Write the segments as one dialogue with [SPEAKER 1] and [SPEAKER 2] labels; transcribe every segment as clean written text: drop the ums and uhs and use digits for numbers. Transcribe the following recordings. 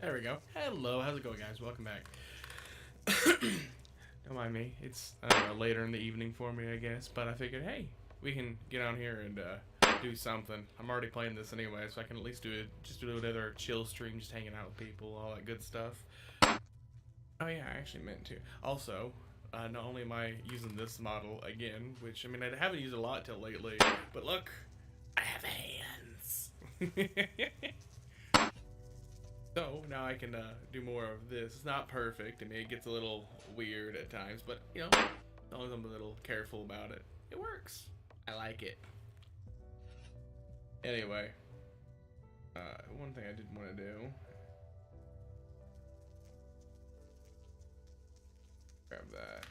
[SPEAKER 1] There we go. Hello, how's it going, guys? Welcome back. Don't mind me. It's later in the evening for me, I guess. But I figured, hey, we can get on here and do something. I'm already playing this anyway, so I can at least do it. Just do another chill stream, just hanging out with people, all that good stuff. Oh yeah, I actually meant to. Also, not only am I using this model again, which I mean I haven't used a lot till lately, but look, I have hands. So now I can do more of this. It's not perfect. I mean, it gets a little weird at times, but you know, as long as I'm a little careful about it, it works. I like it. Anyway, one thing I did want to do. Grab that.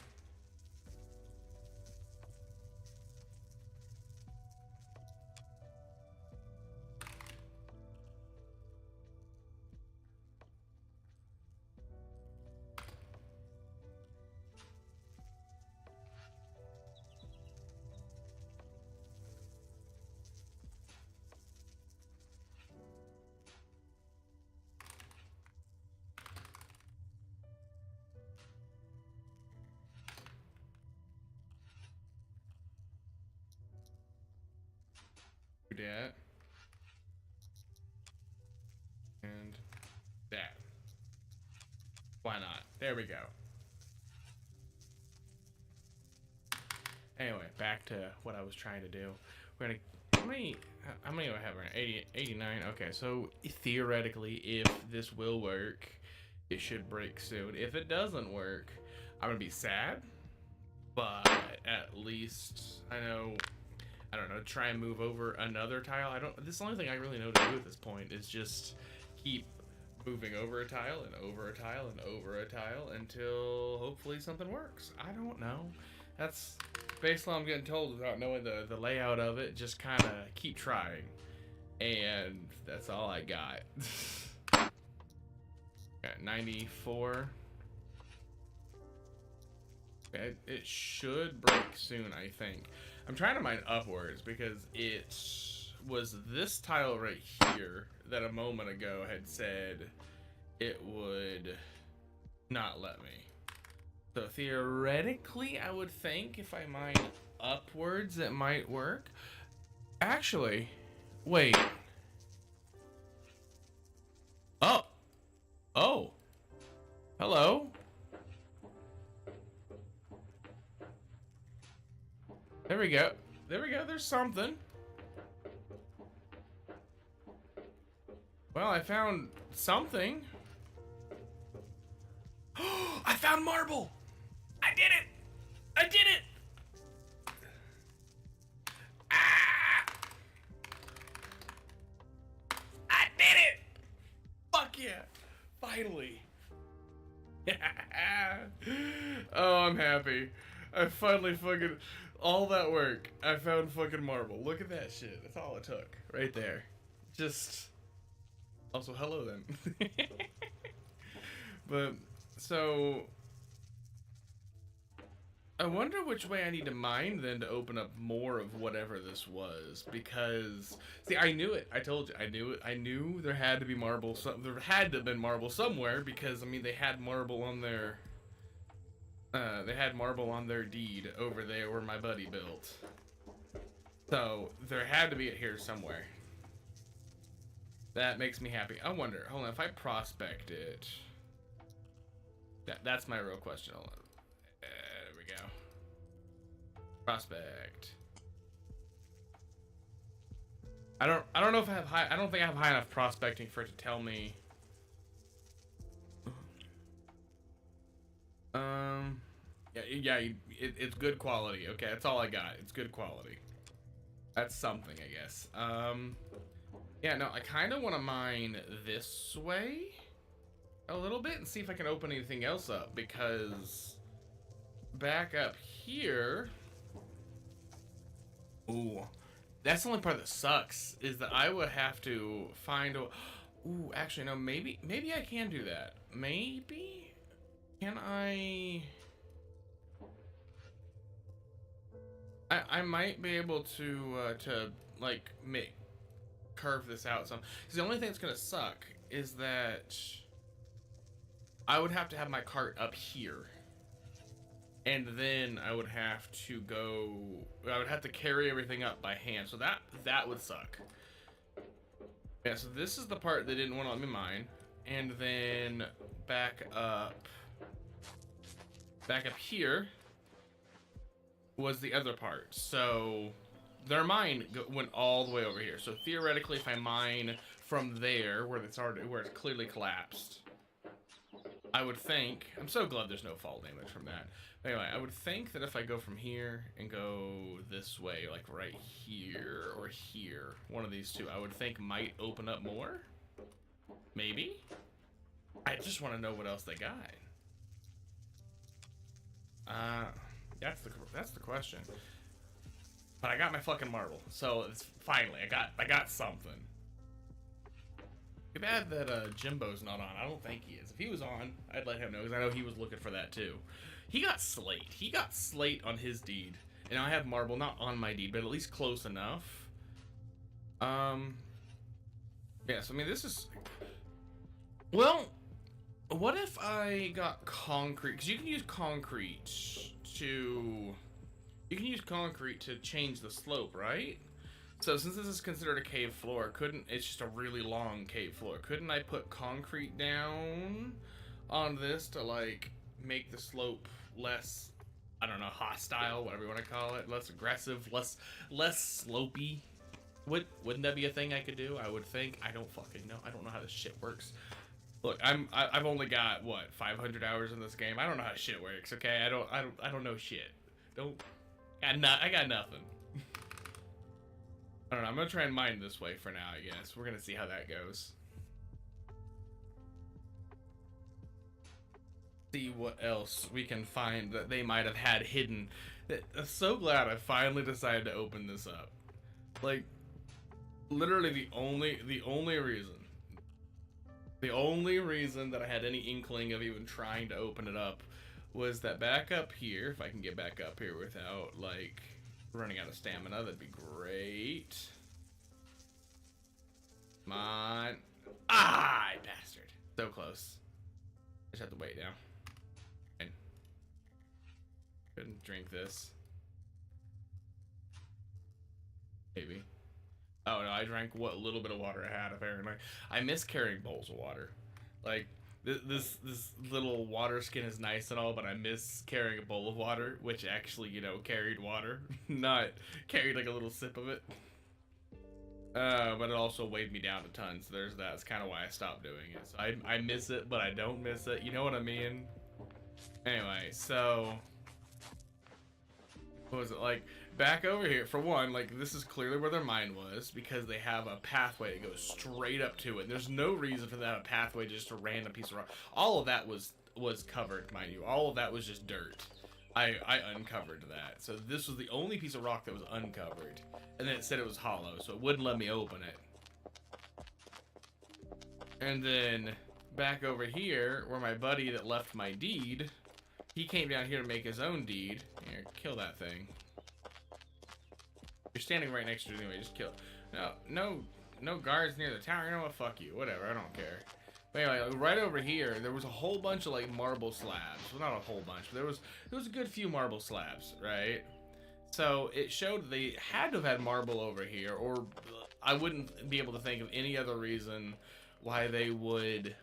[SPEAKER 1] That and that. Why not? There we go. Anyway, back to what I was trying to do. We're gonna how many do I have right now? 80, 89. Okay, so theoretically, if this will work, it should break soon. If it doesn't work, I'm gonna be sad, but at least I don't know, try and move over another tile. This is the only thing I really know to do at this point is just keep moving over a tile and over a tile and over a tile until hopefully something works. I don't know. That's basically what I'm getting told without knowing the layout of it. Just kind of keep trying. And that's all I got. Got 94. It should break soon, I think. I'm trying to mine upwards because it was this tile right here that a moment ago had said it would not let me. So theoretically, I would think if I mine upwards, it might work. Actually, wait. Oh. Hello. There we go. There we go. There's something. Well, I found something. I found marble. I did it. I did it. Ah! I did it. Fuck yeah. Finally. Oh, I'm happy. I finally fucking... all that work, I found fucking marble. Look at that shit. That's all it took. Right there. Just... also, hello then. But, so... I wonder which way I need to mine then to open up more of whatever this was. Because... see, I knew it. I told you. I knew it. I knew there had to be marble. There had to have been marble somewhere. Because, I mean, they had marble on their... they had marble on their deed over there where my buddy built. So, there had to be it here somewhere. That makes me happy. I wonder, hold on, if I prospect it... That's my real question. Hold on. There we go. Prospect. I don't know if I have high... I don't think I have high enough prospecting for it to tell me... Yeah, it's good quality. Okay, that's all I got. It's good quality. That's something, I guess. Yeah, no, I kind of want to mine this way a little bit and see if I can open anything else up, because back up here... ooh, that's the only part that sucks, is that I would have to find a... ooh, actually, no, maybe I can do that. Maybe? Can I might be able to like carve this out some. Because the only thing that's gonna suck is that I would have to have my cart up here. And then I would have to go, I would have to carry everything up by hand. So that would suck. Yeah, so this is the part they didn't want to let me mine. And then back up here was the other part. So their mine went all the way over here. So theoretically, if I mine from there, where it's clearly collapsed, I would think, I'm so glad there's no fall damage from that. Anyway, I would think that if I go from here and go this way, like right here or here, one of these two, I would think might open up more. Maybe? I just want to know what else they got. That's the question. But I got my fucking marble, so it's finally I got something. Too bad that Jimbo's not on. I don't think he is. If he was on, I'd let him know, because I know he was looking for that too. He got slate. He got slate on his deed, and I have marble, not on my deed, but at least close enough. Yes, I mean this is. Well, what if I got concrete? Because you can use concrete to. You can use concrete to change the slope, right? So since this is considered a cave floor, it's just a really long cave floor, couldn't I put concrete down on this to like make the slope less, I don't know, hostile, whatever you want to call it, less aggressive, less slopey? Wouldn't that be a thing I could do? I would think. I don't fucking know. I don't know how this shit works. Look, I've only got what 500 hours in this game. I don't know how shit works. Okay, I don't know shit. I got nothing. I don't know, I'm gonna try and mine this way for now, I guess. We're gonna see how that goes. See what else we can find that they might have had hidden. I'm so glad I finally decided to open this up. Like, literally the only reason that I had any inkling of even trying to open it up was that back up here, if I can get back up here without, like, running out of stamina, that'd be great. Come on. Ah, I bastard. So close. I just have to wait now. And couldn't drink this. Maybe. Oh no, I drank what little bit of water I had apparently. I miss carrying bowls of water. Like, this little water skin is nice and all, but I miss carrying a bowl of water, which actually, you know, carried water, not carried like a little sip of it. But it also weighed me down a ton, so there's that. That's kind of why I stopped doing it. So I miss it, but I don't miss it. You know what I mean? Anyway, so what was it like? Back over here, for one, like, this is clearly where their mine was, because they have a pathway that goes straight up to it. There's no reason for that pathway, just a random piece of rock. All of that was covered, mind you. All of that was just dirt. I uncovered that. So this was the only piece of rock that was uncovered. And then it said it was hollow, so it wouldn't let me open it. And then back over here, where my buddy that left my deed, he came down here to make his own deed. Here, kill that thing. You're standing right next to it anyway, just kill it. No guards near the tower. You know what? Fuck you. Whatever, I don't care. But anyway, like, right over here, there was a whole bunch of like marble slabs. Well, not a whole bunch, but there was a good few marble slabs, right? So it showed they had to have had marble over here, or I wouldn't be able to think of any other reason why they would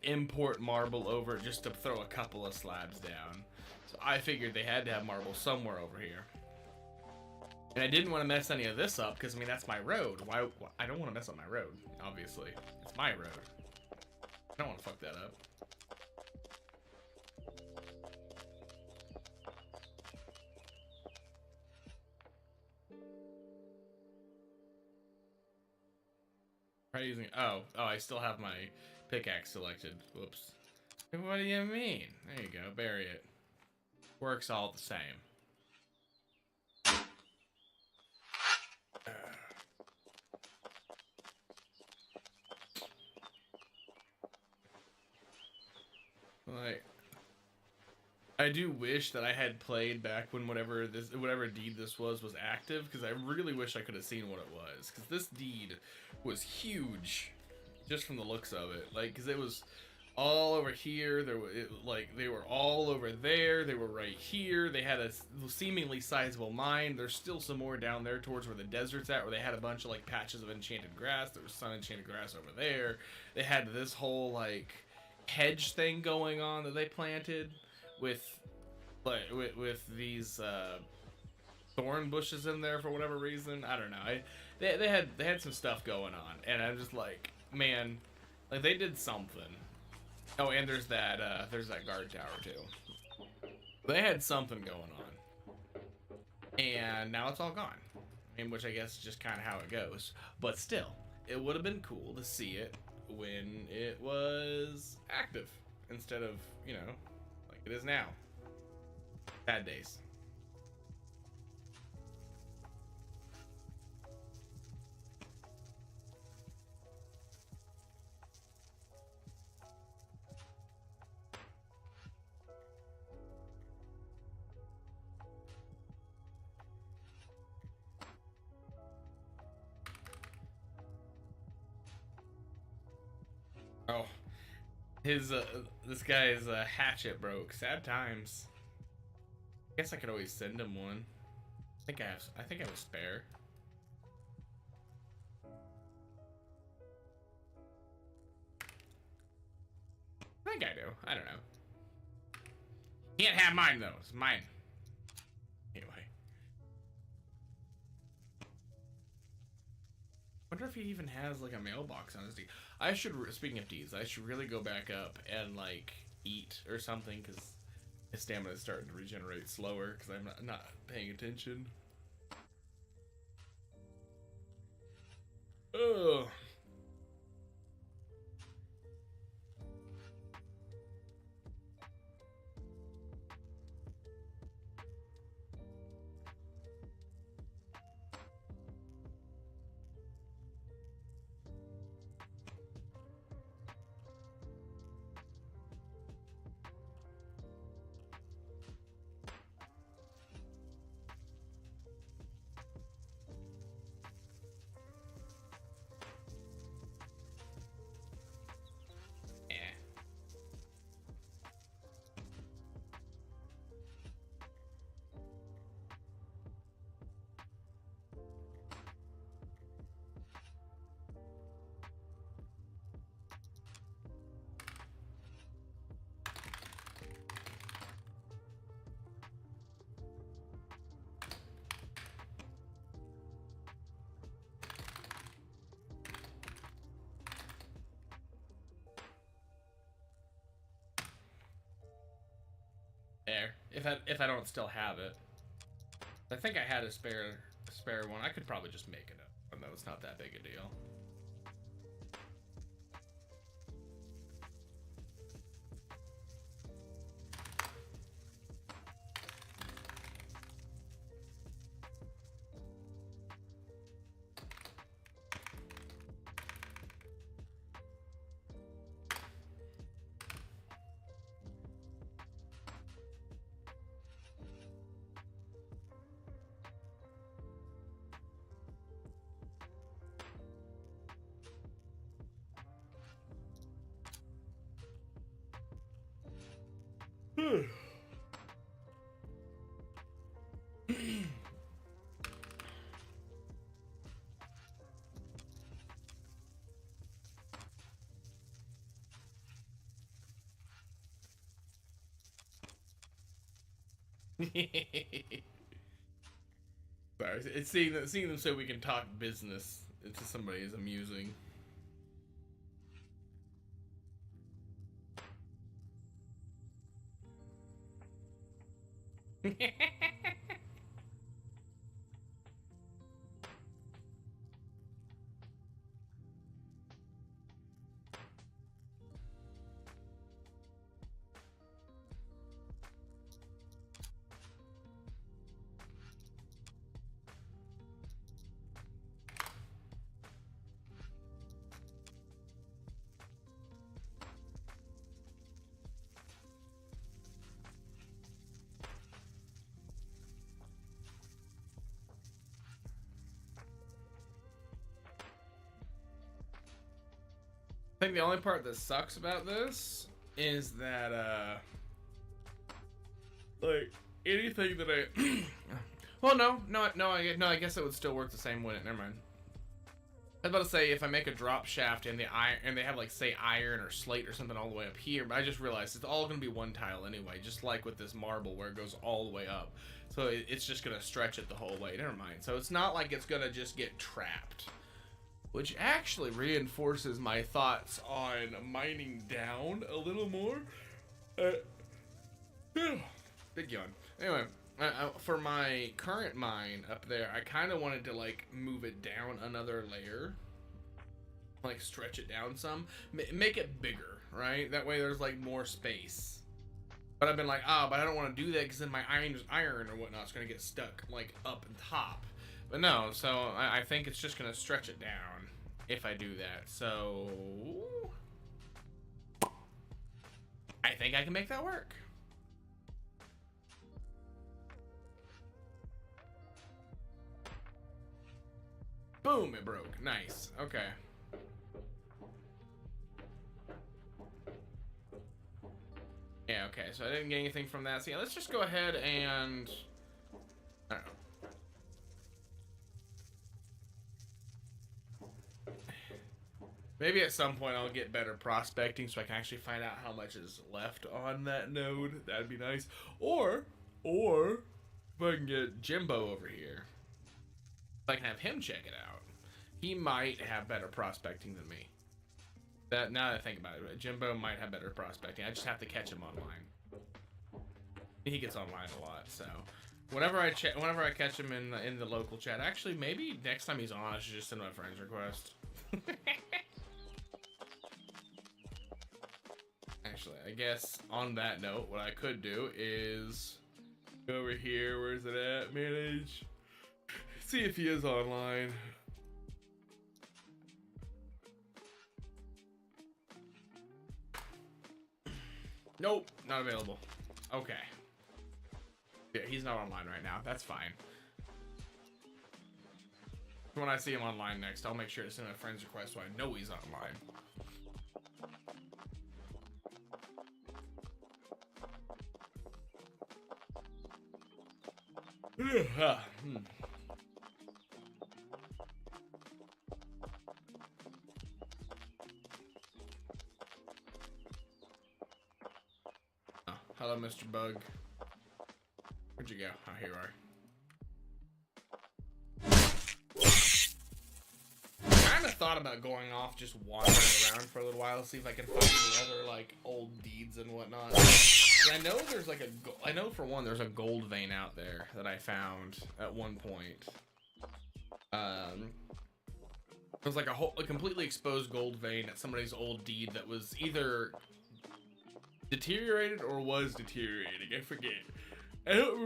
[SPEAKER 1] import marble over just to throw a couple of slabs down. So I figured they had to have marble somewhere over here. And I didn't want to mess any of this up, because, I mean, that's my road. Why? I don't want to mess up my road, obviously. It's my road. I don't want to fuck that up. Try using... Oh, I still have my pickaxe selected. Whoops. What do you mean? There you go, bury it. Works all the same. Like, I do wish that I had played back when whatever deed this was active, because I really wish I could have seen what it was, because this deed was huge, just from the looks of it. Like, because it was all over here. There were like they were all over there. They were right here. They had a seemingly sizable mine. There's still some more down there towards where the desert's at, where they had a bunch of like patches of enchanted grass. There was some enchanted grass over there. They had this whole like hedge thing going on that they planted with like with these thorn bushes in there for whatever reason. I don't know. They had some stuff going on, and I'm just like, man, like they did something. Oh, and there's that guard tower too. They had something going on, and now it's all gone. I mean, which I guess is just kind of how it goes. But still, it would have been cool to see it when it was active instead of, you know, like it is now. Bad days. Oh, his this guy's hatchet broke. Sad times. I guess I could always send him one. I think I have a spare. I think I do. I don't know. Can't have mine though. It's mine. Anyway. Wonder if he even has like a mailbox on his D. I should, speaking of D's, I should really go back up and like eat or something, because his stamina is starting to regenerate slower because I'm not paying attention. Ugh. There. If I don't still have it. I think I had a spare one. I could probably just make it up. I know it's not that big a deal. Sorry, it's seeing them so we can talk business to somebody is amusing. I think the only part that sucks about this is that, like, anything that I... well, no, I guess it would still work the same way. Never mind. I was about to say, if I make a drop shaft and they have, like, say, iron or slate or something all the way up here, but I just realized it's all going to be one tile anyway, just like with this marble where it goes all the way up. So it's just going to stretch it the whole way. Never mind. So it's not like it's going to just get trapped. Which actually reinforces my thoughts on mining down a little more. Big yawn. Anyway, for my current mine up there, I kind of wanted to like move it down another layer. Like stretch it down some. Make it bigger, right? That way there's like more space. But I've been like, but I don't want to do that because then my iron or whatnot is going to get stuck like up and top. But no, so I think it's just going to stretch it down if I do that. So I think I can make that work. Boom, it broke. Nice. Okay. Yeah, okay, so I didn't get anything from that. So yeah, let's just go ahead and... I don't know. Maybe at some point I'll get better prospecting so I can actually find out how much is left on that node. That'd be nice. Or if I can get Jimbo over here, if I can have him check it out, he might have better prospecting than me. Now that I think about it, Jimbo might have better prospecting. I just have to catch him online. He gets online a lot, so whenever I catch him in the local chat, actually maybe next time he's on, I should just send him a friend's request. Actually, I guess on that note, what I could do is go over here. Where's it at? Manage. See if he is online. Nope, not available. Okay. Yeah, he's not online right now. That's fine. When I see him online next, I'll make sure to send a friend's request so I know he's online. Oh, hello, Mr. Bug. Where'd you go? Oh, here you are. I thought about going off, just wandering around for a little while, see if I can find any other like old deeds and whatnot. I know there's like I know for one there's a gold vein out there that I found at one point. It was like a completely exposed gold vein at somebody's old deed that was either deteriorated or was deteriorating. I forget. I don't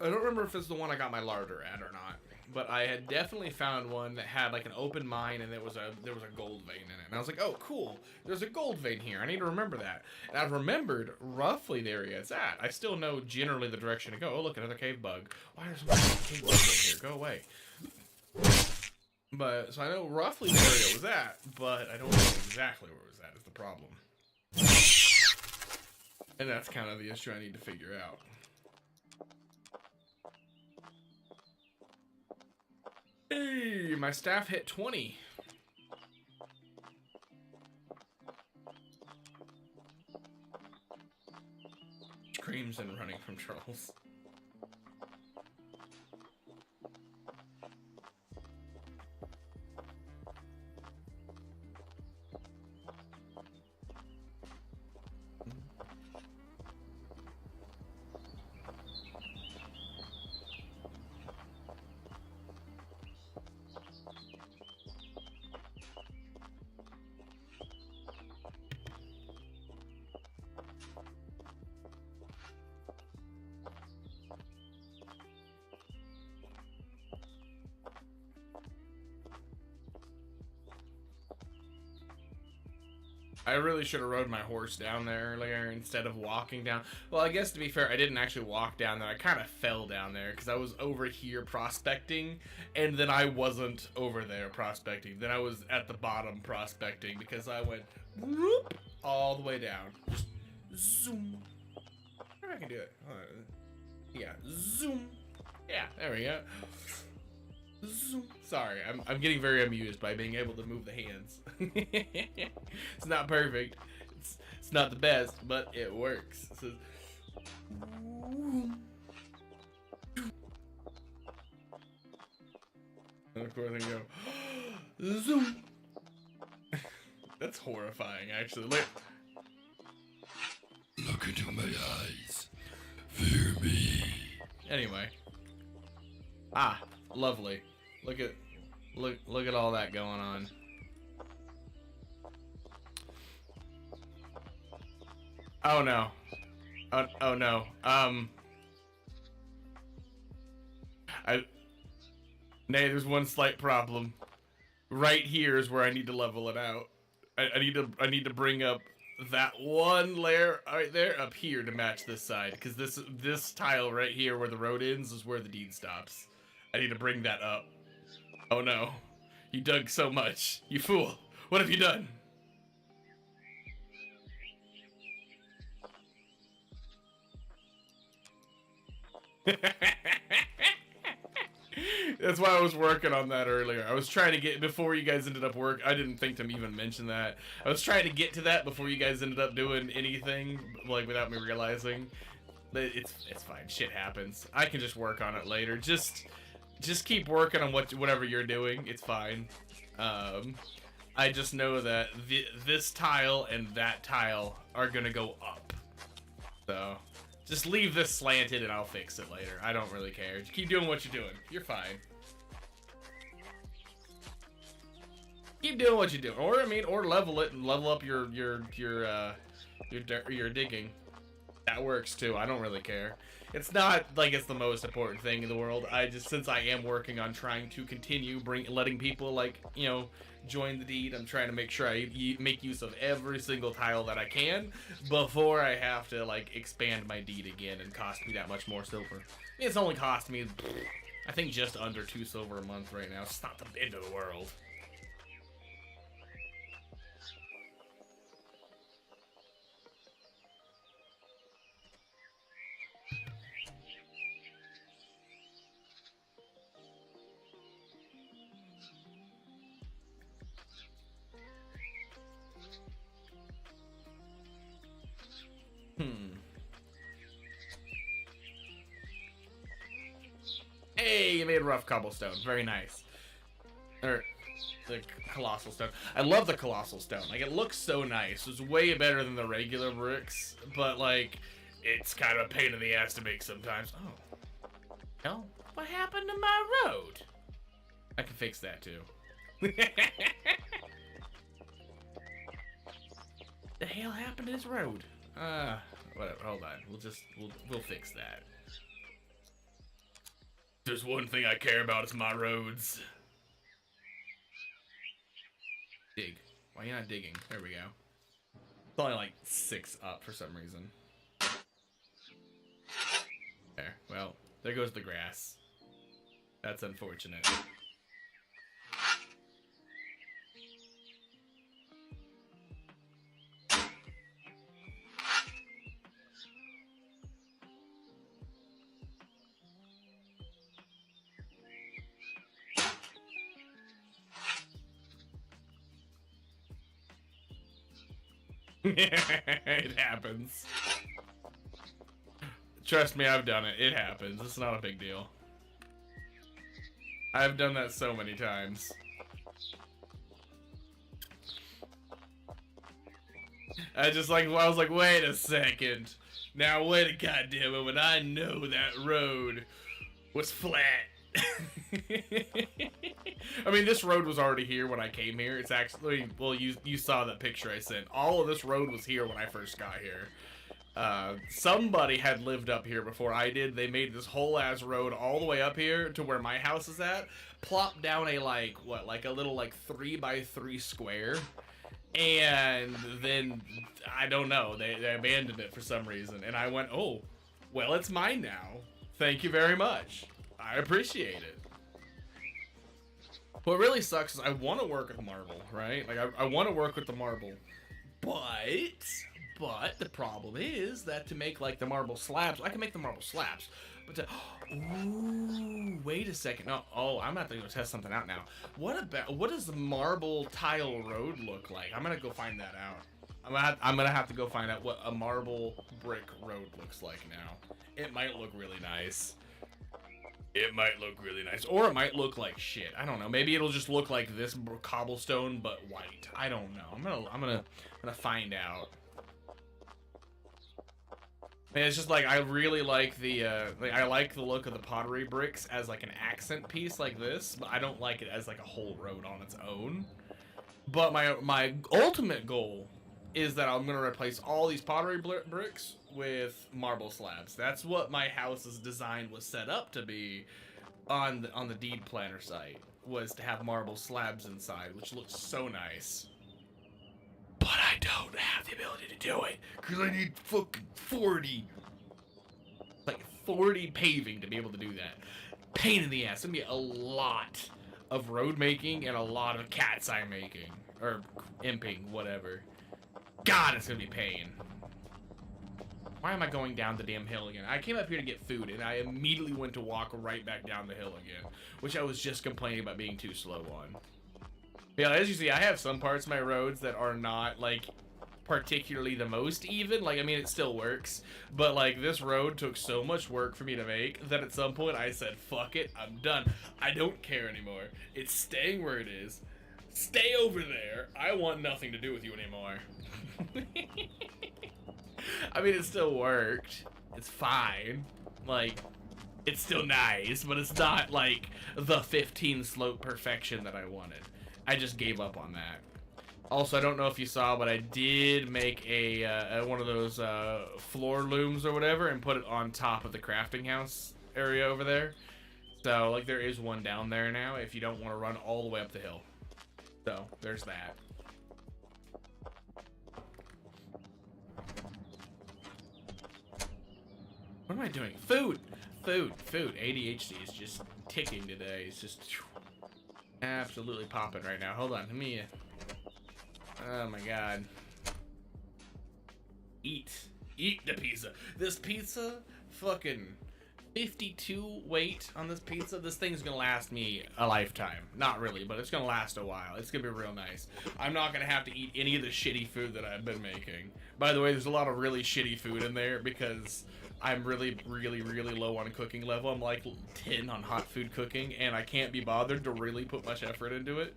[SPEAKER 1] remember if it's the one I got my larder at or not. But I had definitely found one that had like an open mine and there was a gold vein in it. And I was like, oh, cool. There's a gold vein here. I need to remember that. And I've remembered roughly the area it's at. I still know generally the direction to go. Oh, look, another cave bug. Why is there a cave bug in here? Go away. But, so I know roughly the area it was at, but I don't know exactly where it was at is the problem. And that's kind of the issue I need to figure out. Hey, my staff hit 20. Screams and running from trolls. I really should have rode my horse down there earlier instead of walking down. Well, I guess to be fair, I didn't actually walk down there. I kind of fell down there because I was over here prospecting, and then I wasn't over there prospecting. Then I was at the bottom prospecting because I went whoop, all the way down. Just zoom. I can do it. Yeah, zoom. Yeah, there we go. Zoom. Sorry, I'm getting very amused by being able to move the hands. It's not perfect. It's not the best, but it works. So, and of course I can go zoom. That's horrifying, actually.
[SPEAKER 2] Look into my eyes. Fear me.
[SPEAKER 1] Anyway. Ah, lovely. Look at all that going on. Oh no. Oh no. Nay, there's one slight problem. Right here is where I need to level it out. I need to bring up that one layer right there up here to match this side, because this tile right here where the road ends is where the deed stops. I need to bring that up. Oh no. You dug so much. You fool. What have you done? That's why I was working on that earlier. I was trying to get, before you guys ended up I didn't think to even mention that. I was trying to get to that before you guys ended up doing anything, like, without me realizing. But it's fine. Shit happens. I can just work on it later. Just keep working on whatever you're doing. It's fine. I just know that this tile and that tile are gonna go up. So just leave this slanted and I'll fix it later. I don't really care. Just keep doing what you're doing. You're fine. Keep doing what you're doing. Or I mean, or level it and level up your digging. That works too. I don't really care. It's not like it's the most important thing in the world. Since I am working on trying to continue letting people, like, you know, join the deed, I'm trying to make sure I make use of every single tile that I can before I have to, like, expand my deed again and cost me that much more silver. It's only cost me, I think, just under 2 silver a month right now. It's not the end of the world. Hey, you made rough cobblestone. Very nice. Or the colossal stone. I love the colossal stone. Like, it looks so nice. It's way better than the regular bricks, but, like, it's kind of a pain in the ass to make sometimes. Oh. Hell, what happened to my road? I can fix that too. The hell happened to this road? Whatever. Hold on. We'll fix that. There's one thing I care about, it's my roads. Dig. Why are you not digging? There we go. It's only like 6 up for some reason. There. Well, there goes the grass. That's unfortunate. It happens. Trust me, I've done it. It happens. It's not a big deal. I've done that so many times. I was like, wait a second. Now wait a goddamn moment. I know that road was flat. I mean, this road was already here when I came here. It's actually, well, you saw that picture I sent. All of this road was here when I first got here. Somebody had lived up here before I did. They made this whole ass road all the way up here to where my house is at, plopped down a, like, what, like a little, like, 3x3 square, and then, I don't know, they abandoned it for some reason, and I went, oh, well, it's mine now. Thank you very much. I appreciate it. What really sucks is I want to work with marble, right? Like, I want to work with the marble, But the problem is that to make like the marble slabs, I can make the marble slabs, but to, ooh, wait a second. No, oh, I'm about to go test something out now. What does the marble tile road look like? I'm gonna go find that out. I'm gonna have to go find out what a marble brick road looks like now. It might look really nice. It might look really nice, or it might look like shit. I don't know. Maybe it'll just look like this cobblestone but white. I don't know. I'm gonna find out. And it's just like I really like the I like the look of the pottery bricks as like an accent piece like this, but I don't like it as like a whole road on its own. But my ultimate goal is that I'm gonna replace all these pottery bricks with marble slabs. That's what my house's design was set up to be on the deed planner site, was to have marble slabs inside, which looks so nice. But I don't have the ability to do it because I need fucking 40. Like 40 paving to be able to do that. Pain in the ass. It's gonna be a lot of road making and a lot of cat's eye making. Or imping, whatever. God, it's gonna be pain. Why am I going down the damn hill again? I came up here to get food and I immediately went to walk right back down the hill again, which I was just complaining about being too slow on. Yeah, as you see, I have some parts of my roads that are not, like, particularly the most even. Like, I mean, it still works, but, like, this road took so much work for me to make that at some point I said, fuck it, I'm done. I don't care anymore. It's staying where it is. Stay over there. I want nothing to do with you anymore. I mean, it still worked. It's fine. Like, it's still nice, but it's not, like, the 15 slope perfection that I wanted. I just gave up on that. Also, I don't know if you saw, but I did make a one of those floor looms or whatever and put it on top of the crafting house area over there. So, like, there is one down there now if you don't want to run all the way up the hill. So, there's that. What am I doing? Food! Food! ADHD is just ticking today. It's just absolutely popping right now. Hold on, let me... Oh my god. Eat the pizza. This pizza, fucking 52 weight on this pizza. This thing's gonna last me a lifetime. Not really, but it's gonna last a while. It's gonna be real nice. I'm not gonna have to eat any of the shitty food that I've been making. By the way, there's a lot of really shitty food in there because I'm really low on cooking level. I'm like 10 on hot food cooking, and I can't be bothered to really put much effort into it.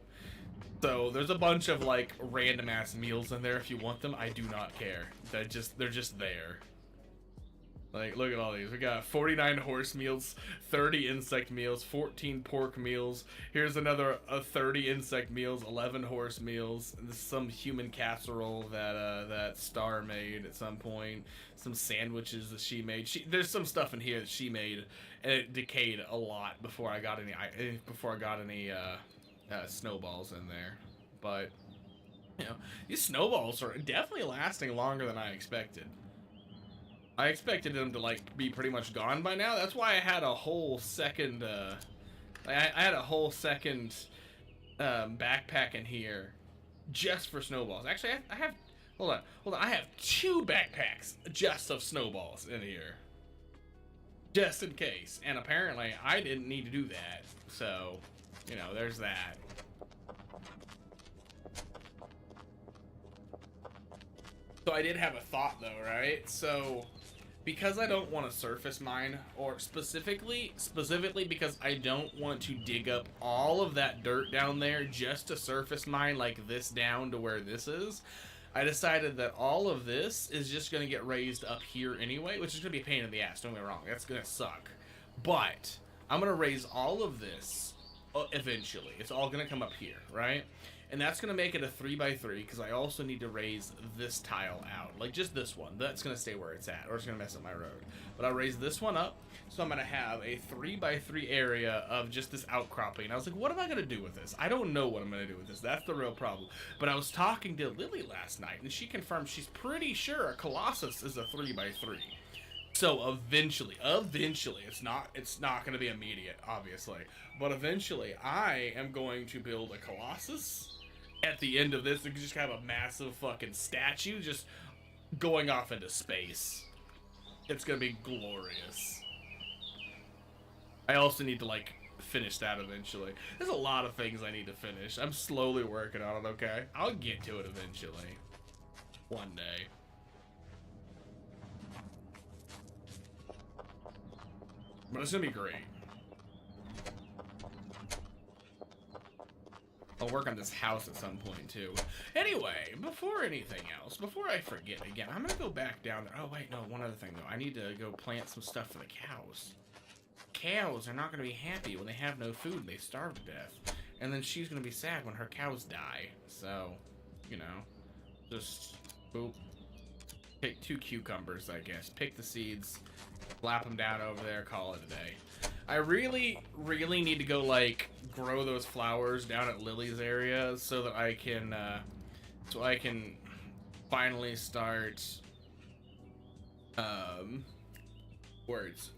[SPEAKER 1] So there's a bunch of like random ass meals in there if you want them. I do not care. They're just there. Like, look at all these. We got 49 horse meals, 30 insect meals, 14 pork meals. Here's another 30 insect meals, 11 horse meals. This is some human casserole that Star made at some point. Some sandwiches that she made. There's some stuff in here that she made, and it decayed a lot before I got any snowballs in there. But you know, these snowballs are definitely lasting longer than I expected. I expected them to like be pretty much gone by now. That's why I had a whole second I had a whole second backpack in here just for snowballs. Actually, I have hold on. I have 2 backpacks just of snowballs in here, just in case. And apparently, I didn't need to do that. So, you know, there's that. So I did have a thought though, right? So because I don't want to surface mine, or specifically because I don't want to dig up all of that dirt down there just to surface mine like this down to where this is, I decided that all of this is just going to get raised up here anyway, which is going to be a pain in the ass, don't get me wrong, that's going to suck. But I'm going to raise all of this eventually. It's all going to come up here, right? And that's going to make it a 3x3 because I also need to raise this tile out. Like just this one. That's going to stay where it's at, or it's going to mess up my road. But I'll raise this one up. So I'm going to have a 3x3 area of just this outcropping. And I was like, what am I going to do with this? I don't know what I'm going to do with this. That's the real problem. But I was talking to Lily last night, and she confirmed she's pretty sure a Colossus is a 3x3. So eventually, it's not going to be immediate, obviously. But eventually, I am going to build a Colossus at the end of this, we could just have a massive fucking statue just going off into space. It's gonna be glorious. I also need to, like, finish that eventually. There's a lot of things I need to finish. I'm slowly working on it, okay? I'll get to it eventually. One day. But it's gonna be great. I'll work on this house at some point, too. Anyway, before anything else, before I forget again, I'm gonna go back down there. Oh, wait, no, one other thing, though. I need to go plant some stuff for the cows. Cows are not gonna be happy when they have no food and they starve to death. And then she's gonna be sad when her cows die. So, you know, just, boop. Pick 2 cucumbers, I guess. Pick the seeds, flap them down over there, call it a day. I really, really need to go, like, grow those flowers down at Lily's area so that I can finally start, words.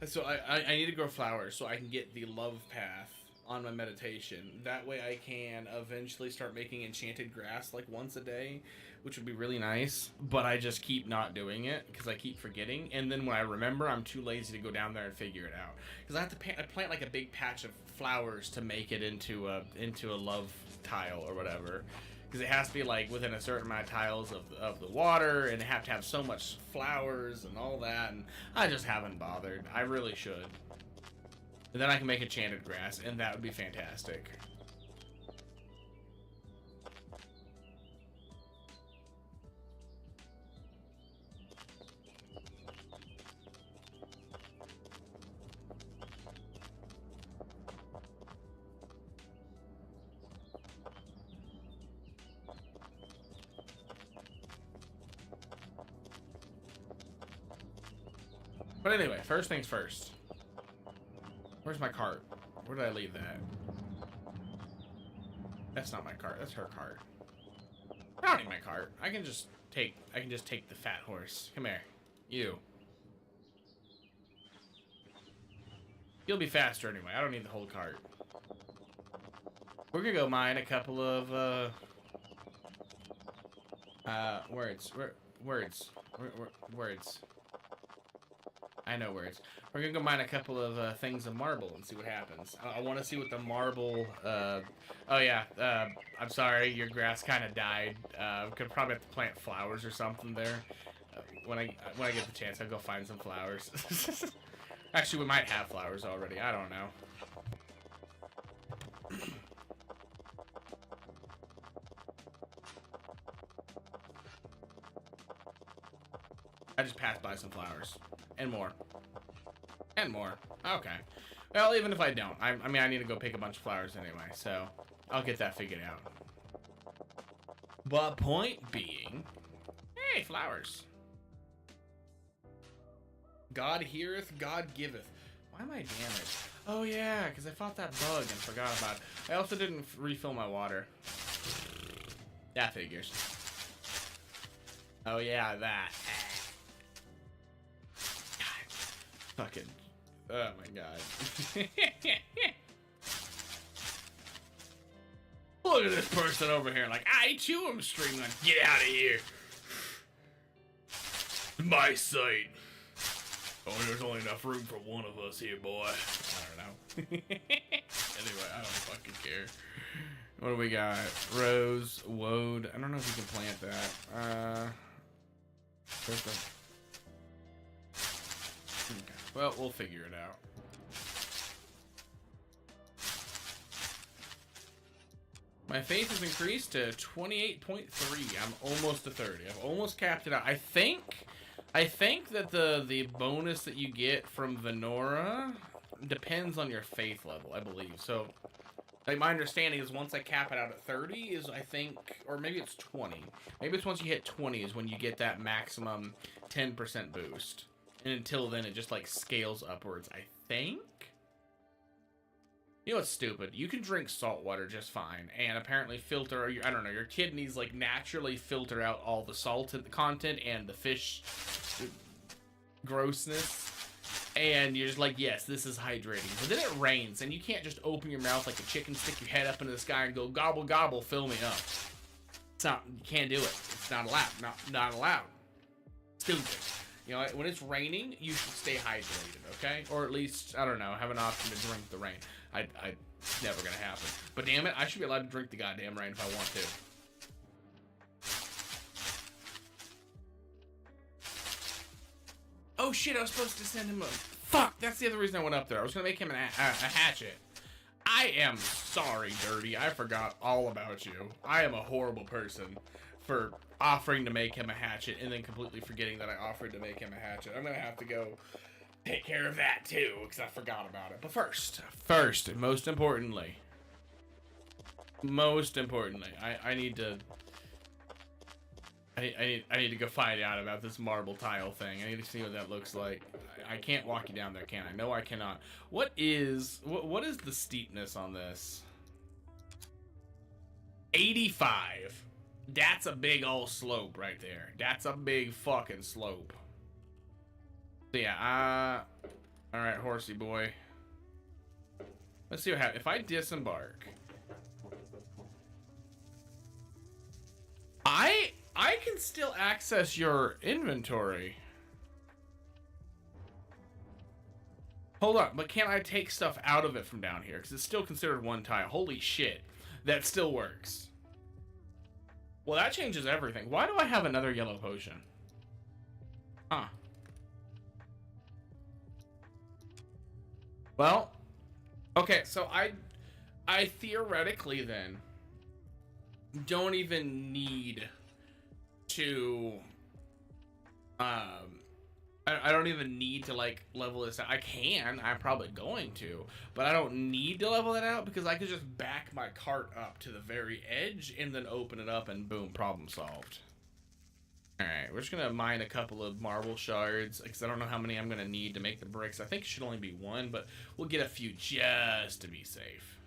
[SPEAKER 1] So I need to grow flowers so I can get the love path on my meditation. That way I can eventually start making enchanted grass, like, once a day, which would be really nice, but I just keep not doing it because I keep forgetting, and then when I remember, I'm too lazy to go down there and figure it out. Because I have to plant like a big patch of flowers to make it into a love tile or whatever, because it has to be like within a certain amount of tiles of the water, and they have to have so much flowers and all that, and I just haven't bothered. I really should. And then I can make enchanted grass, and that would be fantastic. But anyway, first things first. Where's my cart? Where did I leave that? That's not my cart. That's her cart. I don't need my cart. I can just take the fat horse. Come here. You. You'll be faster anyway. I don't need the whole cart. We're gonna go mine a couple of words. Words. I know words. We're gonna go mine a couple of things of marble and see what happens. I want to see what the marble. Oh yeah. I'm sorry, your grass kind of died. Could probably have to plant flowers or something there. When I get the chance, I'll go find some flowers. Actually, we might have flowers already. I don't know. I just passed by some flowers. And more. And more. Okay. Well, even if I don't, I mean, I need to go pick a bunch of flowers anyway, so I'll get that figured out. But point being, hey, flowers. God heareth, God giveth. Why am I damaged? Oh yeah, because I fought that bug and forgot about it. I also didn't refill my water. That figures. Oh yeah, that. Fucking, oh my god. Look at this person over here, like, I too am streaming. Get out of here. My site. Oh, there's only enough room for one of us here, boy. I don't know. Anyway, I don't fucking care. What do we got? Rose, woad. I don't know if you can plant that. Where's the... Okay. Well, we'll figure it out. My faith has increased to 28.3. I'm almost to 30. I've almost capped it out. I think that the bonus that you get from Venora depends on your faith level, I believe. So, like, my understanding is once I cap it out at 30 is, I think, or maybe it's 20. Maybe it's once you hit 20 is when you get that maximum 10% boost. And until then, it just, like, scales upwards, I think? You know what's stupid? You can drink salt water just fine, and apparently filter, I don't know, your kidneys, like, naturally filter out all the salt content and the fish grossness. And you're just like, yes, this is hydrating. But then it rains, and you can't just open your mouth like a chicken, stick your head up into the sky, and go, gobble, gobble, fill me up. It's not, you can't do it. It's not allowed. Not allowed. Stupid. You know, when it's raining, you should stay hydrated, okay? Or at least, I don't know, have an option to drink the rain. It's never gonna happen. But damn it, I should be allowed to drink the goddamn rain if I want to. Oh shit, I was supposed to send him a... Fuck, that's the other reason I went up there. I was gonna make him a hatchet. I am sorry, Dirty. I forgot all about you. I am a horrible person for offering to make him a hatchet and then completely forgetting that I offered to make him a hatchet. I'm gonna have to go take care of that too, because I forgot about it. But first, most importantly, I need to... I need to go find out about this marble tile thing. I need to see what that looks like. I can't walk you down there, can I? No, I cannot. What is the steepness on this? 85. That's a big old slope right there. That's a big fucking slope. So yeah, all right, horsey boy. Let's see what happens if I disembark. I can still access your inventory. Hold on, but can't I take stuff out of it from down here? Because it's still considered one tile. Holy shit. That still works. Well, that changes everything. Why do I have another yellow potion? Huh. Well, okay, so I theoretically then don't even need to I don't even need to like level this out. I'm probably going to, but I don't need to level it out because I could just back my cart up to the very edge and then open it up and boom, problem solved. Alright, we're just gonna mine a couple of marble shards because I don't know how many I'm gonna need to make the bricks. I think it should only be one, but we'll get a few just to be safe.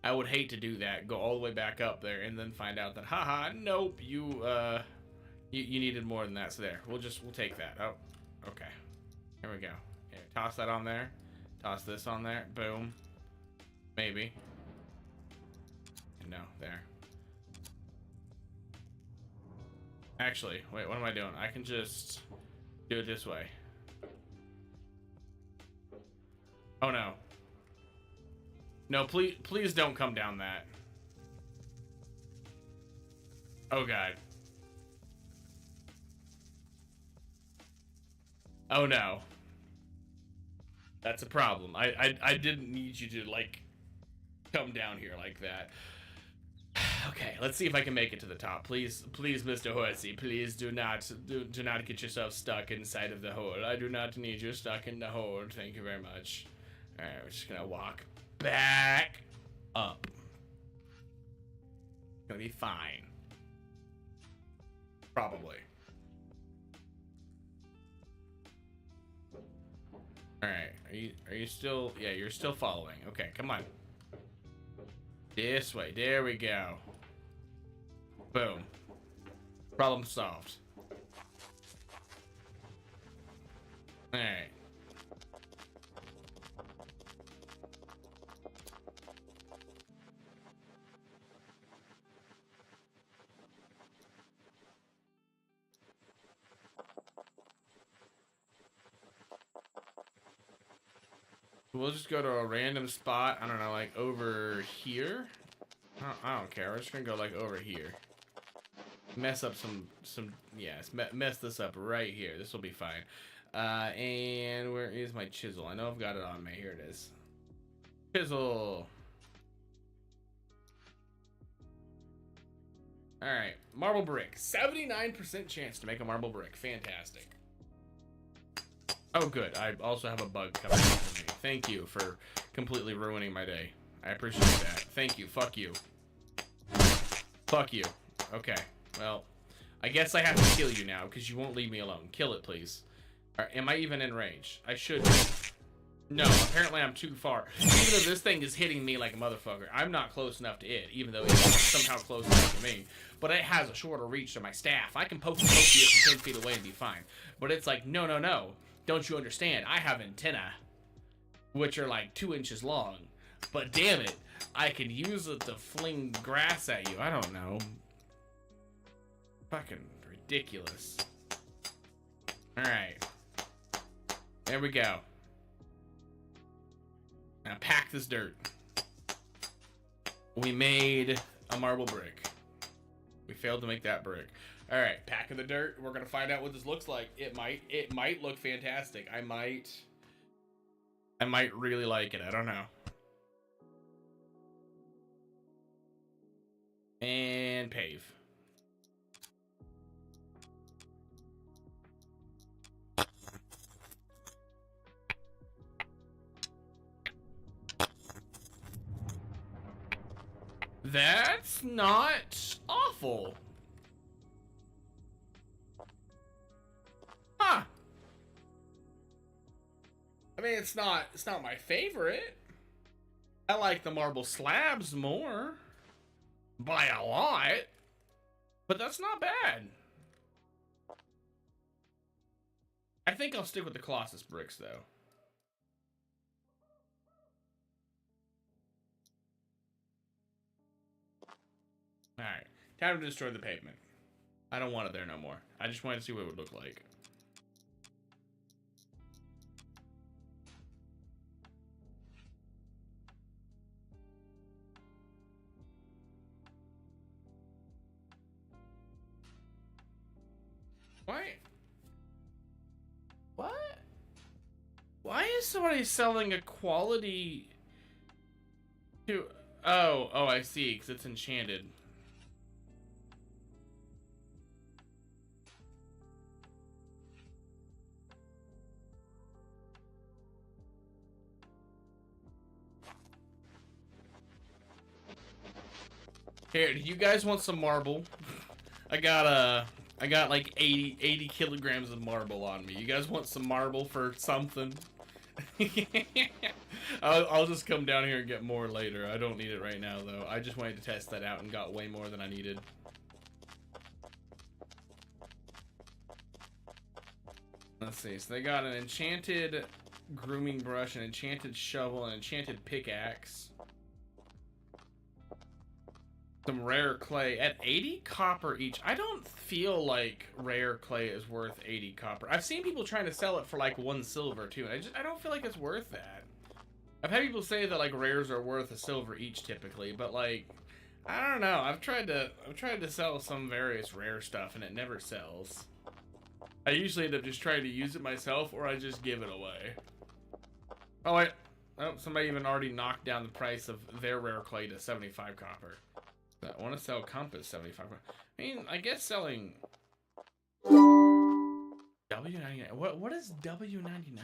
[SPEAKER 1] I would hate to do that, go all the way back up there, and then find out that, haha, nope, you needed more than that. So there, we'll take that. Oh, okay. Here we go. Here, toss that on there. Toss this on there. Boom. Maybe. No, there. Actually, wait, what am I doing? I can just do it this way. Oh no. No, please don't come down that. Oh god. Oh no. That's a problem. I didn't need you to like come down here like that. Okay, let's see if I can make it to the top. Please, Mr. Horsey, please do not get yourself stuck inside of the hole. I do not need you stuck in the hole. Thank you very much. All right, we're just gonna walk back up. Gonna be fine. Probably. All right, are you still? Yeah, you're still following. Okay, come on. This way. There we go. Boom. Problem solved. All right. We'll just go to a random spot. I don't know, like over here. I don't care. We're just gonna go like over here. Mess up yes. Mess this up right here. This will be fine. And where is my chisel? I know I've got it on me. Here it is. Chisel. All right, marble brick. 79% chance to make a marble brick. Fantastic. Oh, good. I also have a bug coming after me. Thank you for completely ruining my day. I appreciate that. Thank you. Fuck you. Fuck you. Okay. Well, I guess I have to kill you now because you won't leave me alone. Kill it, please. All right, am I even in range? I should be. No, apparently I'm too far. Even though this thing is hitting me like a motherfucker, I'm not close enough to it, even though it's somehow close enough to me. But it has a shorter reach to my staff. I can poke you from 10 feet away and be fine. But it's like, no. Don't you understand? I have antennae, which are like 2 inches long. But damn it, I can use it to fling grass at you. I don't know. Fucking ridiculous. Alright. There we go. Now pack this dirt. We made a marble brick. We failed to make that brick. Alright, pack of the dirt. We're gonna find out what this looks like. It might look fantastic. I might really like it. I don't know. And pave. That's not awful. Huh. I mean, it's not my favorite. I like the marble slabs more. By a lot. But that's not bad. I think I'll stick with the Colossus bricks, though. Alright. Time to destroy the pavement. I don't want it there no more. I just wanted to see what it would look like. What? Why is somebody selling a quality to... Oh, I see, because it's enchanted. Here, do you guys want some marble? I got like 80 kilograms of marble on me. You guys want some marble for something? I'll just come down here and get more later. I don't need it right now, though. I just wanted to test that out and got way more than I needed. Let's see. So they got an enchanted grooming brush, an enchanted shovel, an enchanted pickaxe. Some rare clay at 80 copper each. I don't feel like rare clay is worth 80 copper. I've seen people trying to sell it for like 1 silver too, and I don't feel like it's worth that. I've had people say that like rares are worth a silver each typically, but like I don't know. I've tried to sell some various rare stuff and it never sells. I usually end up just trying to use it myself or I just give it away. Oh wait. Oh, somebody even already knocked down the price of their rare clay to 75 copper. I want to sell compass 75. I mean, I guess selling W99. What is W99?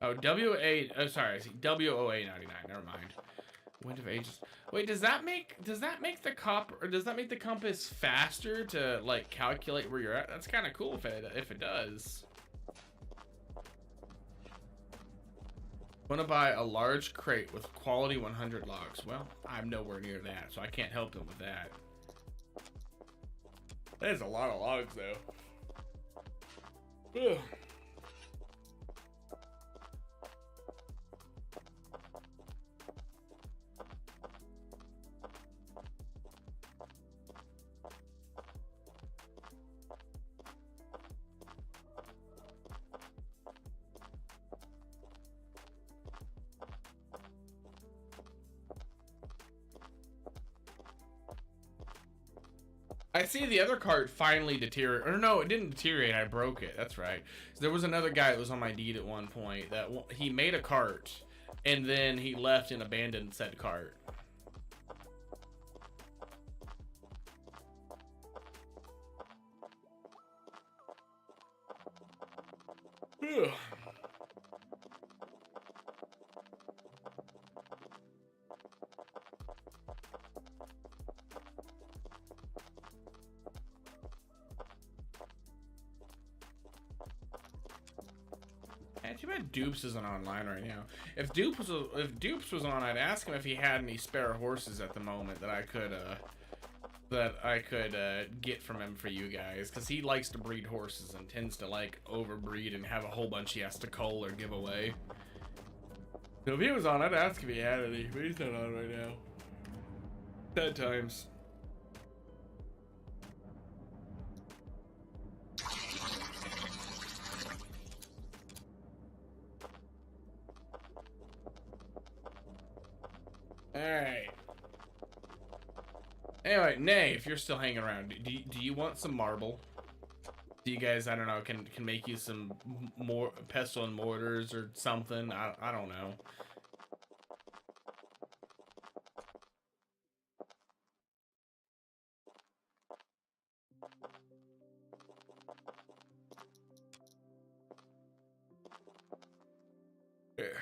[SPEAKER 1] Oh, WA. Oh, sorry. I see WOA 99. Never mind. Wind of Ages. Wait, does that make the copper or does that make the compass faster to like calculate where you're at? That's kind of cool if it does. Want to buy a large crate with quality 100 logs. Well, I'm nowhere near that, so I can't help them with that. That is a lot of logs, though. Ugh. I see the other cart finally deteriorate. Or no, it didn't deteriorate. I broke it. That's right. So there was another guy that was on my deed at one point that he made a cart and then he left and abandoned said cart. Ugh. Too bad Dupes isn't online right now. If Dupes was on, I'd ask him if he had any spare horses at the moment that I that I could get from him for you guys, because he likes to breed horses and tends to like overbreed and have a whole bunch he has to cull or give away. So if he was on, I'd ask if he had any, but he's not on right now. Sad times. Alright. Anyway, Nay, if you're still hanging around, do you want some marble? Do you guys, I don't know, can make you some more pestle and mortars or something? I don't know. Here.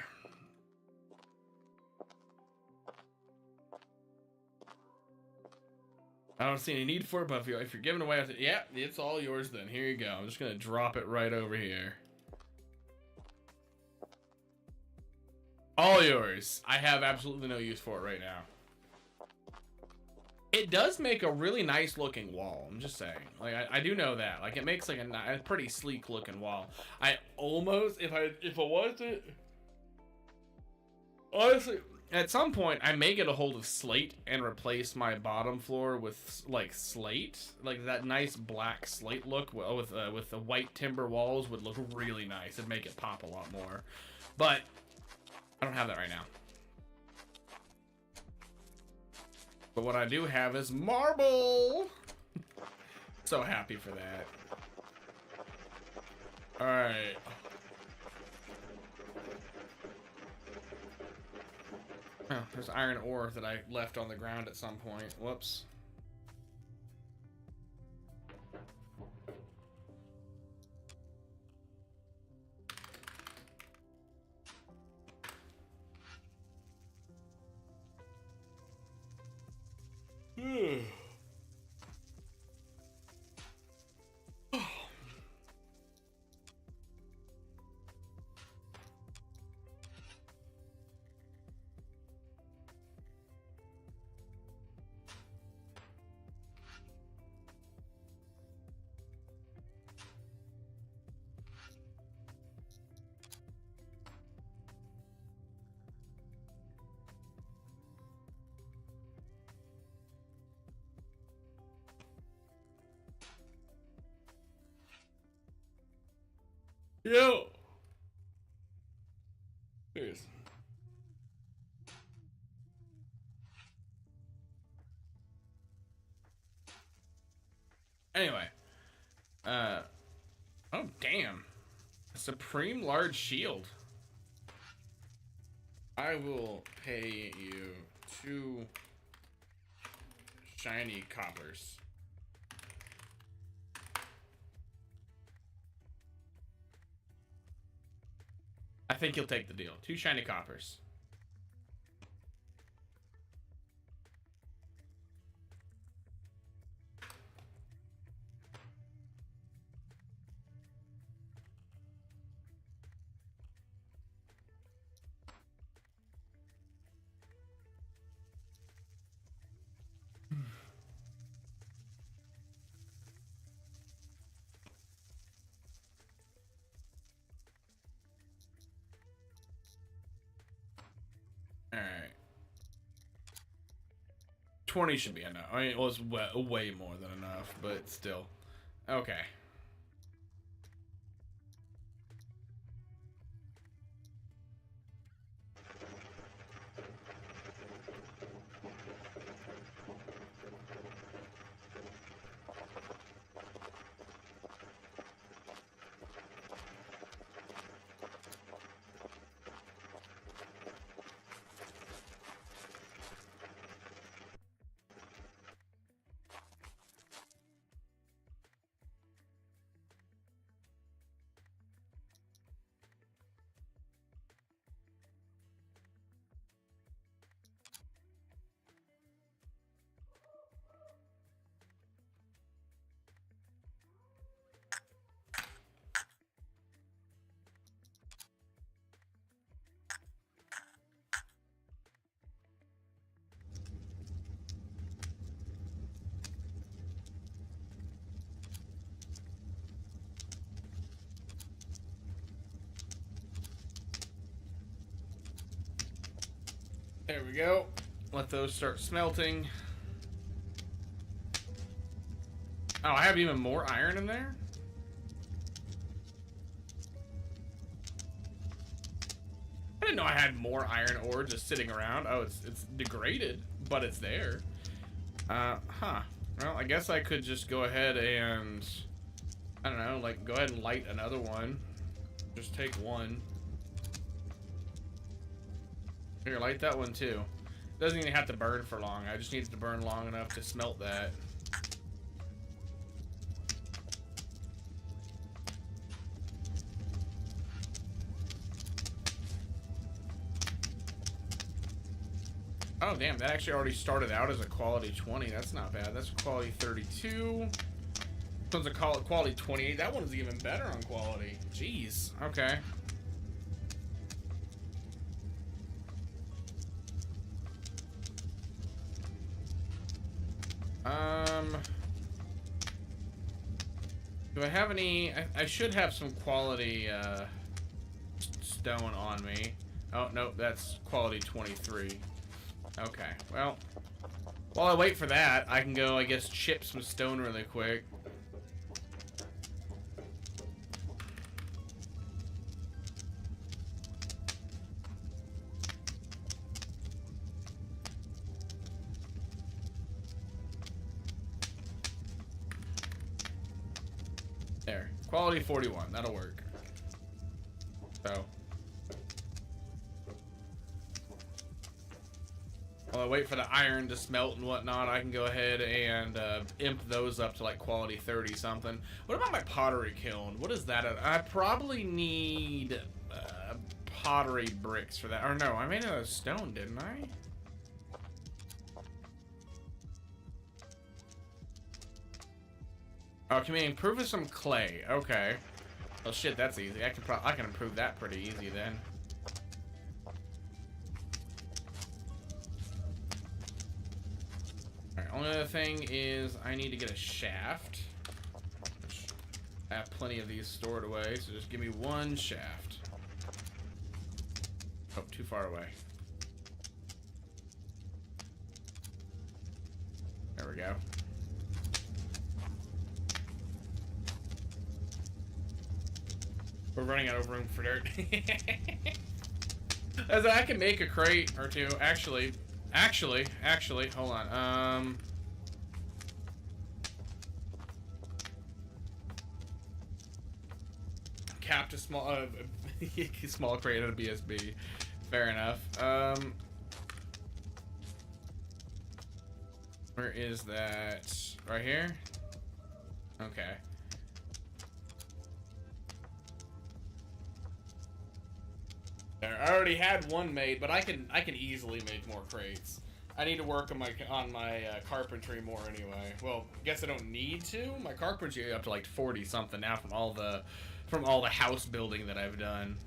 [SPEAKER 1] I don't see any need for it, but if you're giving away, yeah, it's all yours then. Here you go. I'm just gonna drop it right over here. All yours. I have absolutely no use for it right now. It does make a really nice looking wall. I'm just saying. Like I do know that. Like it makes like a pretty sleek looking wall. I almost, if I wasn't, honestly, at some point, I may get a hold of slate and replace my bottom floor with like slate, like that nice black slate look with the white timber walls would look really nice. It'd make it pop a lot more, but I don't have that right now. But what I do have is marble. So happy for that. All right. Oh, there's iron ore that I left on the ground at some point. Whoops. Yo. Here's. Anyway. Oh damn. A supreme large shield. I will pay you 2 shiny coppers. I think you'll take the deal. 2 shiny coppers. Alright. 20 should be enough. I mean, it was way more than enough, but still. Okay. There we go. Let those start smelting. Oh, I have even more iron in there? I didn't know I had more iron ore just sitting around. Oh, it's degraded, but it's there. Huh. Well, I guess I could just go ahead and, I don't know, like, go ahead and light another one. Just take one. Here, light that one too. Doesn't even have to burn for long. I just need it to burn long enough to smelt that. Oh, damn, that actually already started out as a quality 20. That's not bad. That's a quality 32. This one's a quality 28. That one's even better on quality. Jeez. Okay. Do I have any... I should have some quality, stone on me. Oh, nope, that's quality 23. Okay, well, while I wait for that, I can go, I guess, chip some stone really quick. There, quality 41, that'll work. So. While I wait for the iron to smelt and whatnot, I can go ahead and imp those up to like quality 30 something. What about my pottery kiln? What is that? I probably need pottery bricks for that. Or no, I made it out of stone, didn't I? Oh, can we improve with some clay? Okay. Well, shit, that's easy. I can improve that pretty easy then. Only other thing is I need to get a shaft. I have plenty of these stored away, so just give me one shaft. Oh, too far away. There we go. We're running out of room for dirt. As I can make a crate or two, actually, hold on. Capped a small, small crate at a BSB. Fair enough. Where is that? Right here? Okay. There, I already had one made, but I can easily make more crates. I need to work on my carpentry more anyway. Well, I guess I don't need to. My carpentry up to like 40 something now from all the house building that I've done.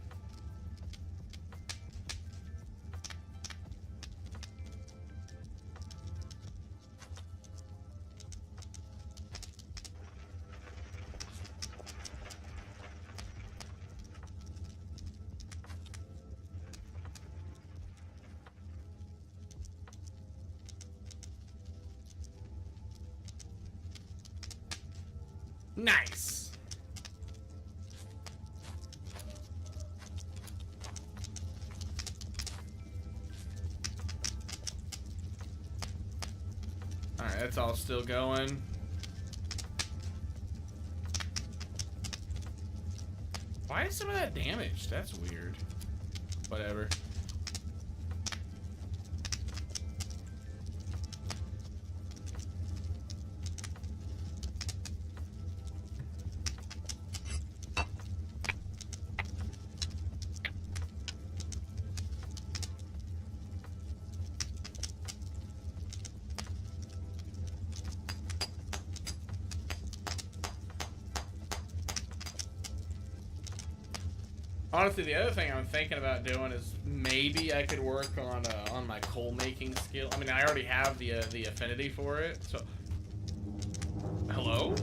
[SPEAKER 1] Nice. All right, that's all still going. Why is some of that damaged? That's weird. Whatever. Honestly, the other thing I'm thinking about doing is maybe I could work on my coal making skill. I mean, I already have the affinity for it. So, hello?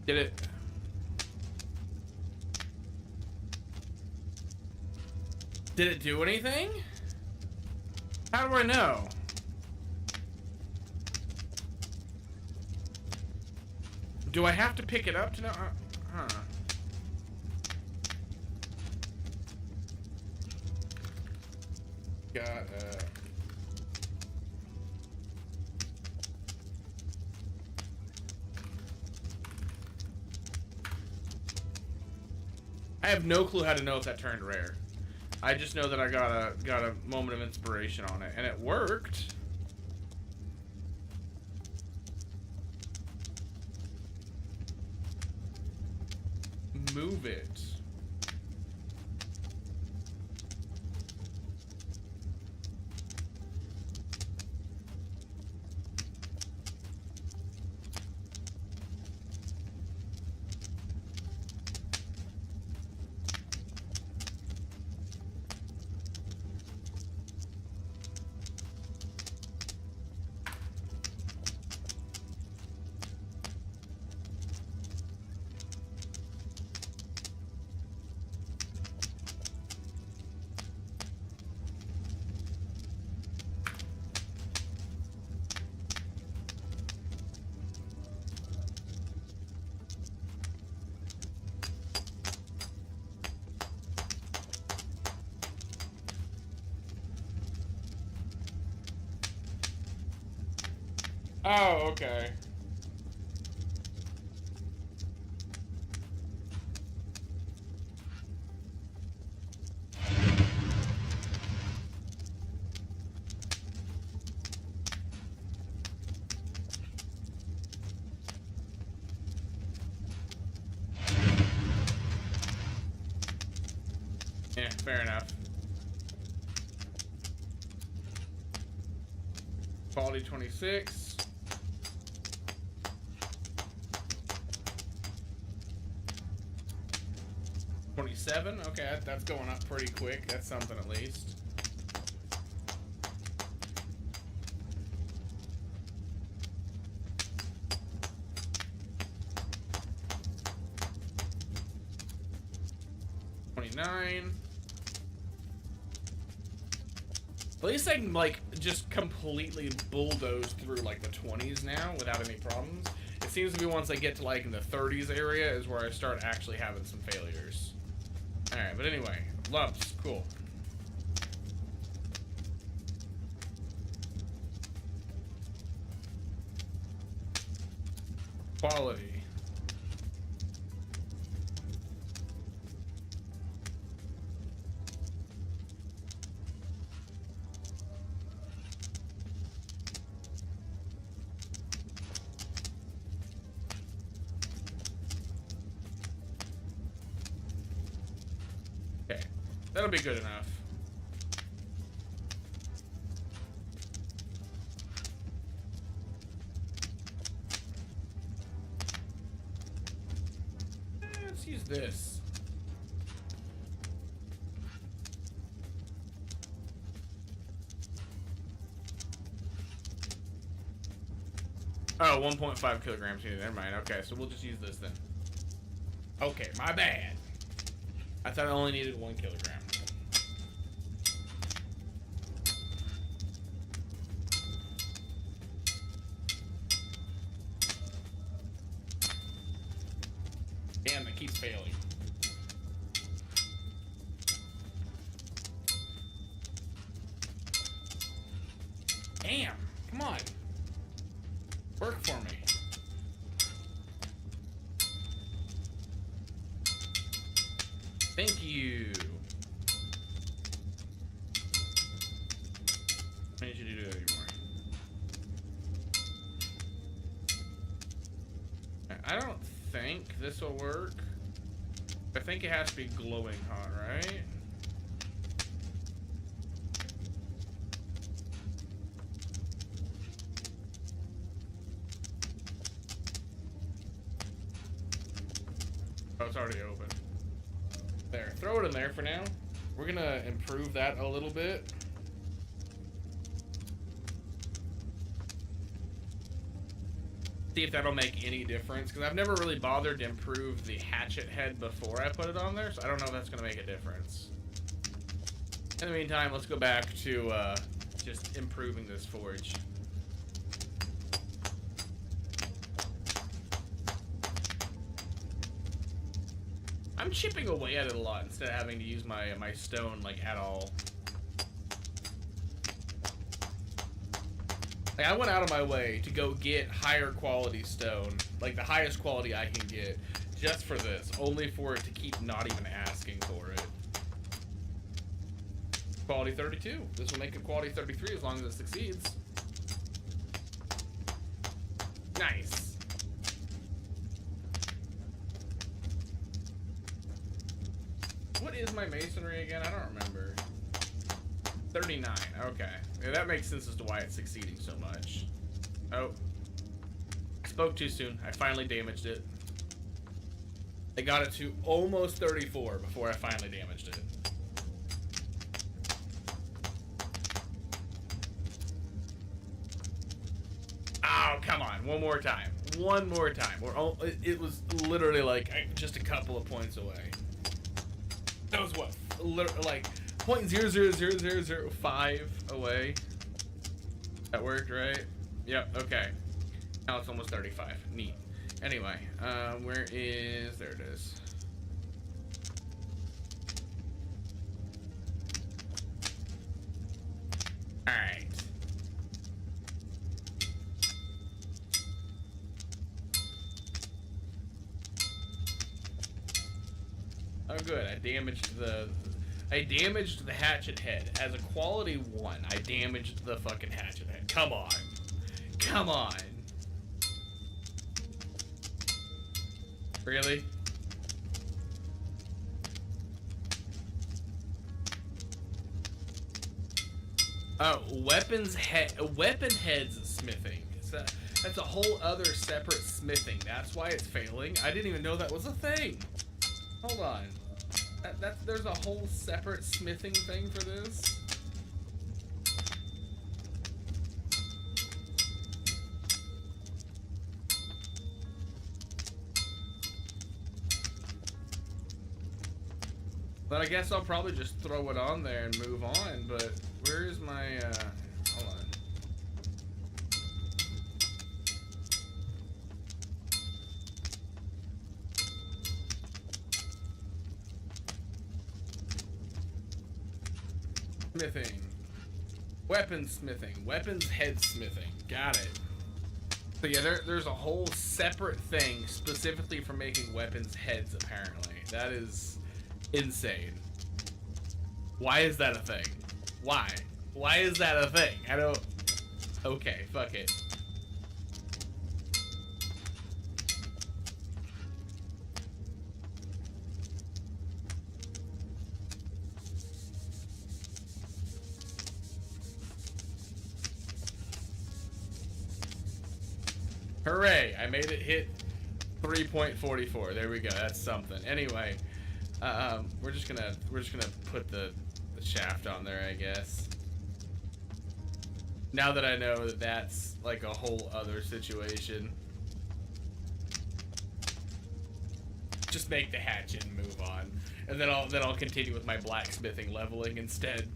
[SPEAKER 1] Did it? Did it do anything? How do I know? Do I have to pick it up to know? Huh. Got, I have no clue how to know if that turned rare. I just know that I got a moment of inspiration on it, and it worked. Move it. Oh, okay. Yeah, fair enough. Quality 26. Okay, that's going up pretty quick. That's something at least. $29. At least I can like just completely bulldoze through like the 20s now without any problems. It seems to be once I get to like in the 30s area is where I start actually having some failures. Alright, but anyway, lumps, cool. Quality. Okay, that'll be good enough. Let's use this. Oh, 1.5 kilograms here. Never mind. Okay, so we'll just use this then. Okay, my bad. I thought I only needed 1 kilogram. Damn, that keeps failing. Damn, come on. Work for me. Thank you. I need you to do that anymore. I don't think this will work. I think it has to be glowing hot, right? Oh, it's already open. There, throw it in there for now. We're gonna improve that a little bit. See if that'll make any difference, because I've never really bothered to improve the hatchet head before I put it on there, so I don't know if that's gonna make a difference. In the meantime, let's go back to just improving this forge. I'm chipping away at it a lot instead of having to use my stone like at all. Like, I went out of my way to go get higher quality stone, like the highest quality I can get, just for this, only for it to keep not even asking for it. Quality 32. This will make it quality 33 as long as it succeeds. Nice. What is my masonry again? I don't remember. 39. Okay. Yeah, that makes sense as to why it's succeeding so much. Oh. I spoke too soon. I finally damaged it. I got it to almost 34 before I finally damaged it. Oh, come on. One more time. One more time. It was literally like just a couple of points away. That was what? Literally like 0.000005 away. That worked, right? Yep, okay. Now it's almost 35. Neat. Anyway, where is... There it is. Alright. Oh good, I damaged the hatchet head. As a quality 1, I damaged the fucking hatchet head. Come on. Come on. Really? Oh, weapon heads smithing. That's a whole other separate smithing. That's why it's failing. I didn't even know that was a thing. Hold on. There's a whole separate smithing thing for this? But I guess I'll probably just throw it on there and move on, but where is my, hold on. Smithing. Weapons smithing. Weapons head smithing. Got it. So yeah, there's a whole separate thing specifically for making weapons heads, apparently. That is insane. Why is that a thing? Why? Why is that a thing? I don't... Okay, fuck it. Hooray! I made it hit 3.44. There we go. That's something. Anyway, we're just gonna put the shaft on there, I guess. Now that I know that that's like a whole other situation, just make the hatchet and move on, and then I'll continue with my blacksmithing leveling instead.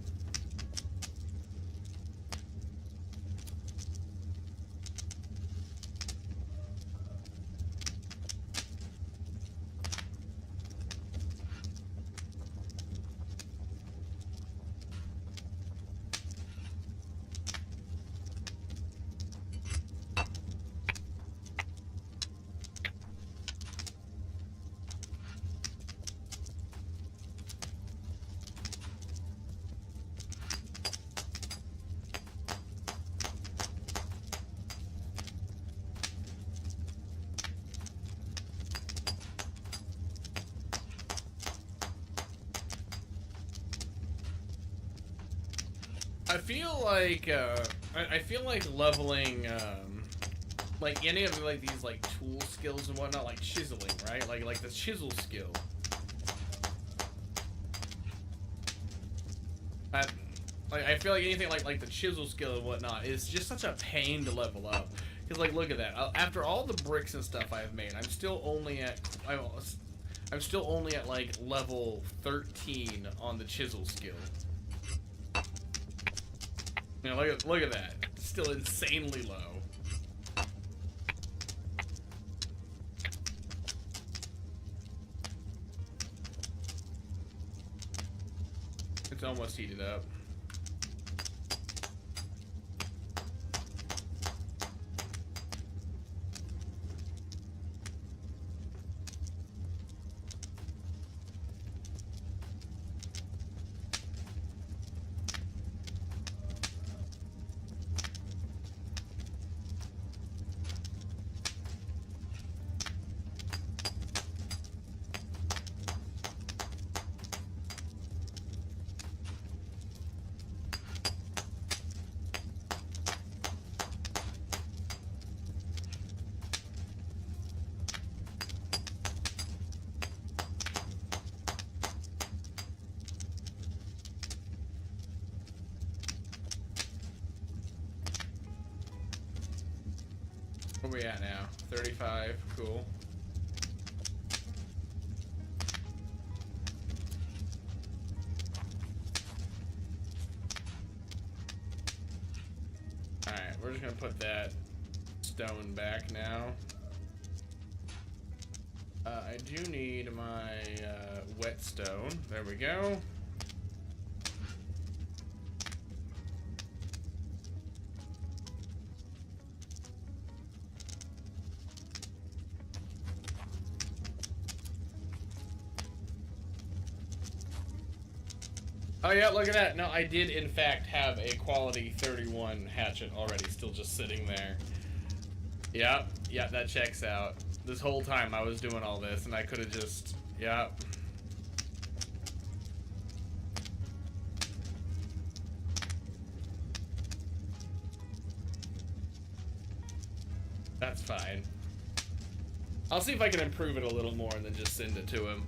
[SPEAKER 1] I feel like leveling like any of like these like tool skills and whatnot, like chiseling, right? Like the chisel skill. I feel like anything like the chisel skill and whatnot is just such a pain to level up. Cause like look at that. After all the bricks and stuff I've made, I'm still only at like level 13 on the chisel skill. You know, look at that. Still insanely low. It's almost heated up. Where we at now? 35. Cool. Alright, we're just gonna put that stone back now. I do need my whetstone. There we go. Oh yeah, look at that. No, I did in fact have a quality 31 hatchet already still just sitting there. Yep, that checks out. This whole time I was doing all this and I could have just, yep. That's fine. I'll see if I can improve it a little more and then just send it to him.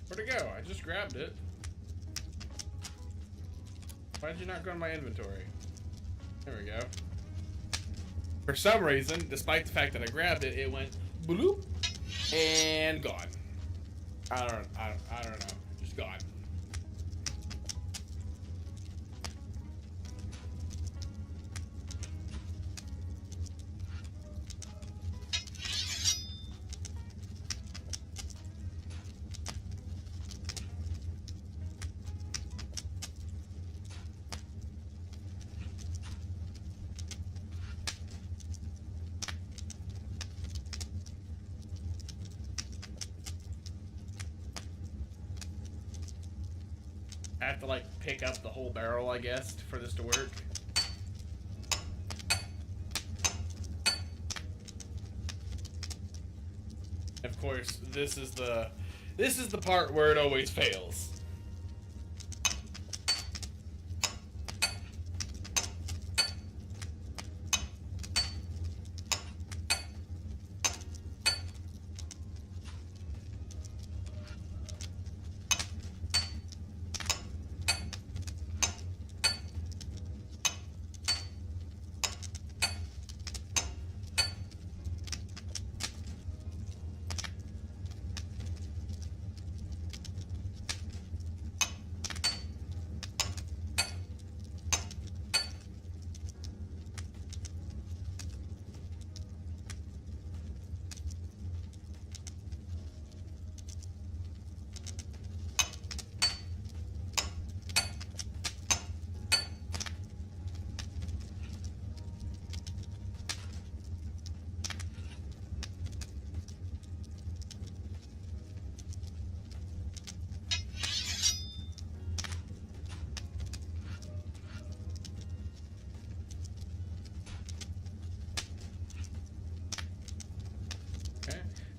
[SPEAKER 1] Where'd it go? I just grabbed it. Why did you not go in my inventory? There we go. For some reason, despite the fact that I grabbed it, it went bloop and gone. I don't know. Just gone. I have to like pick up the whole barrel, I guess, for this to work. Of course, this is the part where it always fails.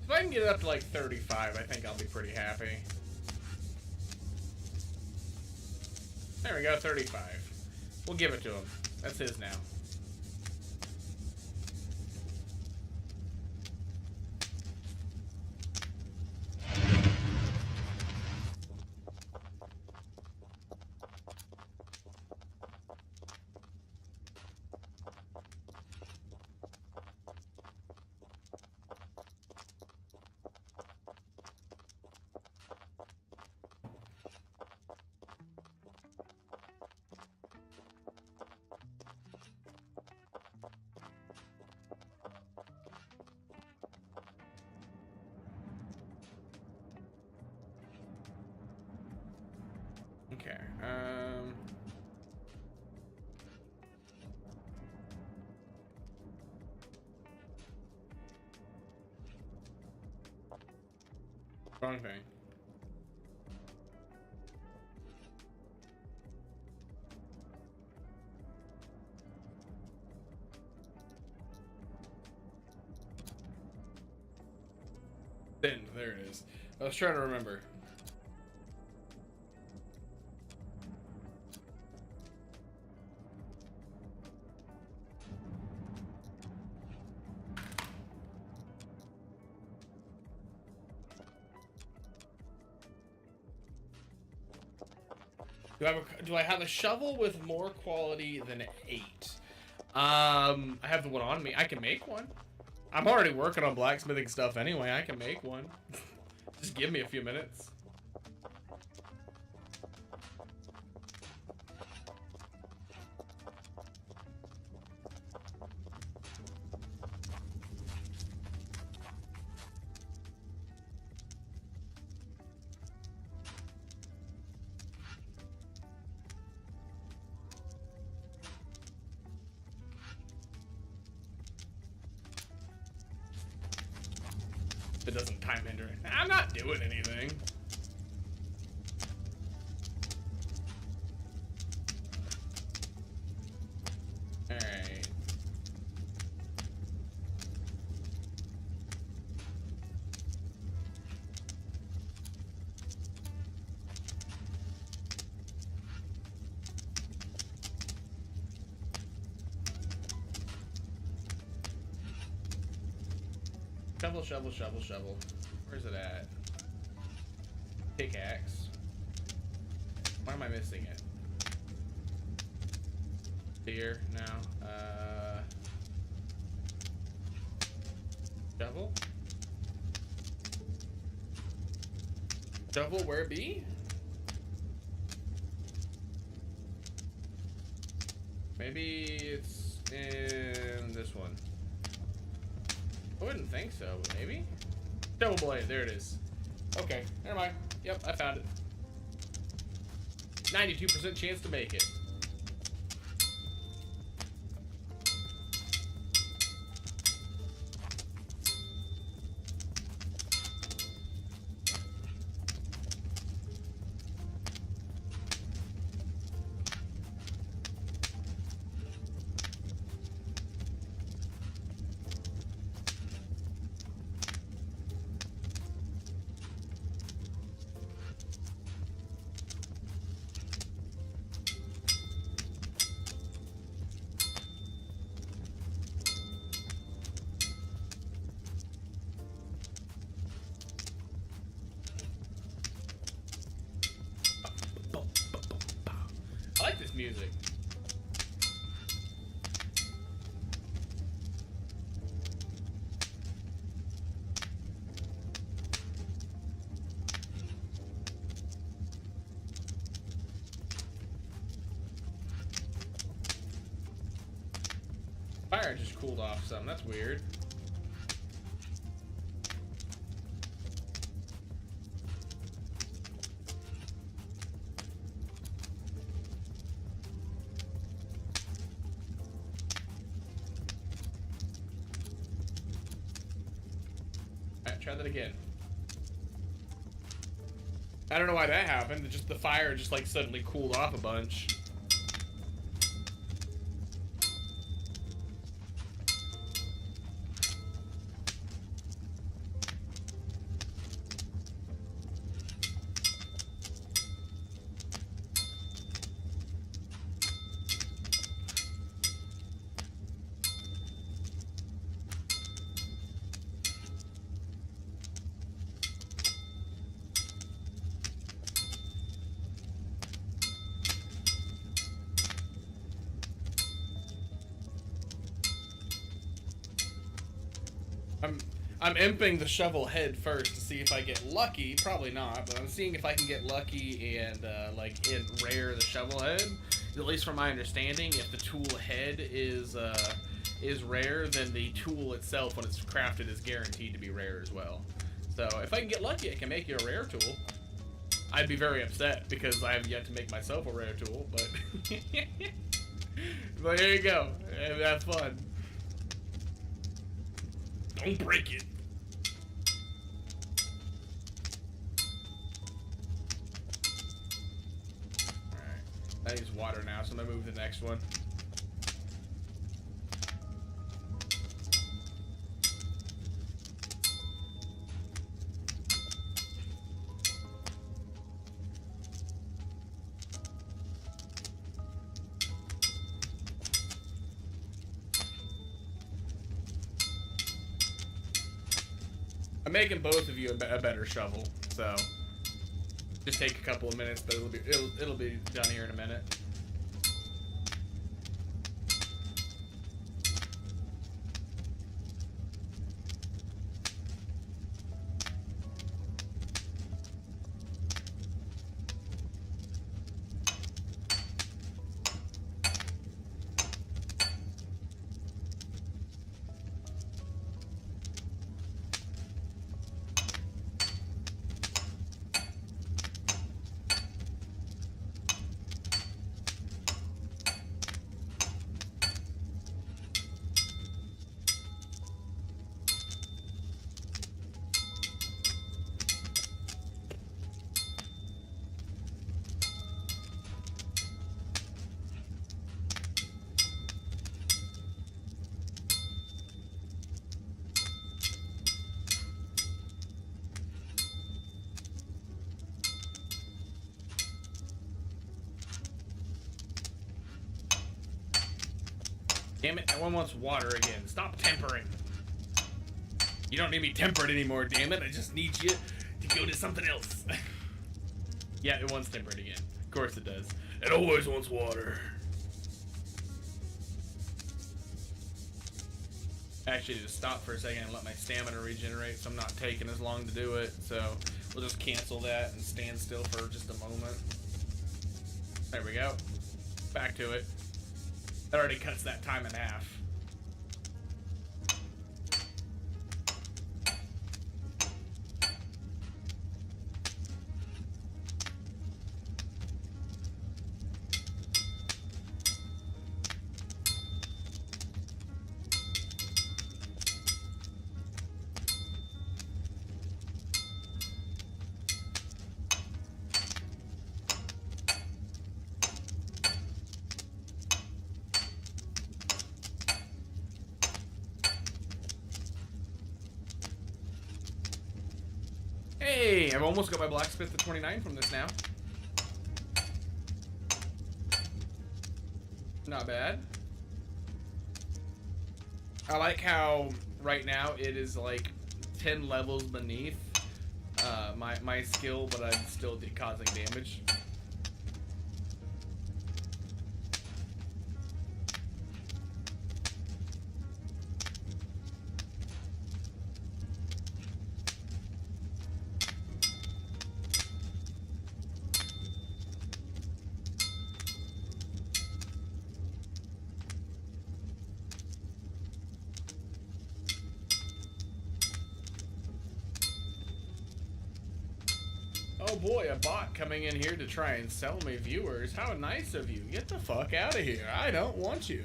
[SPEAKER 1] If I can get it up to like 35, I think I'll be pretty happy. There we go, 35. We'll give it to him. That's his now. Okay. Wrong thing. Then there it is. I was trying to remember. Do I have a shovel with more quality than 8? I have the one on me. I can make one. I'm already working on blacksmithing stuff anyway. I can make one. Just give me a few minutes. It doesn't time hinder. I'm not doing anything. Alright. Shovel, shovel, shovel, shovel. Where's it at? Pickaxe. Why am I missing it? Here, now. Shovel? Shovel, where be? Maybe it's in this one. I wouldn't think so, but maybe? Double blade, there it is. Okay, never mind. Yep, I found it. 92% chance to make it. I like this music. Fire just cooled off some. That's weird. Try that again. I don't know why that happened. Just the fire just like suddenly cooled off a bunch. I'm imping the shovel head first to see if I get lucky. Probably not, but I'm seeing if I can get lucky and like rare the shovel head. At least from my understanding, if the tool head is rare, then the tool itself, when it's crafted, is guaranteed to be rare as well. So if I can get lucky, I can make you a rare tool. I'd be very upset because I have yet to make myself a rare tool, but but here you go. Have fun. Don't break it. Alright. I use water now, so I'm gonna move to the next one. I'm making both of you a better shovel, so just take a couple of minutes, but it'll be done here in a minute. Damn it, that one wants water again. Stop tempering. You don't need me tempered anymore, damn it. I just need you to go to something else. Yeah, it wants tempered again. Of course it does. It always wants water. Actually, just stop for a second and let my stamina regenerate, so I'm not taking as long to do it. So we'll just cancel that and stand still for just a moment. There we go. Back to it. That already cuts that time in half. Hey, I've almost got my blacksmith to 29 from this now. Not bad. I like how right now it is like 10 levels beneath my skill, but I'm still causing damage. Oh boy, a bot coming in here to try and sell me viewers. How nice of you. Get the fuck out of here. I don't want you.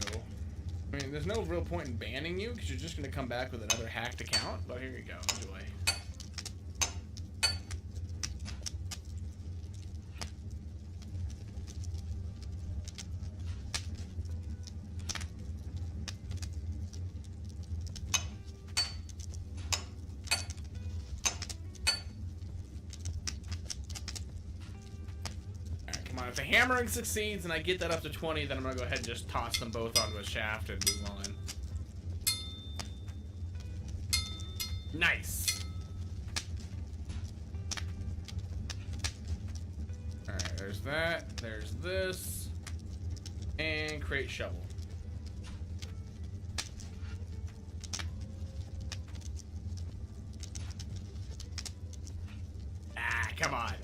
[SPEAKER 1] I mean, there's no real point in banning you because you're just going to come back with another hacked account. But here you go. Enjoy. If the hammering succeeds and I get that up to 20, then I'm going to go ahead and just toss them both onto a shaft and move on. Nice. Alright, there's that. There's this. And create shovel. Ah, come on.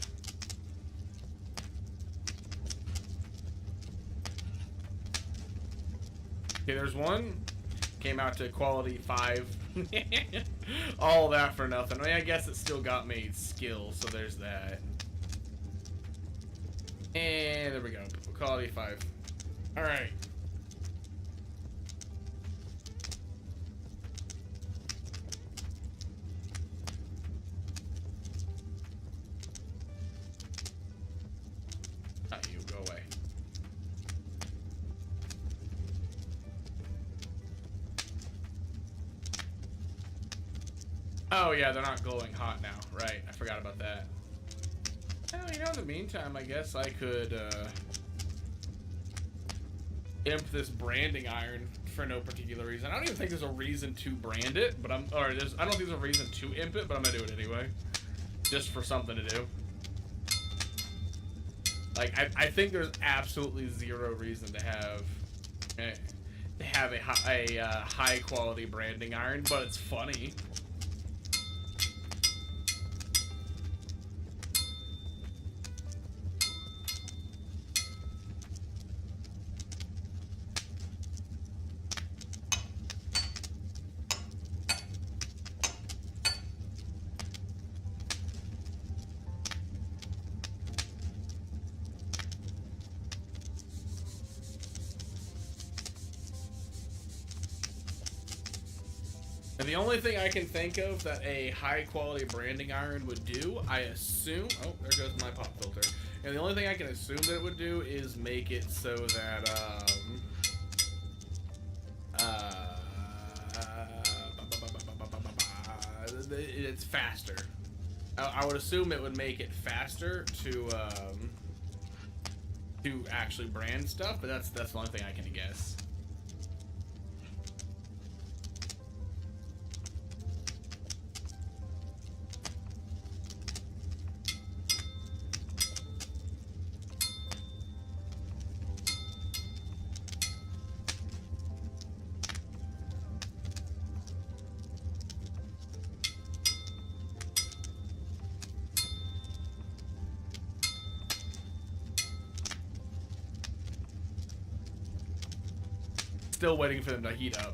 [SPEAKER 1] Okay, there's one. Came out to quality 5. All that for nothing. I mean, I guess it still got me skill, so there's that. And there we go. Quality 5. All right. Not you. Go away. Oh yeah, they're not glowing hot now. Right. I forgot about that. Oh, you know, in the meantime, I guess I could imp this branding iron for no particular reason. I don't even think there's a reason to brand it, but I don't think there's a reason to imp it, but I'm gonna do it anyway, just for something to do. Like I think there's absolutely zero reason to have a high quality branding iron, but it's funny. And the only thing I can think of that a high quality branding iron would do, I assume, oh, there goes my pop filter. And the only thing I can assume that it would do is make it so that, it's faster. I would assume it would make it faster to actually brand stuff, but that's the only thing I can guess. Still waiting for them to heat up.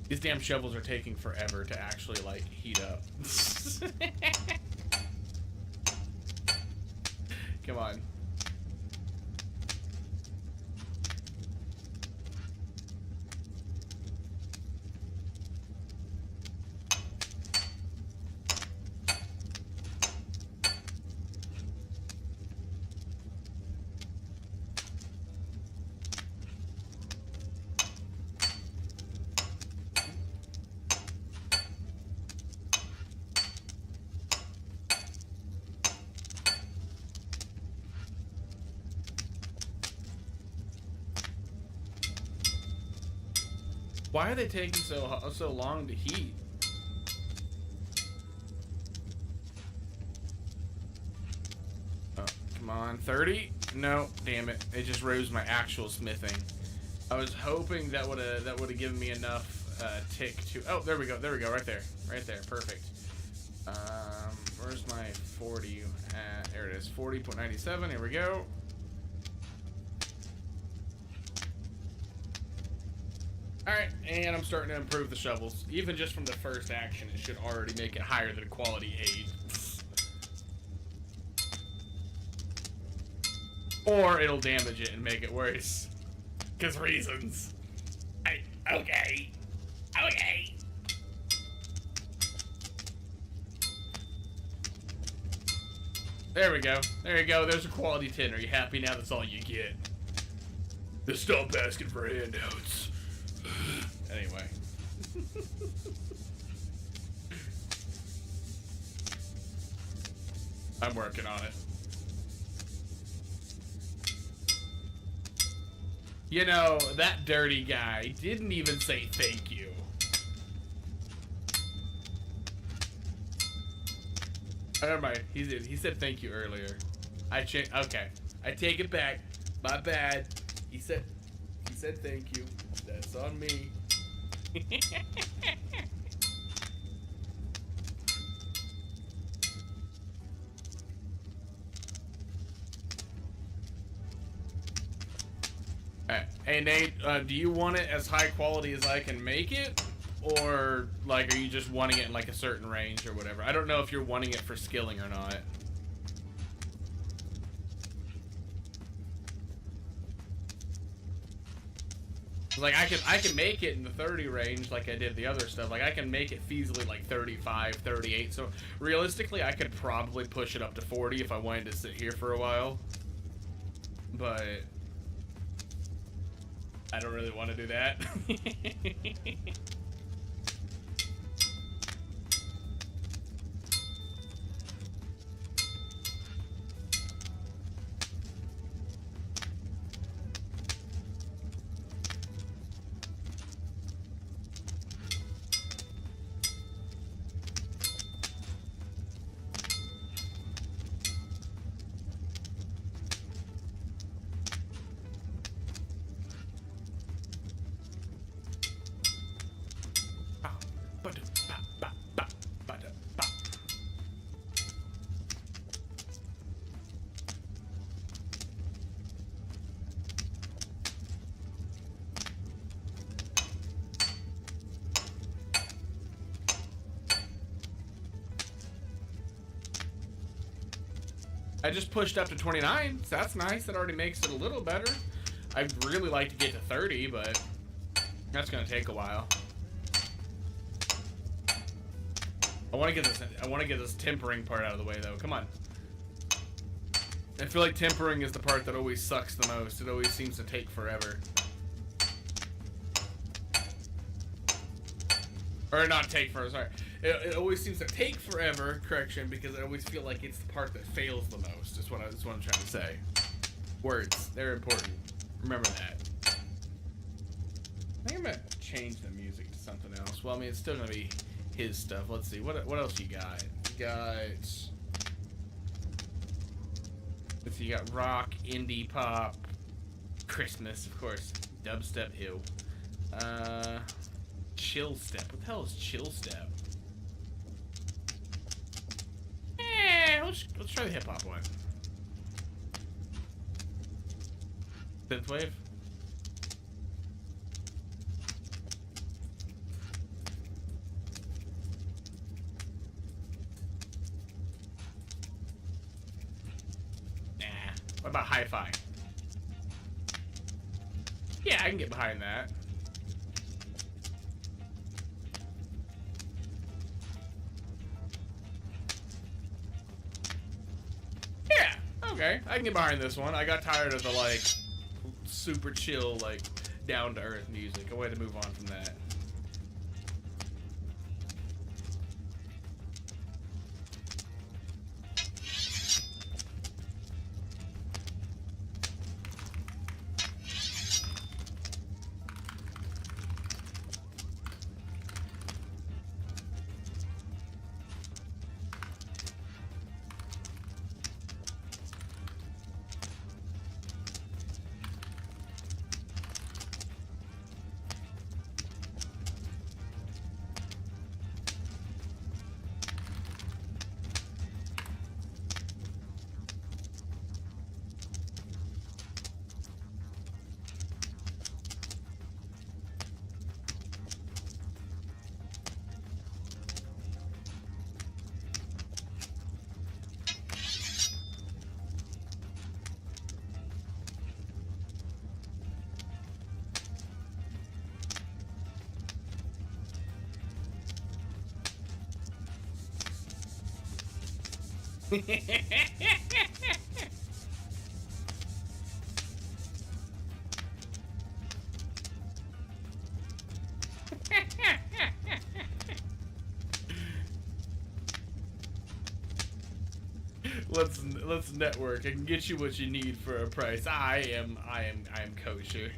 [SPEAKER 1] These damn shovels are taking forever to actually, like, heat up. Come on. Why are they taking so long to heat? Oh, come on, 30? No, damn it! It just rose my actual smithing. I was hoping that would have given me enough tick to. Oh, there we go, right there, perfect. Where's my 40? There it is, 40.97. Here we go. Alright, and I'm starting to improve the shovels. Even just from the first action, it should already make it higher than quality 8. Or it'll damage it and make it worse. 'Cause reasons. Okay. There we go. There you go. There's a quality 10. Are you happy now? That's all you get. Just stop asking for handouts. Anyway. I'm working on it. You know, that dirty guy didn't even say thank you. Oh, never mind. He did. He said thank you earlier. Okay. I take it back. My bad. He said thank you. That's on me. Hey Nate, do you want it as high quality as I can make it? Or, like, are you just wanting it in, like, a certain range or whatever? I don't know if you're wanting it for skilling or not. Like, I can make it in the 30 range like I did the other stuff. Like, I can make it feasibly, like, 35, 38. So, realistically, I could probably push it up to 40 if I wanted to sit here for a while. But I don't really want to do that. I just pushed up to 29, so that's nice. That already makes it a little better. I'd really like to get to 30, but that's gonna take a while. I want to get this tempering part out of the way, though. Come on. I feel like tempering is the part that always sucks the most. It always seems to take forever. Or not take forever, sorry. It always seems to take forever, correction, because I always feel like it's the part that fails the most. That's what I'm trying to say. Words, they're important. Remember that. I think I'm gonna change the music to something else. Well, I mean, it's still gonna be his stuff. Let's see, what else you got? You got, let's see, you got rock, indie pop, Christmas, of course, dubstep, ew. Chill step. What the hell is chill step? Let's try the hip hop one. Synthwave. Nah. What about hi-fi? Yeah, I can get behind that. Okay, I can get behind this one. I got tired of the, like, super chill, like, down-to-earth music. I wanted to move on from that. let's network. I can get you what you need for a price. I am kosher.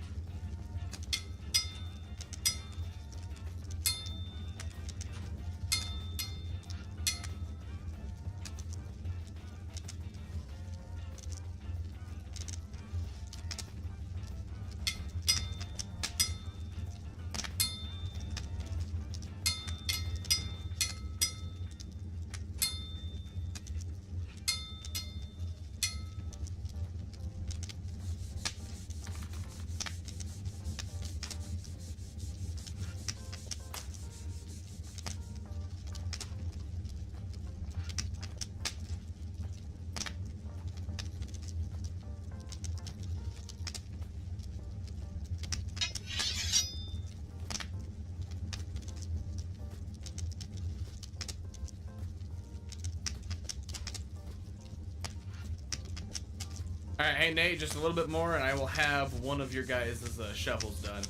[SPEAKER 1] Alright, hey Nate, just a little bit more and I will have one of your guys' shovels done.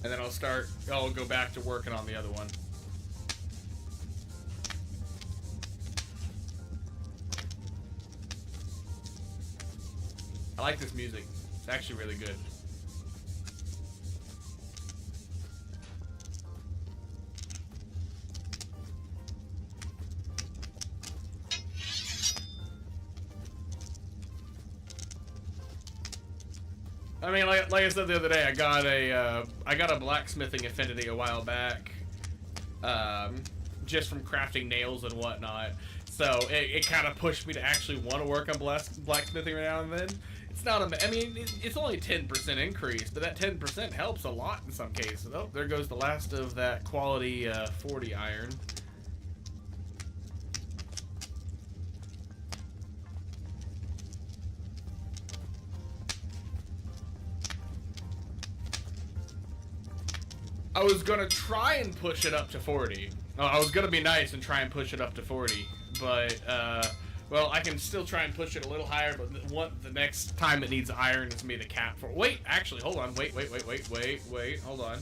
[SPEAKER 1] And then I'll go back to working on the other one. I like this music. It's actually really good. I mean, like I said the other day, I got a blacksmithing affinity a while back, just from crafting nails and whatnot. So it kind of pushed me to actually want to work on blacksmithing every now and then. It's not I mean, it's only a 10% increase, but that 10% helps a lot in some cases. Oh, there goes the last of that quality 40 iron. I was gonna try and push it up to 40. I was gonna be nice and try and push it up to 40, but well, I can still try and push it a little higher. But the next time it needs iron is me the cap for. Wait, actually, hold on. Wait, hold on.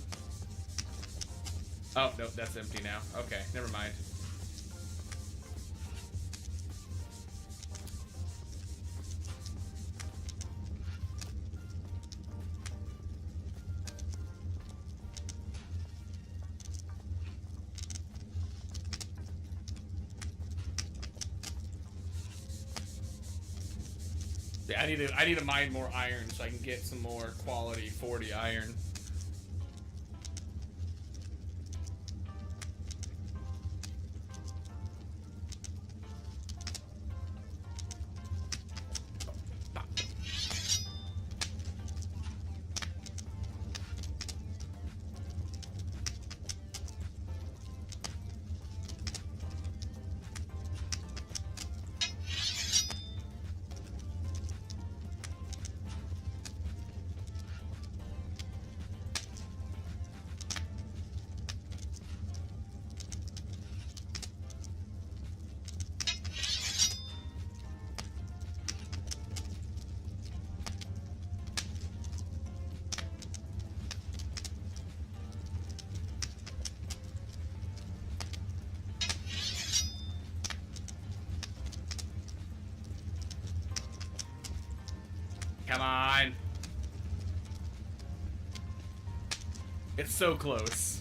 [SPEAKER 1] Oh no, that's empty now. Okay, never mind. Yeah, I need to mine more iron so I can get some more quality 40 iron. Come on. It's so close.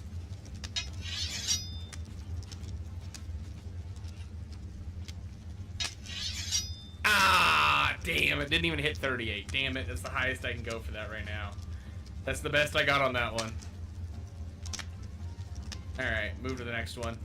[SPEAKER 1] Ah, damn, it didn't even hit 38. Damn it, that's the highest I can go for that right now. That's the best I got on that one. Alright, move to the next one.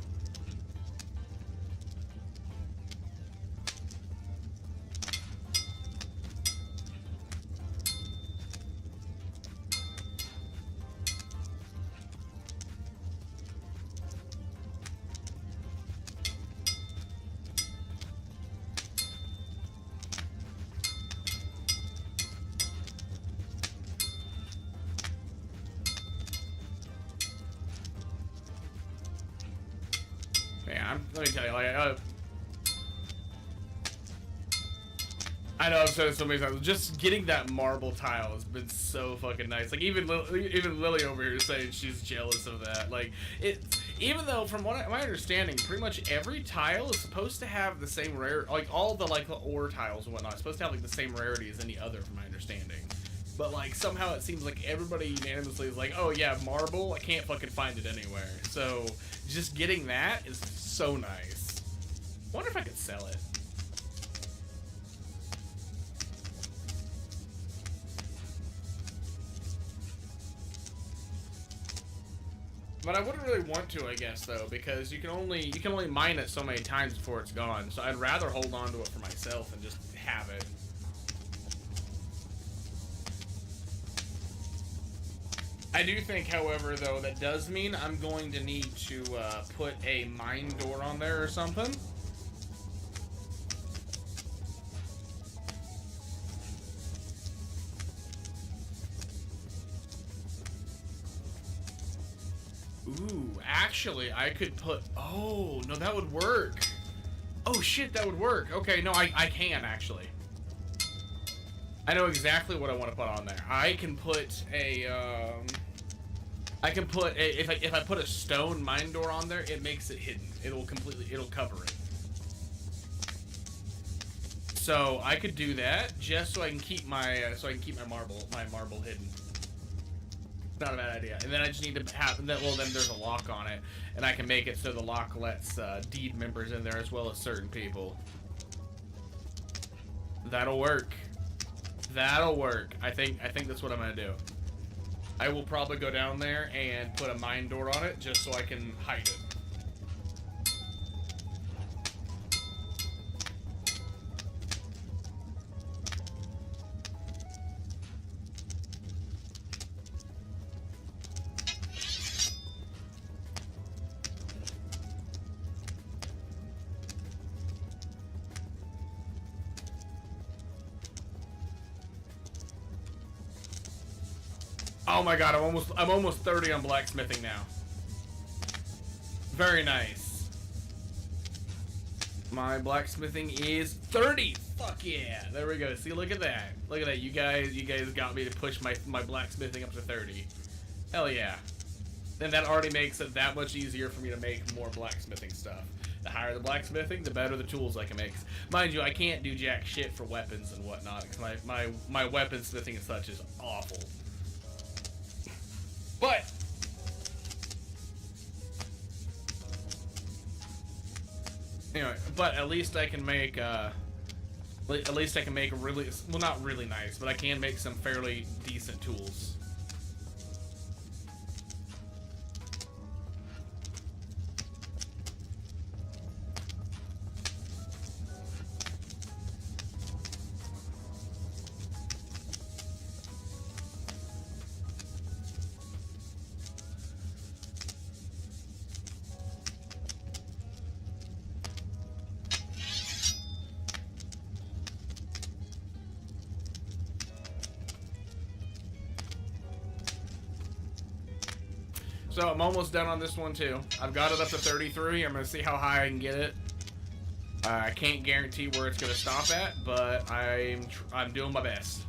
[SPEAKER 1] Let me tell you, like, I know I've said it so many times. Just getting that marble tile has been so fucking nice. Like even Lily over here is saying she's jealous of that. Like Even though, from what my understanding, pretty much every tile is supposed to have the same rare, like all the like the ore tiles and whatnot, supposed to have like the same rarity as any other, from my understanding. But like somehow it seems like everybody unanimously is like, oh yeah, marble, I can't fucking find it anywhere. So just getting that is so nice. Wonder if I could sell it. But I wouldn't really want to, I guess, though, because you can only mine it so many times before it's gone. So I'd rather hold on to it for myself and just have it. I do think, however, though, that does mean I'm going to need to put a mine door on there or something. Ooh, actually, I could put... Oh, no, that would work. Oh, shit, that would work. Okay, no, I can, actually. I know exactly what I want to put on there. I can put a, if I put a stone mine door on there, it makes it hidden. It'll cover it. So, I could do that, just so I can keep my, marble hidden. Not a bad idea. And then I just need to have that. Well, then there's a lock on it, and I can make it so the lock lets deed members in there as well as certain people. That'll work. That'll work. I think that's what I'm gonna do. I will probably go down there and put a mine door on it just so I can hide it. Oh my god, I'm almost 30 on blacksmithing now. Very nice. My blacksmithing is 30. Fuck yeah. There we go. See, look at that. Look at that. You guys got me to push my blacksmithing up to 30. Hell yeah. Then that already makes it that much easier for me to make more blacksmithing stuff. The higher the blacksmithing, the better the tools I can make. Mind you, I can't do jack shit for weapons and whatnot, because my weaponsmithing and such is awful. But anyway, at least I can make really, well, not really nice, but I can make some fairly decent tools. So I'm almost done on this one too. I've got it up to 33. I'm gonna see how high I can get it. I can't guarantee where it's gonna stop at, but I'm doing my best.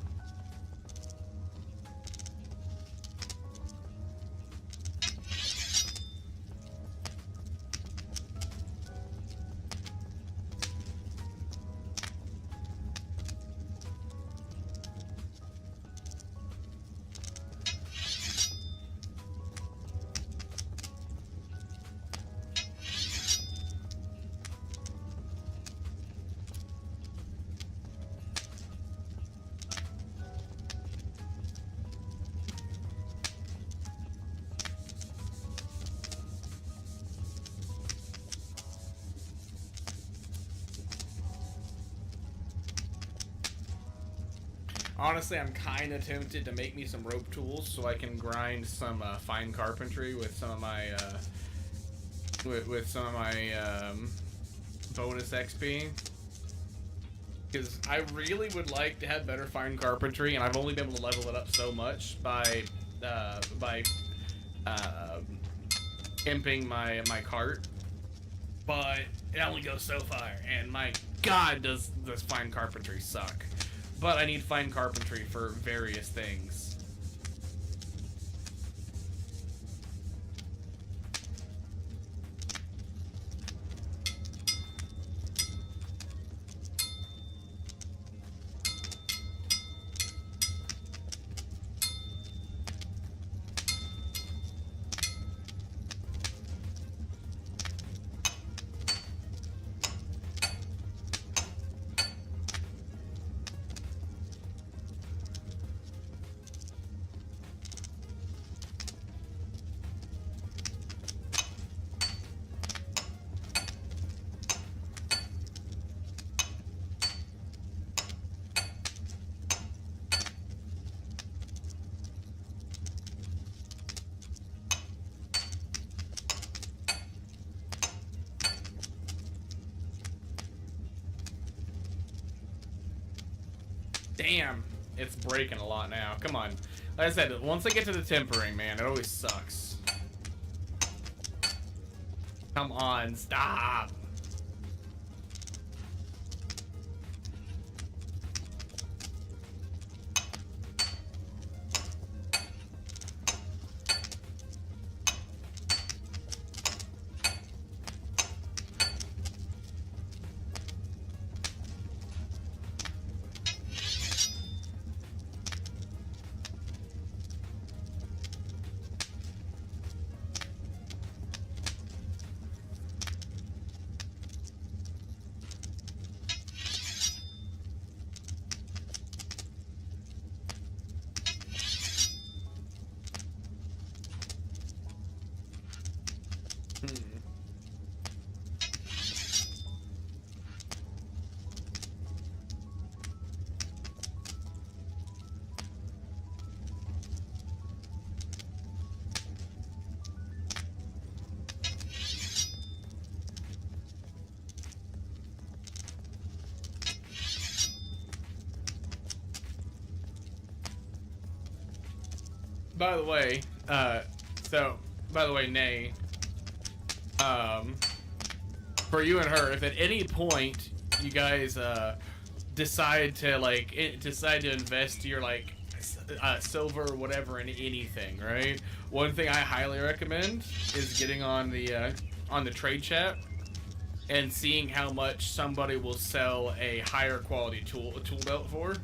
[SPEAKER 1] Honestly, I'm kind of tempted to make me some rope tools so I can grind some fine carpentry with some of my bonus XP. Because I really would like to have better fine carpentry, and I've only been able to level it up so much by imping my cart. But it only goes so far, and my god, does this fine carpentry suck. But I need fine carpentry for various things. Damn, it's breaking a lot now. Come on. Like I said, once I get to the tempering, man, it always sucks. Come on, stop. By the way, Nay, for you and her, if at any point you guys decide to invest your silver or whatever in anything, right? One thing I highly recommend is getting on the trade chat and seeing how much somebody will sell a higher quality tool belt for.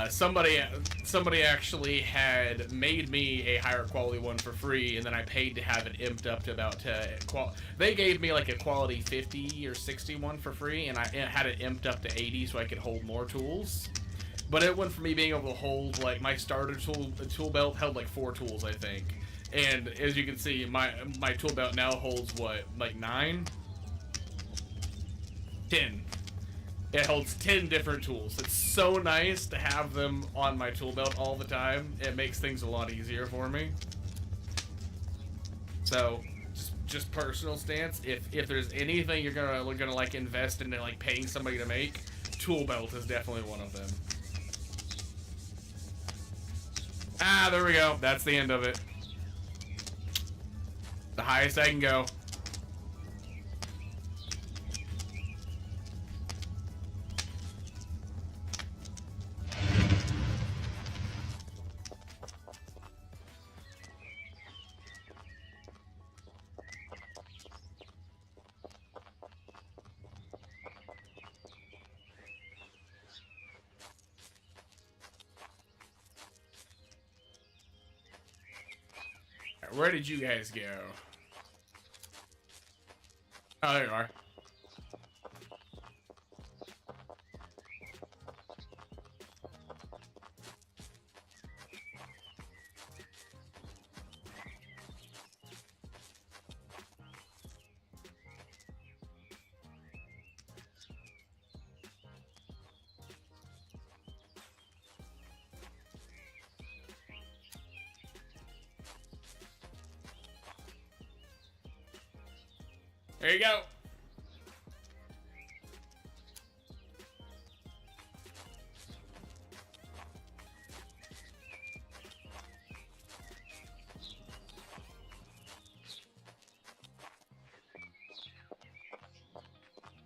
[SPEAKER 1] Somebody actually had made me a higher quality one for free, and then I paid to have it imped up to about they gave me like a quality 50 or 60 one for free, and I had it imped up to 80 so I could hold more tools. But it went from me being able to hold like my starter tool belt held like 4 tools, I think. And as you can see, my tool belt now holds what, like 9? 10. It holds 10 different tools. It's so nice to have them on my tool belt all the time. It makes things a lot easier for me. So, just personal stance. If there's anything you're gonna like invest into, like paying somebody to make, tool belt is definitely one of them. Ah, there we go. That's the end of it. The highest I can go. Where did you guys go? Oh, there you are. There you go.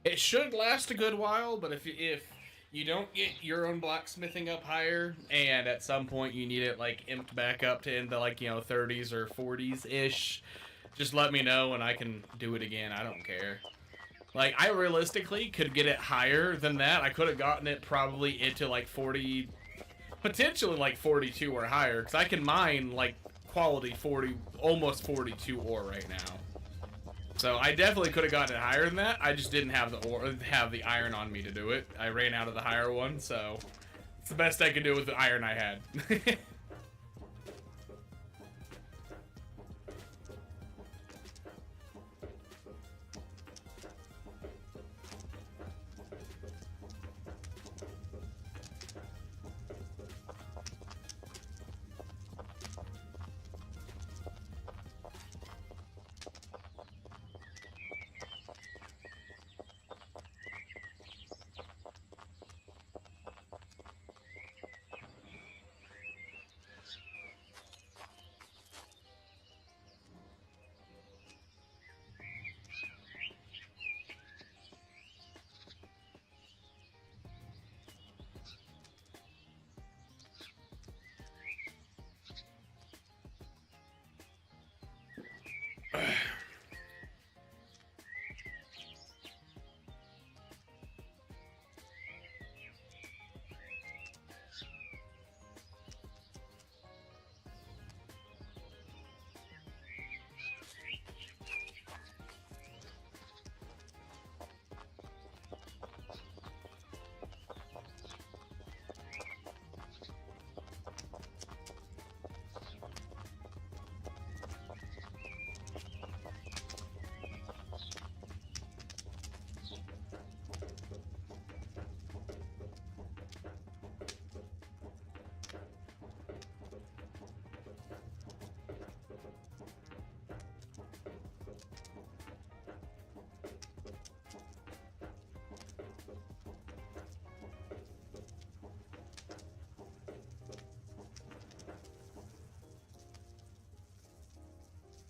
[SPEAKER 1] It should last a good while, but if you don't get your own blacksmithing up higher, and at some point you need it like imped back up to into like 30s or 40s ish, just let me know and I can do it again. I don't care. Like, I realistically could get it higher than that. I could have gotten it probably into like 40, potentially like 42 or higher, because I can mine like quality 40, almost 42 ore right now. So I definitely could have gotten it higher than that. I just didn't have the iron on me to do it. I ran out of the higher one, so it's the best I could do with the iron I had.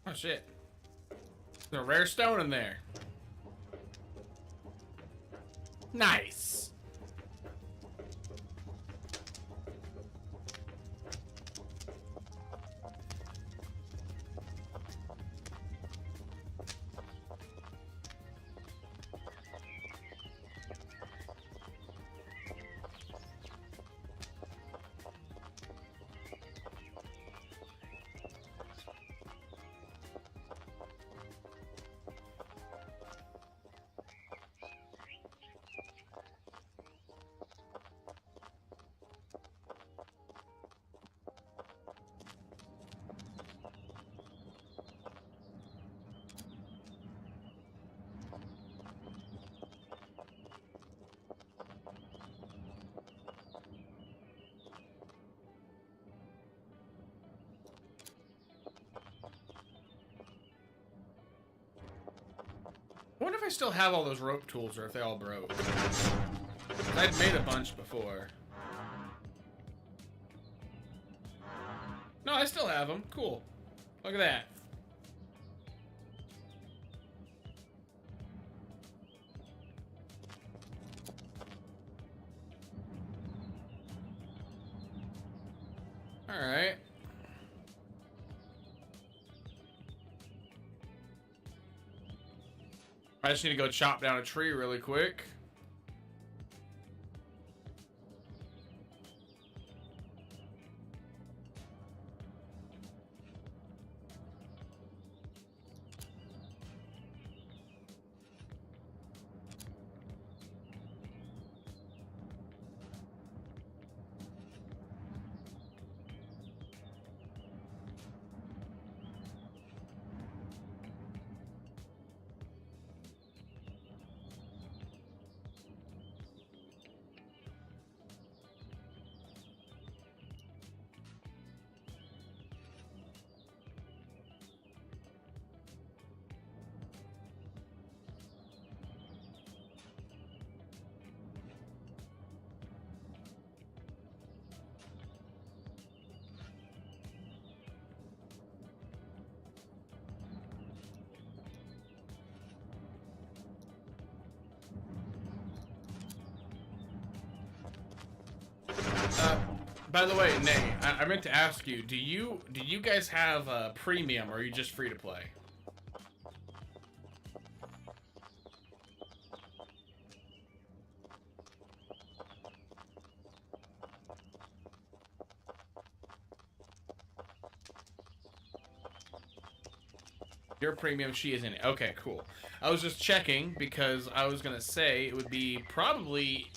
[SPEAKER 1] Oh shit. There's a rare stone in there. Nice. I wonder if I still have all those rope tools or if they all broke. I've made a bunch before. No, I still have them. Cool. Look at that. Alright. I just need to go chop down a tree really quick. By the way, Nay, I meant to ask you, do you guys have premium or are you just free to play? Your premium, she is in it. Okay, cool. I was just checking because I was gonna say it would be probably,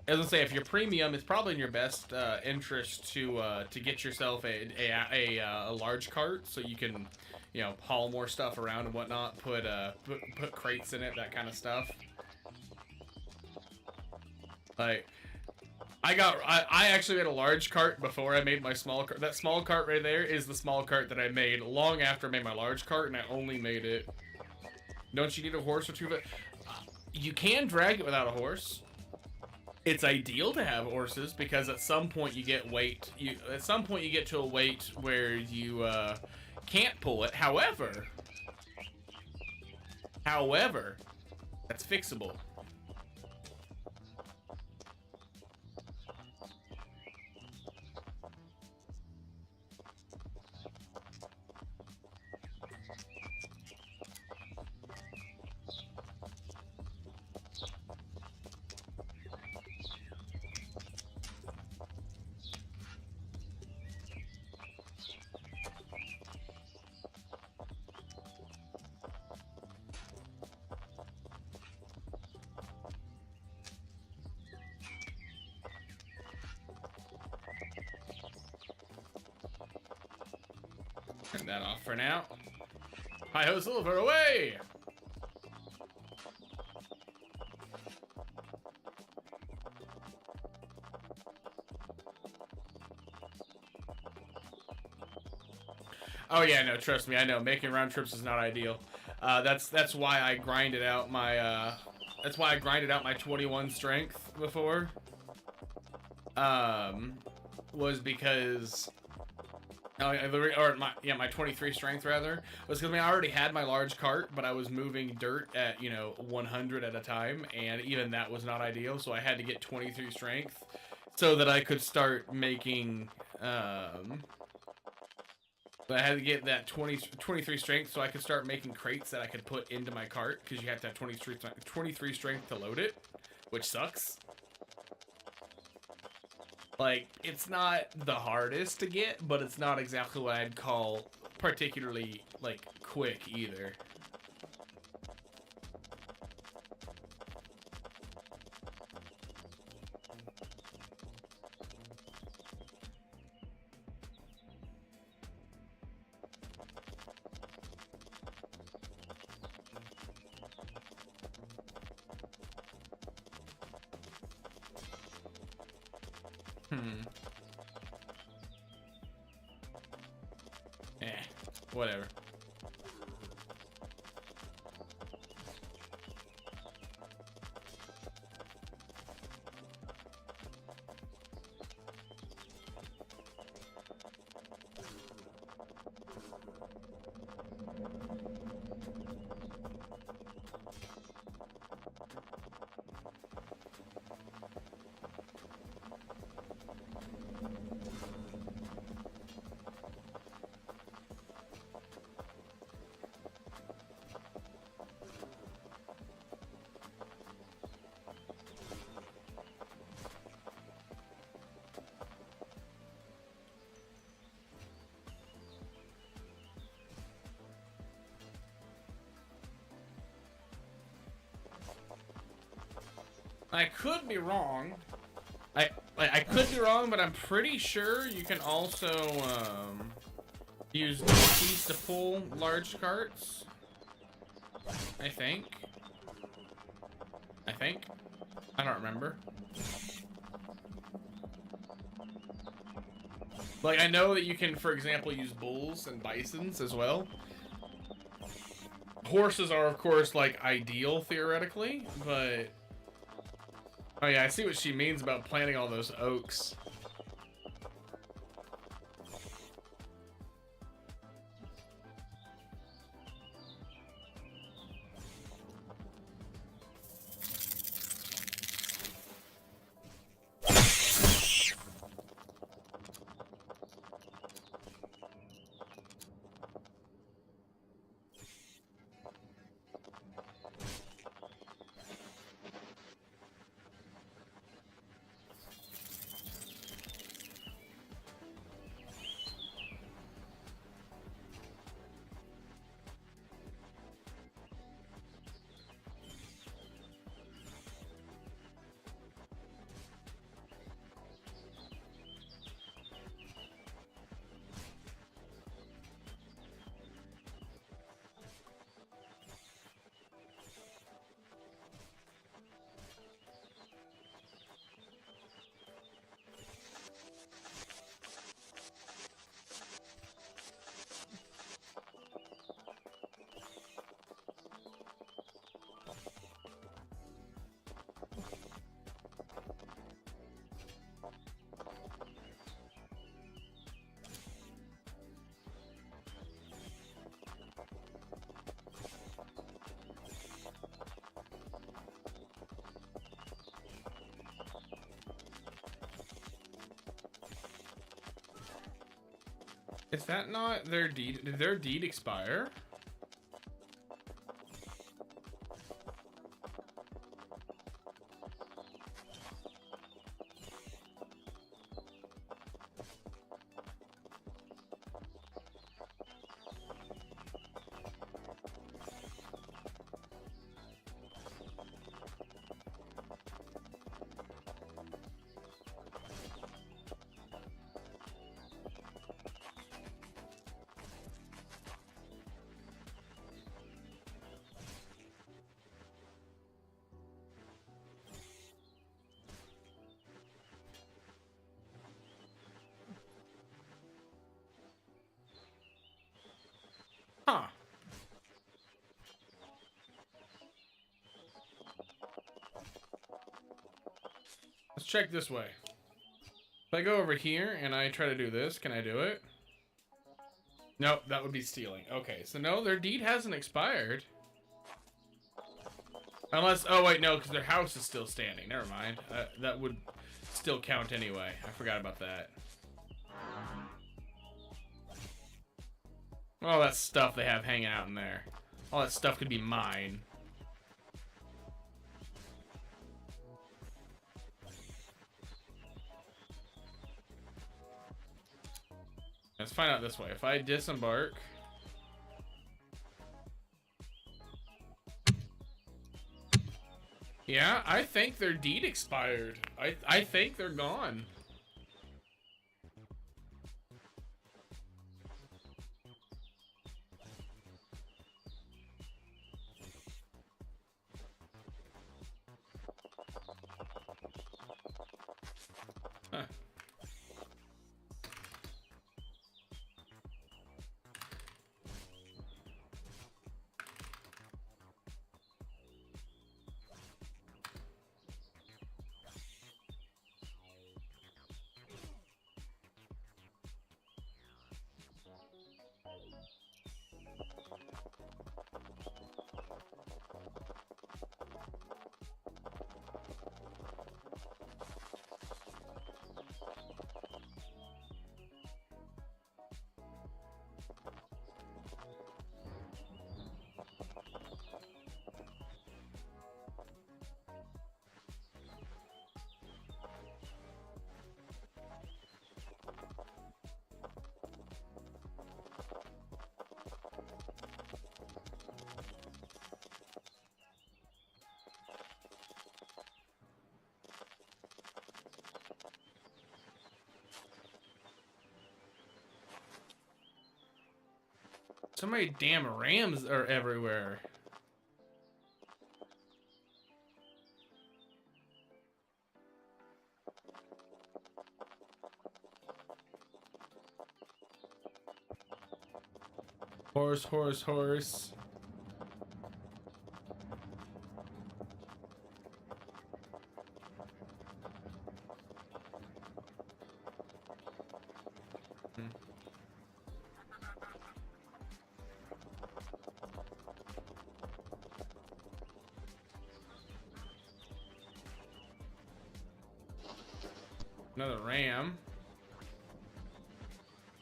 [SPEAKER 1] as I say, if you're premium, it's probably in your best interest to get yourself a large cart so you can, you know, haul more stuff around and whatnot. Put crates in it, that kind of stuff. Like, I actually made a large cart before I made my small cart. That small cart right there is the small cart that I made long after I made my large cart, and I only made it. Don't you need a horse or two? You can drag it without a horse. It's ideal to have horses because at some point you get weight. At some point you get to a weight where you can't pull it. However, that's fixable. Turn that off for now. Hi-ho, Silver, away! Oh yeah, no, trust me, I know making round trips is not ideal. That's why I grinded out my 21 strength before. Was because Oh, or my 23 strength rather was because I already had my large cart, but I was moving dirt at 100 at a time, and even that was not ideal. So I had to get 23 strength so that I could start making. But I had to get that 23 strength so I could start making crates that I could put into my cart because you have to have 23 strength to load it, which sucks. Like, it's not the hardest to get, but it's not exactly what I'd call particularly, like, quick either. Whatever. I could be wrong. I could be wrong, but I'm pretty sure you can also use keys to pull large carts. I think. I don't remember. Like, I know that you can, for example, use bulls and bisons as well. Horses are, of course, like, ideal theoretically, but... Oh yeah, I see what she means about planting all those oaks. Is that not their deed? Did their deed expire? Huh. Let's check this way. If I go over here and I try to do this, can I do it? Nope, that would be stealing. Okay, so no, their deed hasn't expired. Unless, oh wait, no, because their house is still standing. Never mind. That would still count anyway. I forgot about that. All that stuff they have hanging out in there. All that stuff could be mine. Let's find out this way. If I disembark... Yeah, I think their deed expired. I think they're gone. Huh. So many damn rams are everywhere. Horse, horse, horse. Another ram.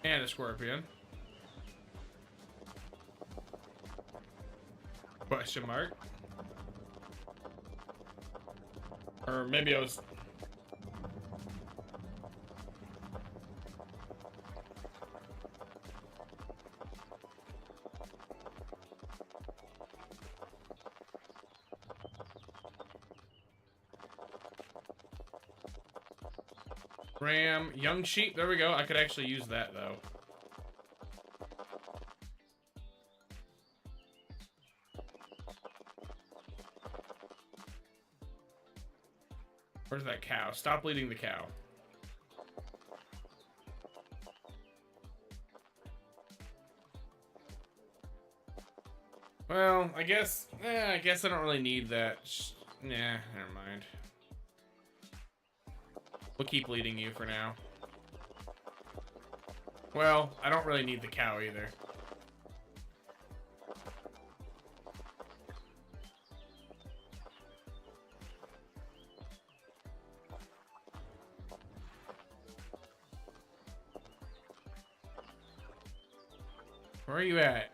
[SPEAKER 1] And a scorpion. Question mark. Or maybe I was... Ram, young sheep. There we go. I could actually use that though. Where's that cow? Stop leading the cow. Well, I guess I don't really need that. Nah, never mind. We'll keep leading you for now. Well, I don't really need the cow either. Where are you at?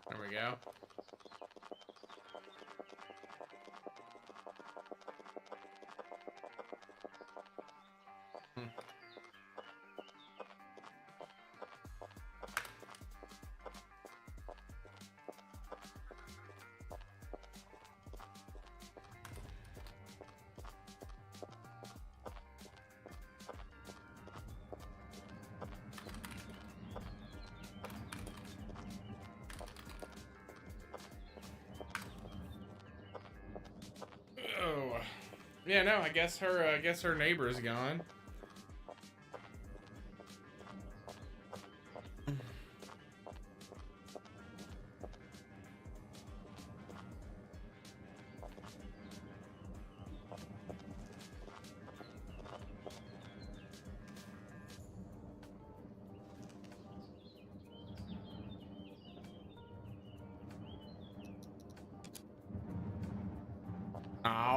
[SPEAKER 1] There we go. Oh, yeah. No, I guess her neighbor is gone.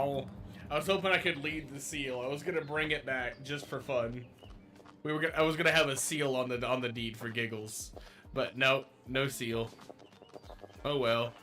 [SPEAKER 1] Ow. I was hoping I could lead the seal. I was gonna bring it back just for fun. I was gonna have a seal on the deed for giggles, but no, no seal. Oh well.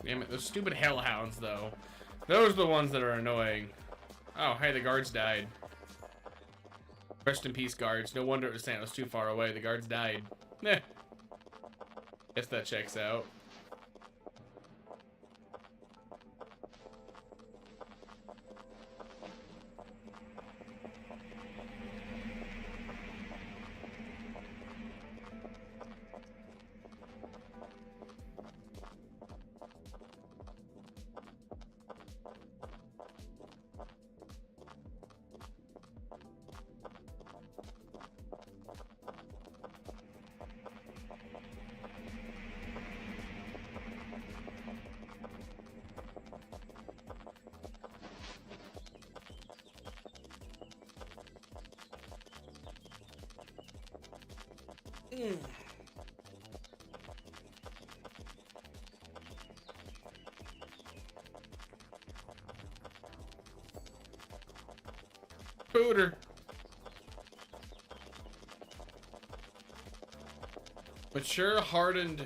[SPEAKER 1] Damn it, those stupid hellhounds, though. Those are the ones that are annoying. Oh, hey, the guards died. Rest in peace, guards. No wonder it was saying it was too far away. The guards died. Meh. Guess that checks out. Booter. Mature, hardened,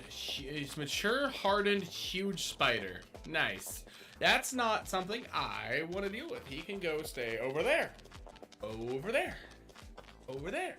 [SPEAKER 1] huge spider. Nice. That's not something I want to deal with. He can go stay over there. Over there. Over there.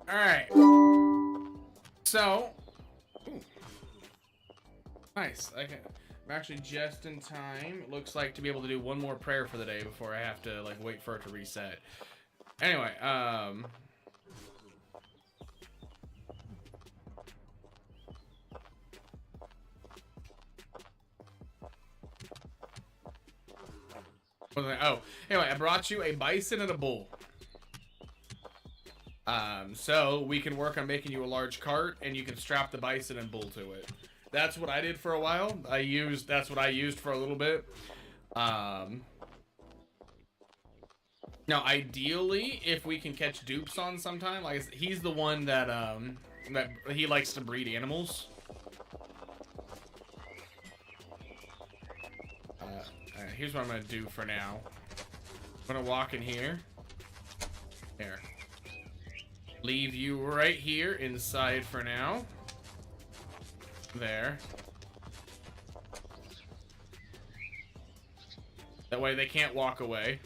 [SPEAKER 1] All right. So, ooh, nice. I'm actually just in time. It looks like to be able to do one more prayer for the day before I have to like wait for it to reset. Anyway, oh, anyway, I brought you a bison and a bull. So we can work on making you a large cart, and you can strap the bison and bull to it. That's what I did for a while. That's what I used for a little bit. Now, ideally, if we can catch dupes on sometime, like he's the one that that he likes to breed animals. Alright, here's what I'm gonna do for now. I'm gonna walk in here. Here. Leave you right here inside for now. There. That way they can't walk away.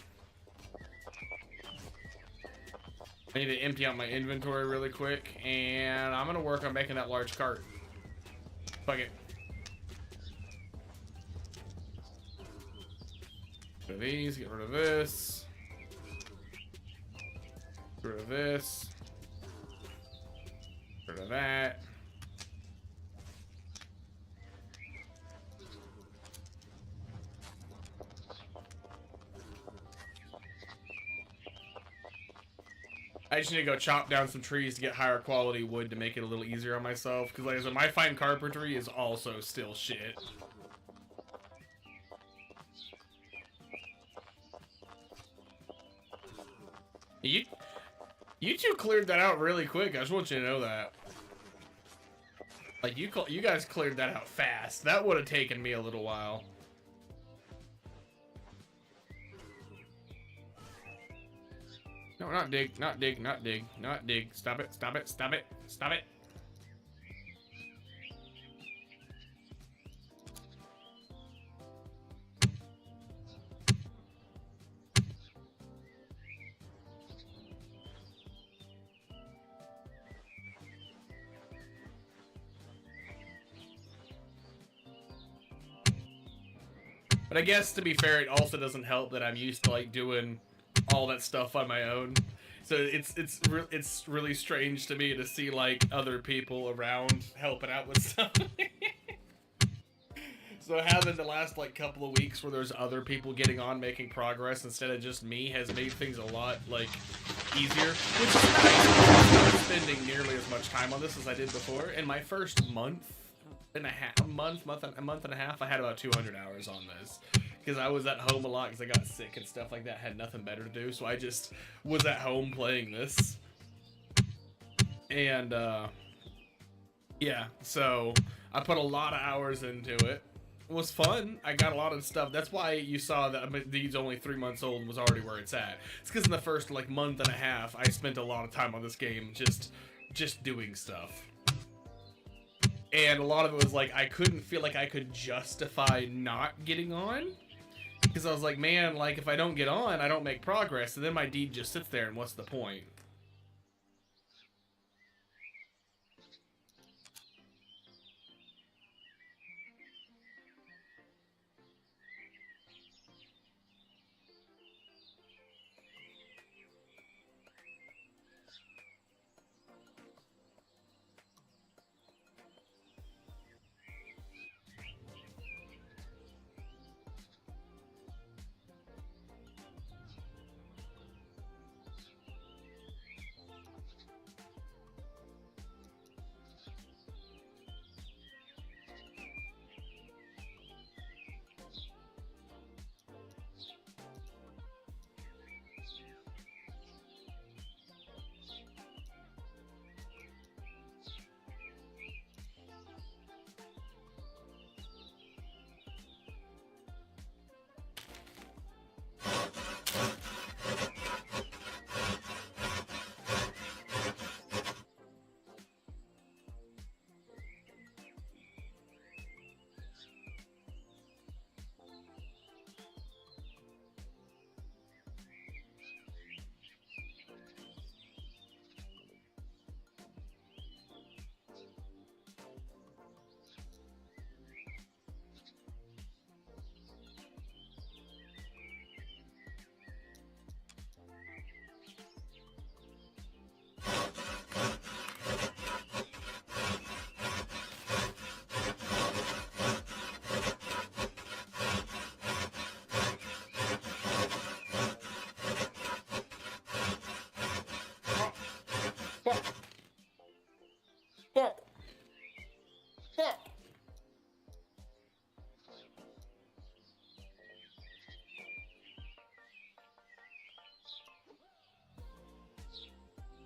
[SPEAKER 1] I need to empty out my inventory really quick, and I'm gonna work on making that large cart. Fuck it. Get rid of these, get rid of this. Get rid of this. Get rid of that. I just need to go chop down some trees to get higher quality wood to make it a little easier on myself. Because like I said, my fine carpentry is also still shit. You two cleared that out really quick. I just want you to know that. Like you guys cleared that out fast. That would have taken me a little while. No, not dig, not dig, not dig, not dig. Stop it, stop it, stop it, stop it. But I guess, to be fair, it also doesn't help that I'm used to, like, doing all that stuff on my own. So it's really strange to me to see, like, other people around helping out with stuff. So having the last, like, couple of weeks where there's other people getting on making progress instead of just me has made things a lot, like, easier. Which is nice. I'm not spending nearly as much time on this as I did before. In my first month and a half, a month and a half, I had about 200 hours on this. Because I was at home a lot because I got sick and stuff like that, had nothing better to do, so I just was at home playing this. And, yeah, so I put a lot of hours into it. It was fun. I got a lot of stuff. That's why you saw that these only 3 months old was already where it's at. It's because in the first, like, month and a half, I spent a lot of time on this game just doing stuff. And a lot of it was like, I couldn't feel like I could justify not getting on. Because I was like, man, like, if I don't get on, I don't make progress. And then my deed just sits there, and what's the point?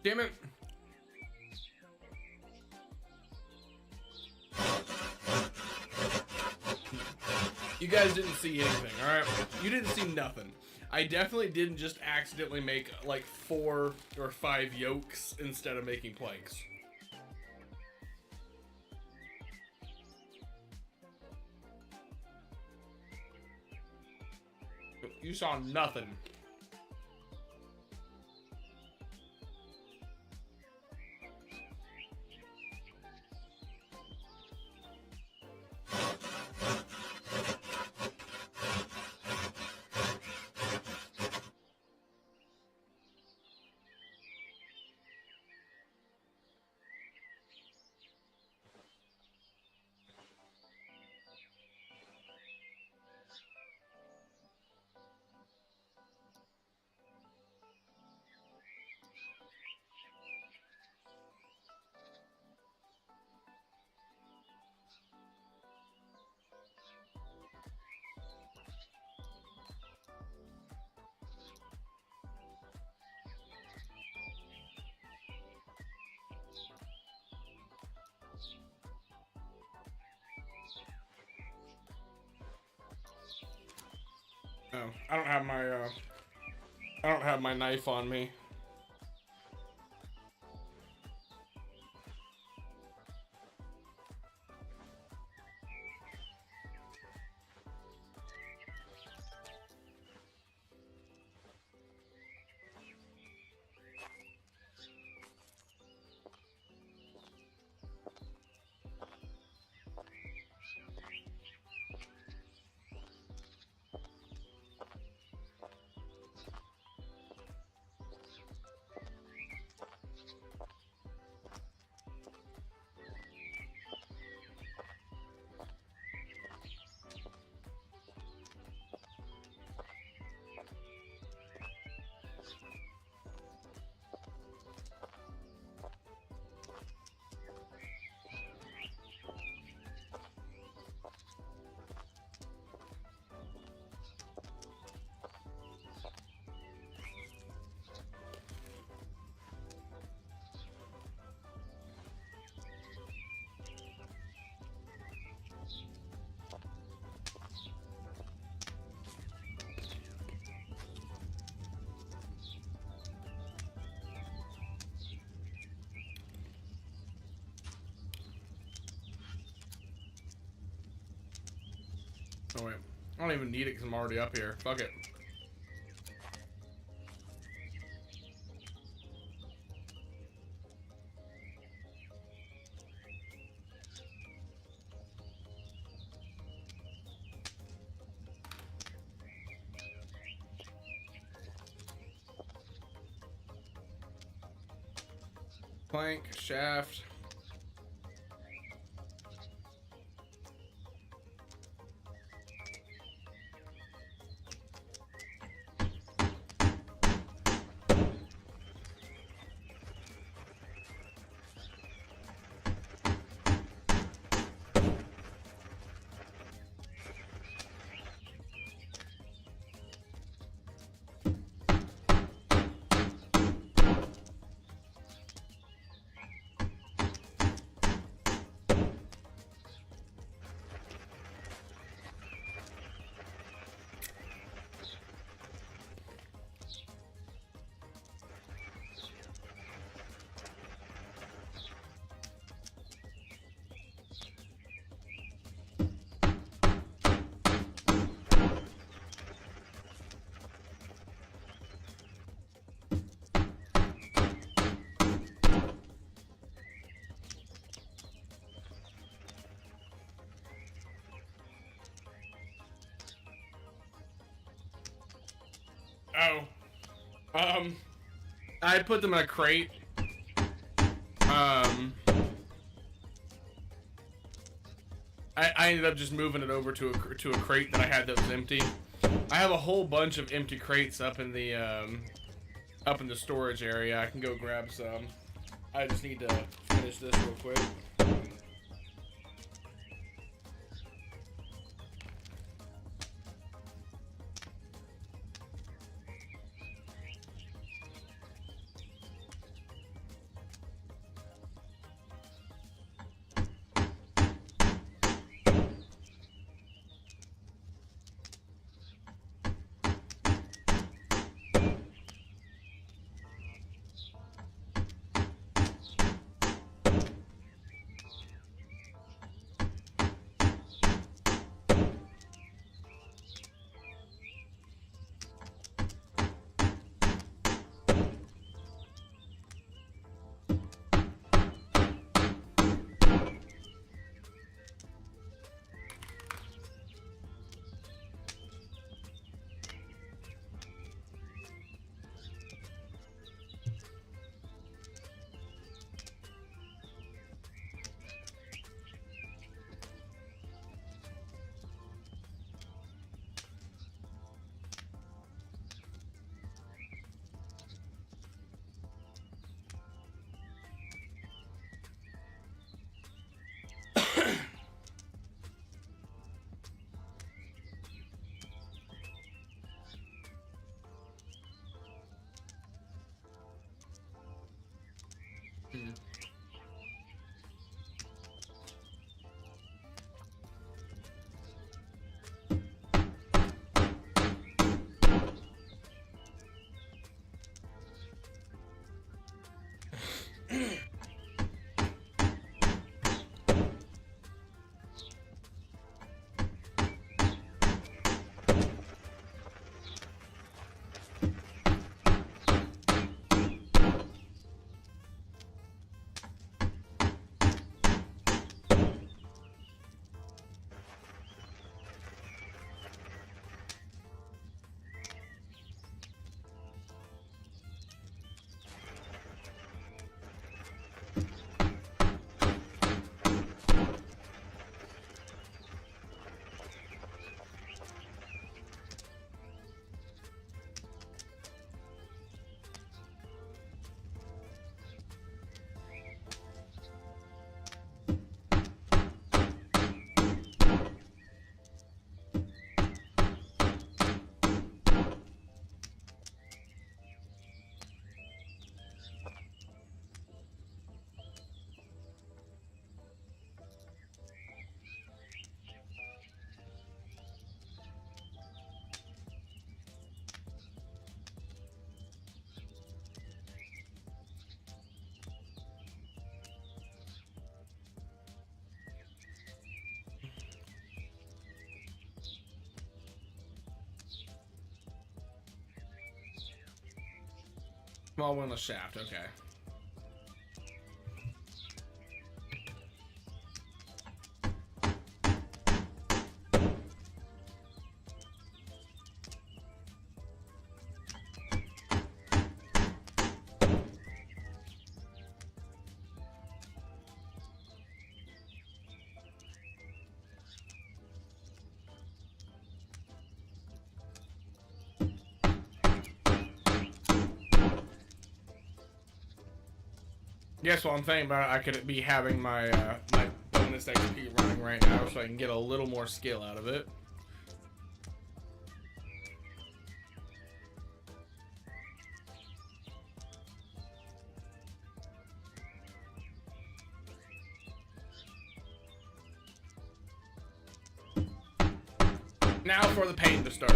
[SPEAKER 1] Damn it. You guys didn't see anything, alright? You didn't see nothing. I definitely didn't just accidentally make like 4 or 5 yolks instead of making planks. You saw nothing. No, I don't have my knife on me. Oh wait, I don't even need it because I'm already up here. Fuck it. Plank, shaft. Oh. I put them in a crate. I ended up just moving it over to a crate that I had that was empty. I have a whole bunch of empty crates up in the storage area. I can go grab some. I just need to finish this real quick. Small wingless shaft, okay. Guess what I'm thinking about, I could be having my my bonus XP running right now so I can get a little more skill out of it. Now for the paint to start.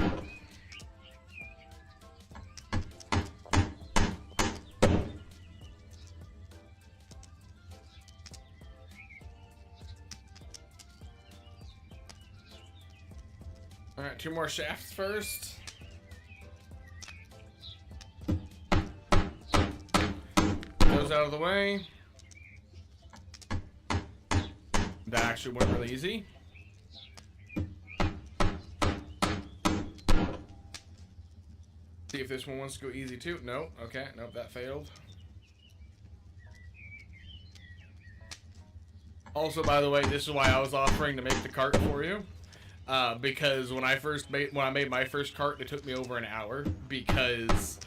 [SPEAKER 1] Alright, 2 more shafts first. Those out of the way. That actually went really easy. See if this one wants to go easy too. No, okay, nope, that failed. Also, by the way, this is why I was offering to make the cart for you. Because when I made my first cart, it took me over an hour because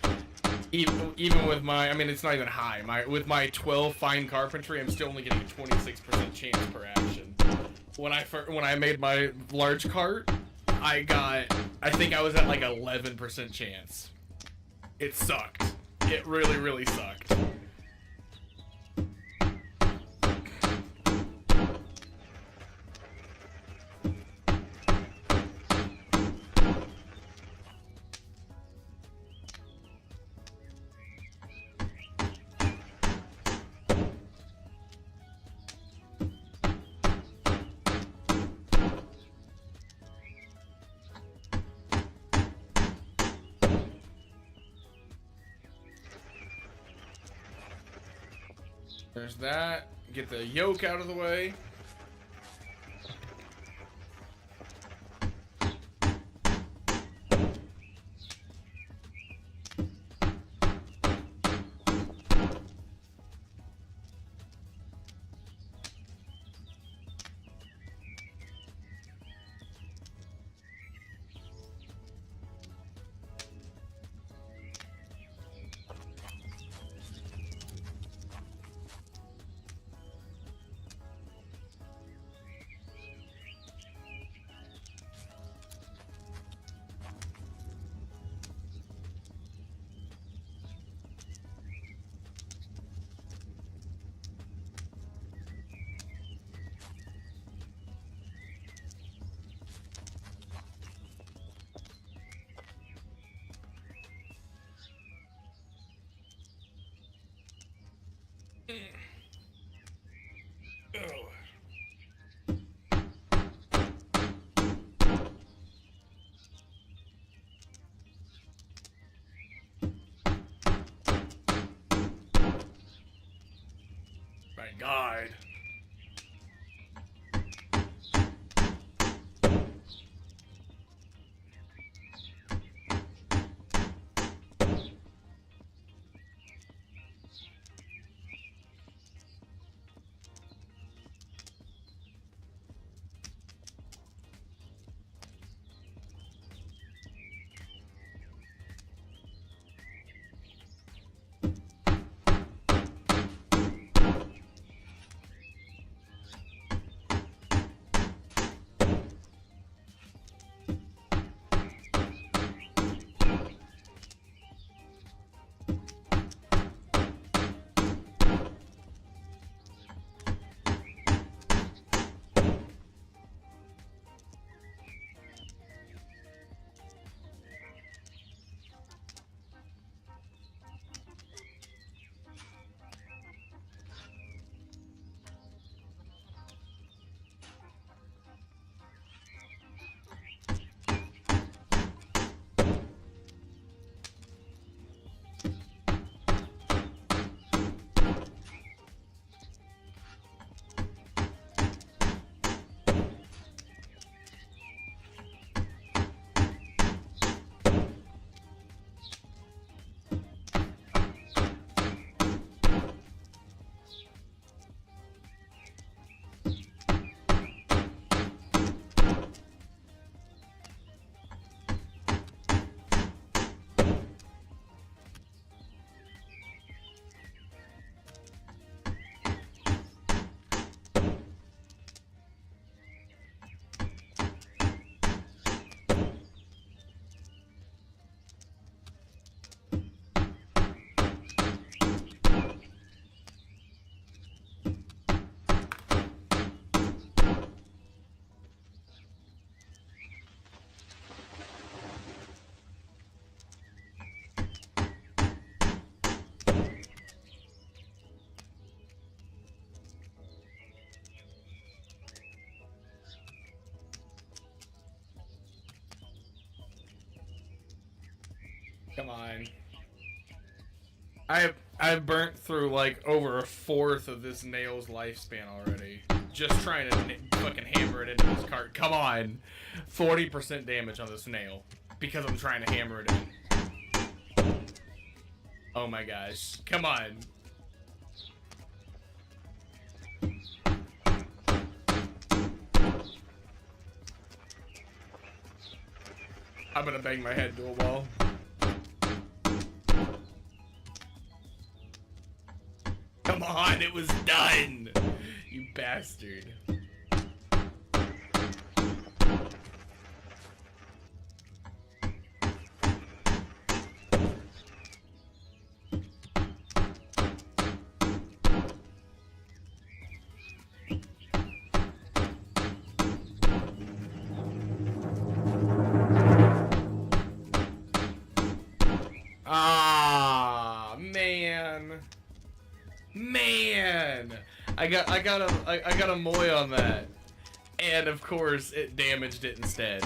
[SPEAKER 1] even with my, I mean, it's not even high. With my 12 fine carpentry, I'm still only getting a 26% chance per action. When I made my large cart, I think I was at like 11% chance. It sucked. It really, really sucked. There's that. Get the yoke out of the way. My God. Come on. I've burnt through like over a fourth of this nail's lifespan already. Just trying to fucking hammer it into this cart. Come on. 40% damage on this nail. Because I'm trying to hammer it in. Oh my gosh. Come on. I'm gonna bang my head into a wall. Come on, it was done! You bastard. Ah, man. Man, I got a moy on that, and of course it damaged it instead,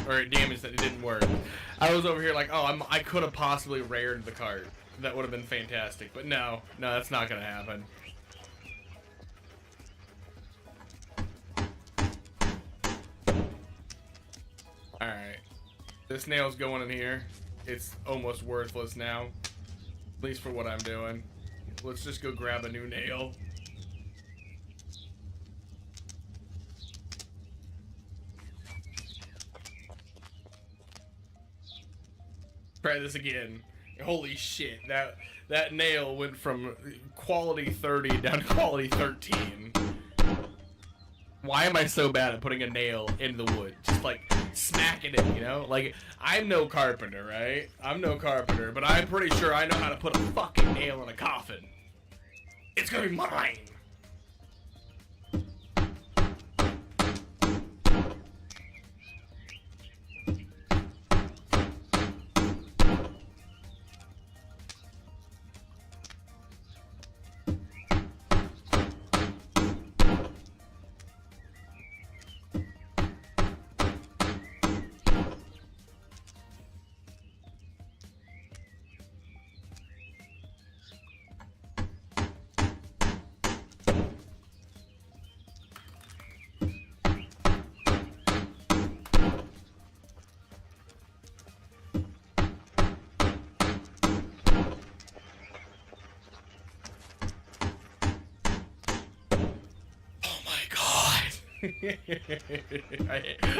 [SPEAKER 1] or it damaged that it didn't work. I was over here like, oh, I could have possibly rared the cart. That would have been fantastic, but no, that's not gonna happen. All right, this nail's going in here. It's almost worthless now, at least for what I'm doing. Let's just go grab a new nail. Try this again. Holy shit, that nail went from quality 30 down to quality 13. Why am I so bad at putting a nail in the wood? Just like smacking it, you know? Like, I'm no carpenter, right? I'm no carpenter, but I'm pretty sure I know how to put a fucking nail in a coffin. It's gonna be mine!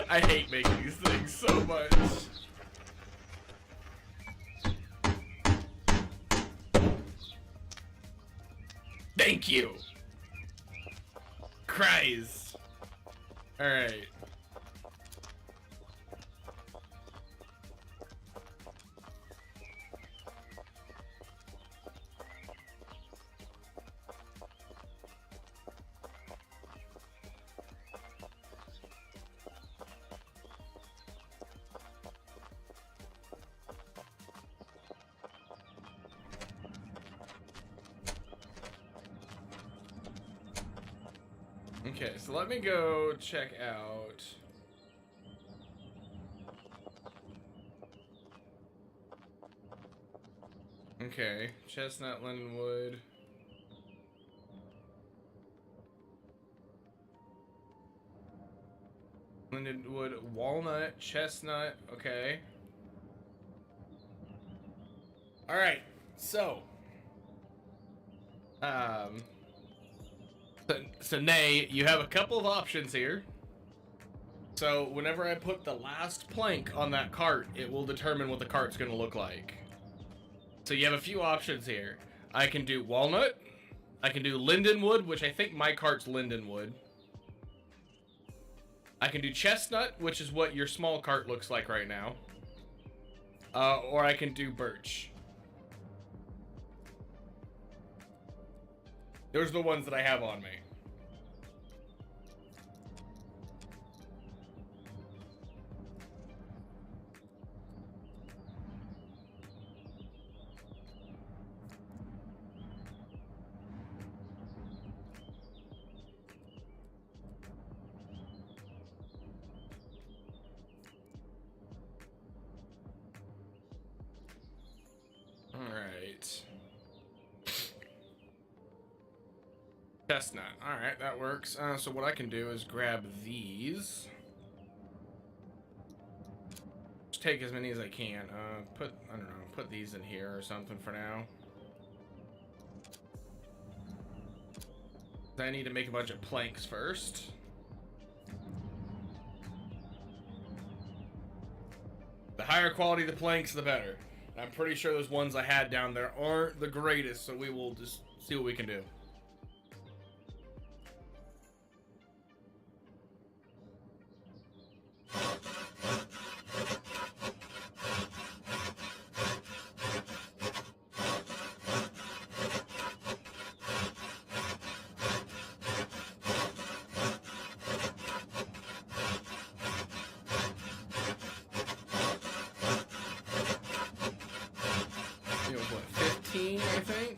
[SPEAKER 1] I hate making these things so much. Thank you. Christ. All right. Okay, so let me go check out. Okay, chestnut, lindenwood. Lindenwood, walnut, chestnut, okay. Alright, so. So Nay, you have a couple of options here. So whenever I put the last plank on that cart, it will determine what the cart's gonna look like. So you have a few options here. I can do walnut. I can do lindenwood, which I think my cart's lindenwood. I can do chestnut, which is what your small cart looks like right now. Or I can do birch. Those are the ones that I have on me. Chestnut. All right, that works. So what I can do is grab these. Just take as many as I can. I don't know, put these in here or something for now. I need to make a bunch of planks first. The higher quality the planks, the better. I'm pretty sure those ones I had down there aren't the greatest, so we will just see what we can do. What, 15, I think?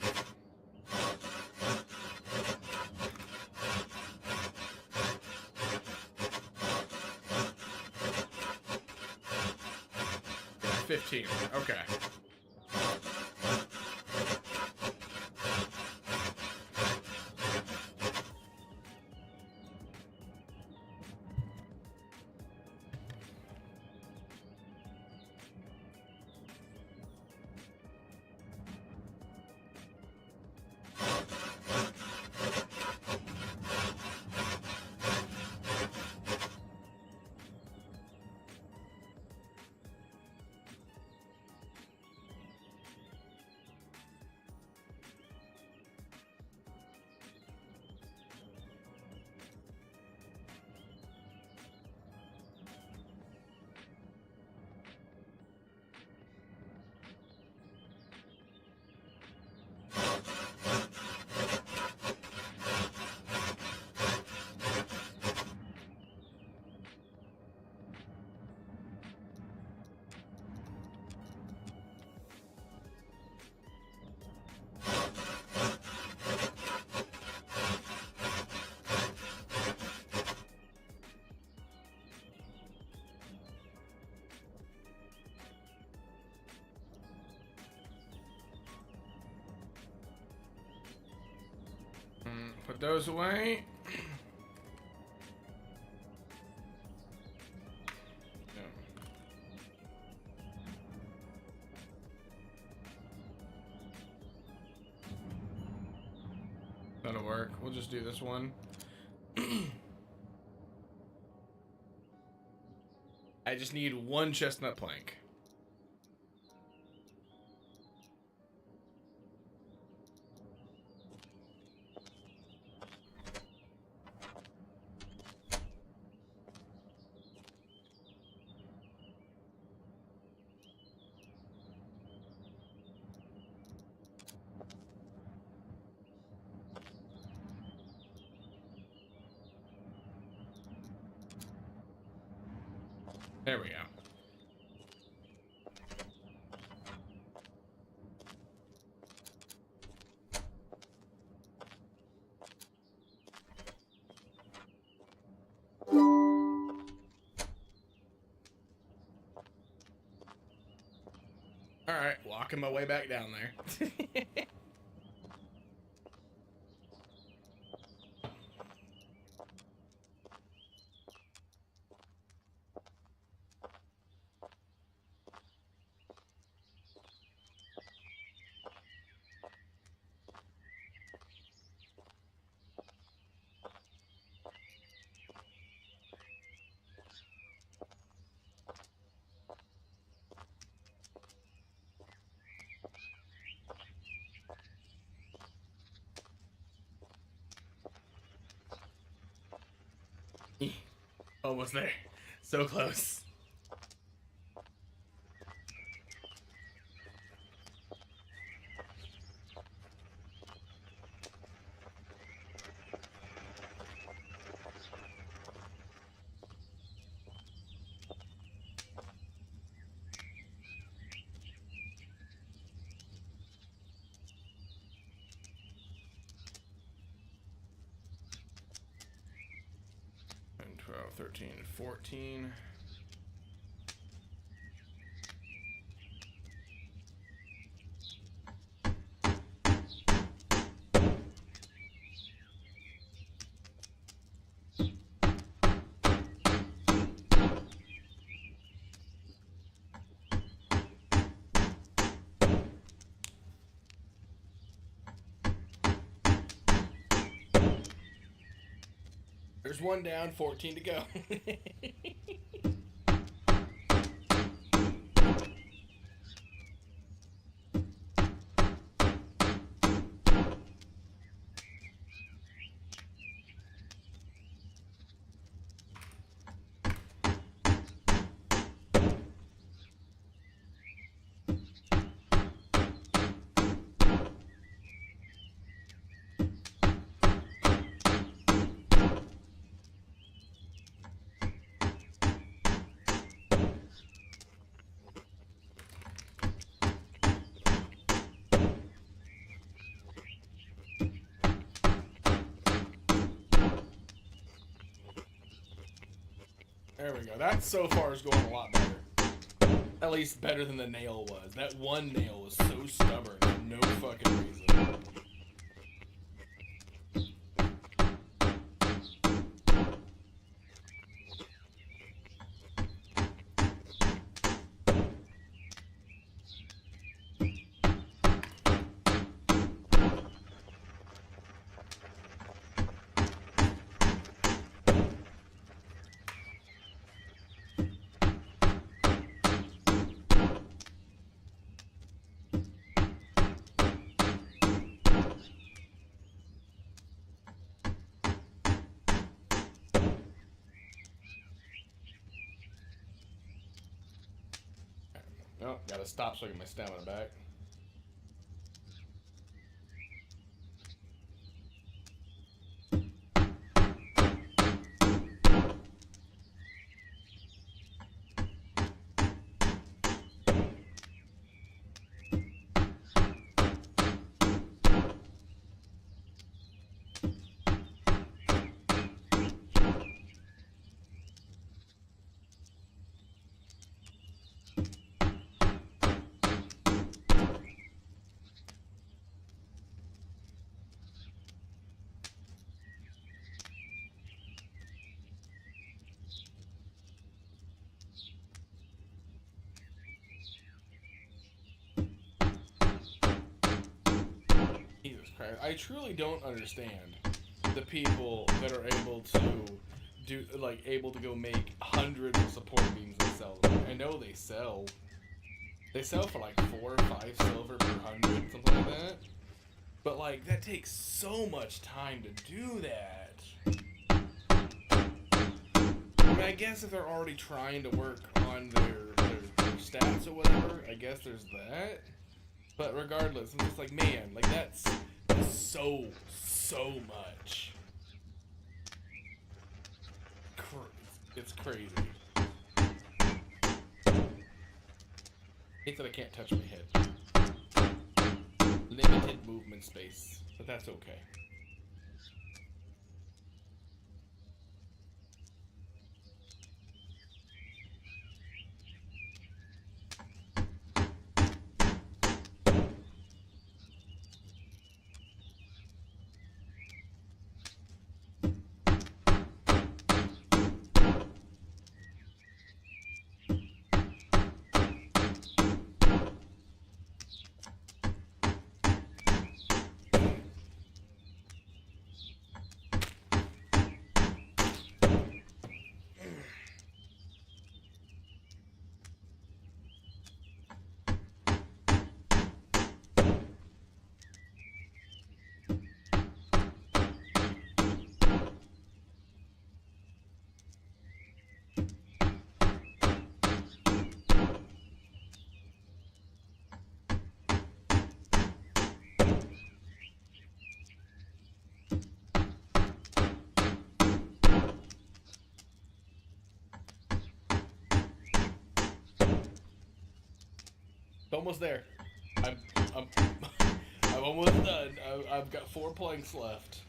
[SPEAKER 1] Yeah, 15. Okay. Put those away. That'll work. We'll just do this one. I just need one chestnut plank. There we go. All right, walking my way back down there. Almost there. So close. And 12, 13, 14. There's one down, 14 to go. There we go. That so far is going a lot better. At least better than the nail was. That one nail was so stubborn for no fucking reason. Oh, gotta stop so I get my stamina back. Jesus Christ. I truly don't understand the people that are able to do, like, able to go make hundreds of support beams and sell them. I know they sell. They sell for like 4 or 5 silver per 100, something like that. But, like, that takes so much time to do that. I mean, I guess if they're already trying to work on their stats or whatever, I guess there's that. But regardless, I'm just like, man, like, that's so much. It's crazy. Hate that I can't touch my head. Limited movement space, but that's okay. Almost there. I'm almost done. I've got 4 planks left.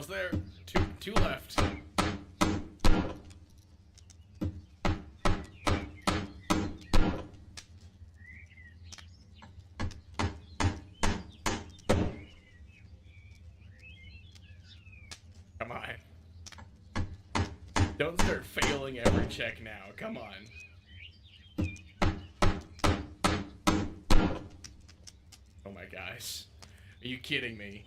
[SPEAKER 1] almost there. Two left. Come on. Don't start failing every check now. Come on. Oh my gosh. Are you kidding me?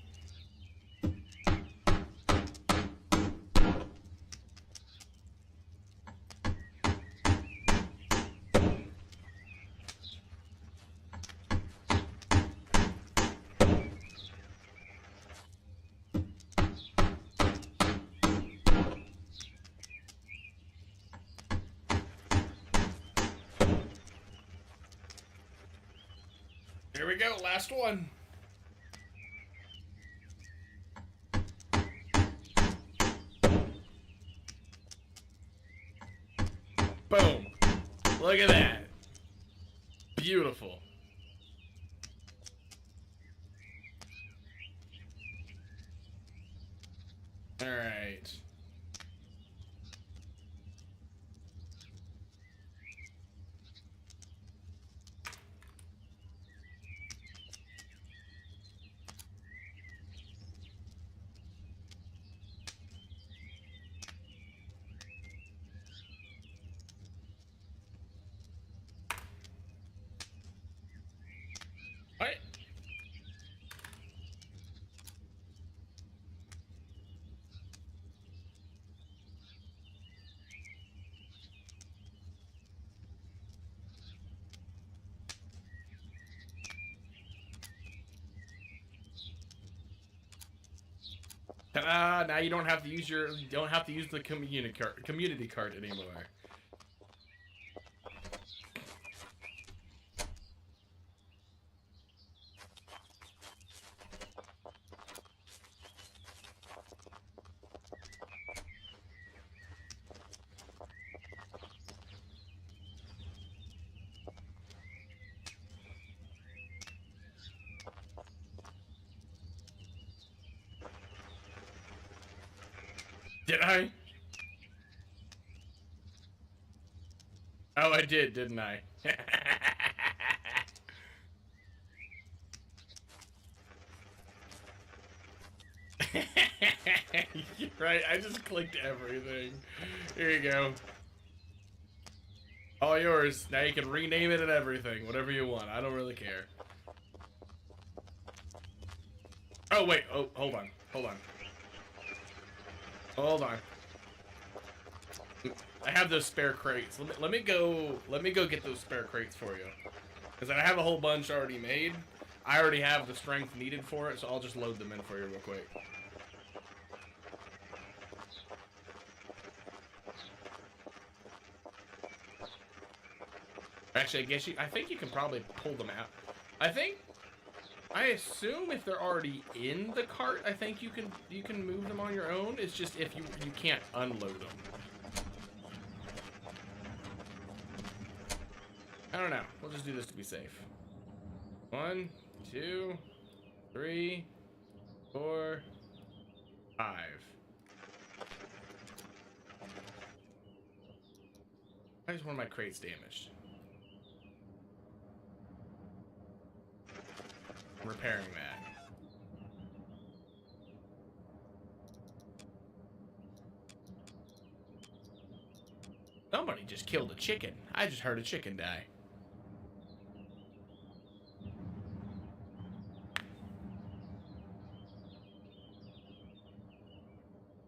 [SPEAKER 1] Here we go, last one. Boom. Look at that. Beautiful. All right. What? Now you don't have to use the community card anymore. Did I? Oh, I did, didn't I? You're right, I just clicked everything. Here you go. All yours. Now you can rename it and everything, whatever you want. I don't really care. Oh, wait. Oh, hold on. Hold on. Hold on. I have those spare crates. Let me go get those spare crates for you. Because I have a whole bunch already made. I already have the strength needed for it, so I'll just load them in for you real quick. Actually, I think you can probably pull them out. I assume if they're already in the cart, I think you can move them on your own. It's just if you can't unload them. I don't know. We'll just do this to be safe. 1, 2, 3, 4, 5. Why is one of my crates damaged? I'm repairing that. Somebody just killed a chicken. I just heard a chicken die.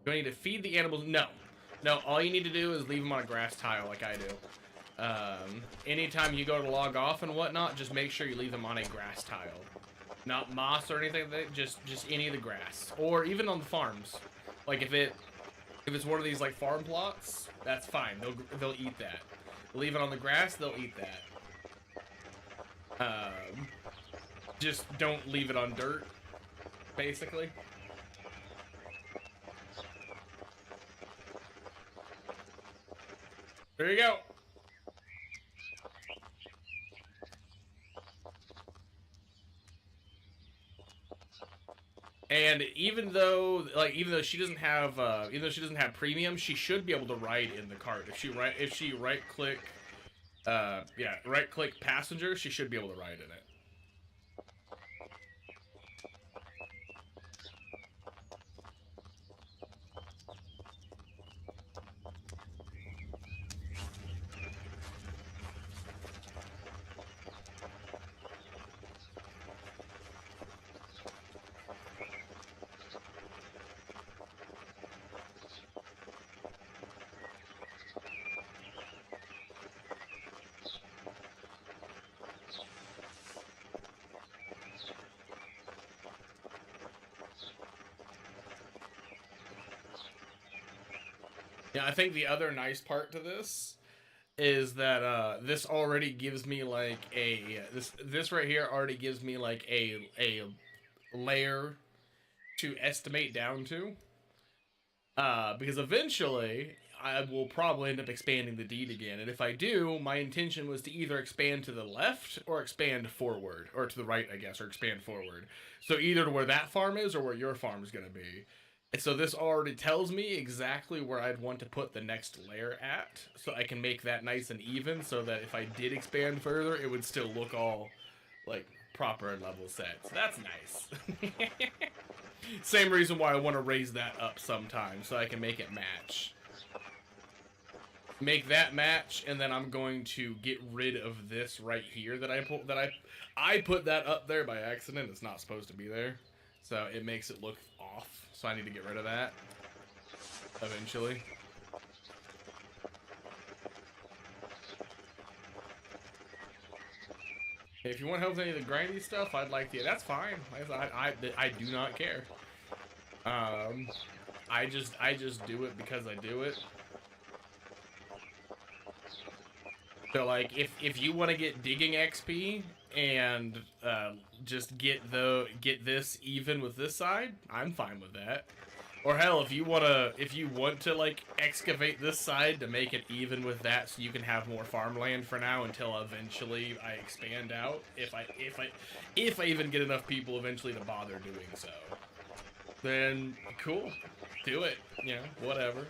[SPEAKER 1] Do I need to feed the animals? No. No, all you need to do is leave them on a grass tile like I do. Anytime you go to log off and whatnot, just make sure you leave them on a grass tile. Not moss or anything like that, just any of the grass. Or even on the farms. Like if it's one of these like farm plots, that's fine. They'll eat that. Leave it on the grass, they'll eat that. Just don't leave it on dirt, basically. There you go. And even though she doesn't have premium, she should be able to ride in the cart. If she right click right click passenger, she should be able to ride in it. Yeah, I think the other nice part to this is that this already gives me like this right here already gives me like a layer to estimate down to. Because eventually I will probably end up expanding the deed again, and if I do, my intention was to either expand to the left or expand forward, or to the right, I guess, or expand forward. So either to where that farm is or where your farm is going to be. And so this already tells me exactly where I'd want to put the next layer at, so I can make that nice and even, so that if I did expand further, it would still look all like proper and level set. So that's nice. Same reason why I want to raise that up sometime, so I can make it match. Make that match, and then I'm going to get rid of this right here that I put that up there by accident. It's not supposed to be there, so it makes it look off. So I need to get rid of that eventually. If you want help with any of the grindy stuff, I'd like to. That's fine. I do not care. I just do it because I do it. So like, if you want to get digging XP and just get this even with this side, I'm fine with that. Or hell, if you want to like excavate this side to make it even with that, so you can have more farmland for now until eventually I expand out. If I even get enough people eventually to bother doing so, then cool, do it. You know, whatever.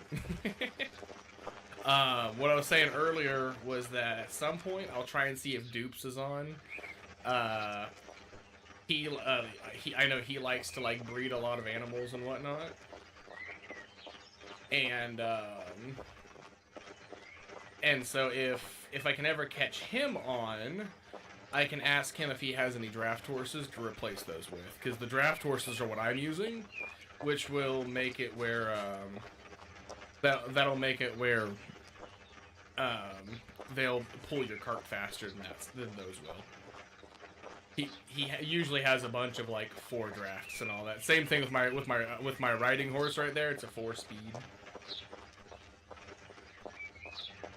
[SPEAKER 1] What I was saying earlier was that at some point I'll try and see if Dupes is on. I know he likes to like breed a lot of animals and whatnot. And so if I can ever catch him on, I can ask him if he has any draft horses to replace those with, because the draft horses are what I'm using, which will make it where that'll make it where they'll pull your cart faster than those will. He usually has a bunch of like 4 drafts and all that. Same thing with my riding horse right there. It's a 4-speed.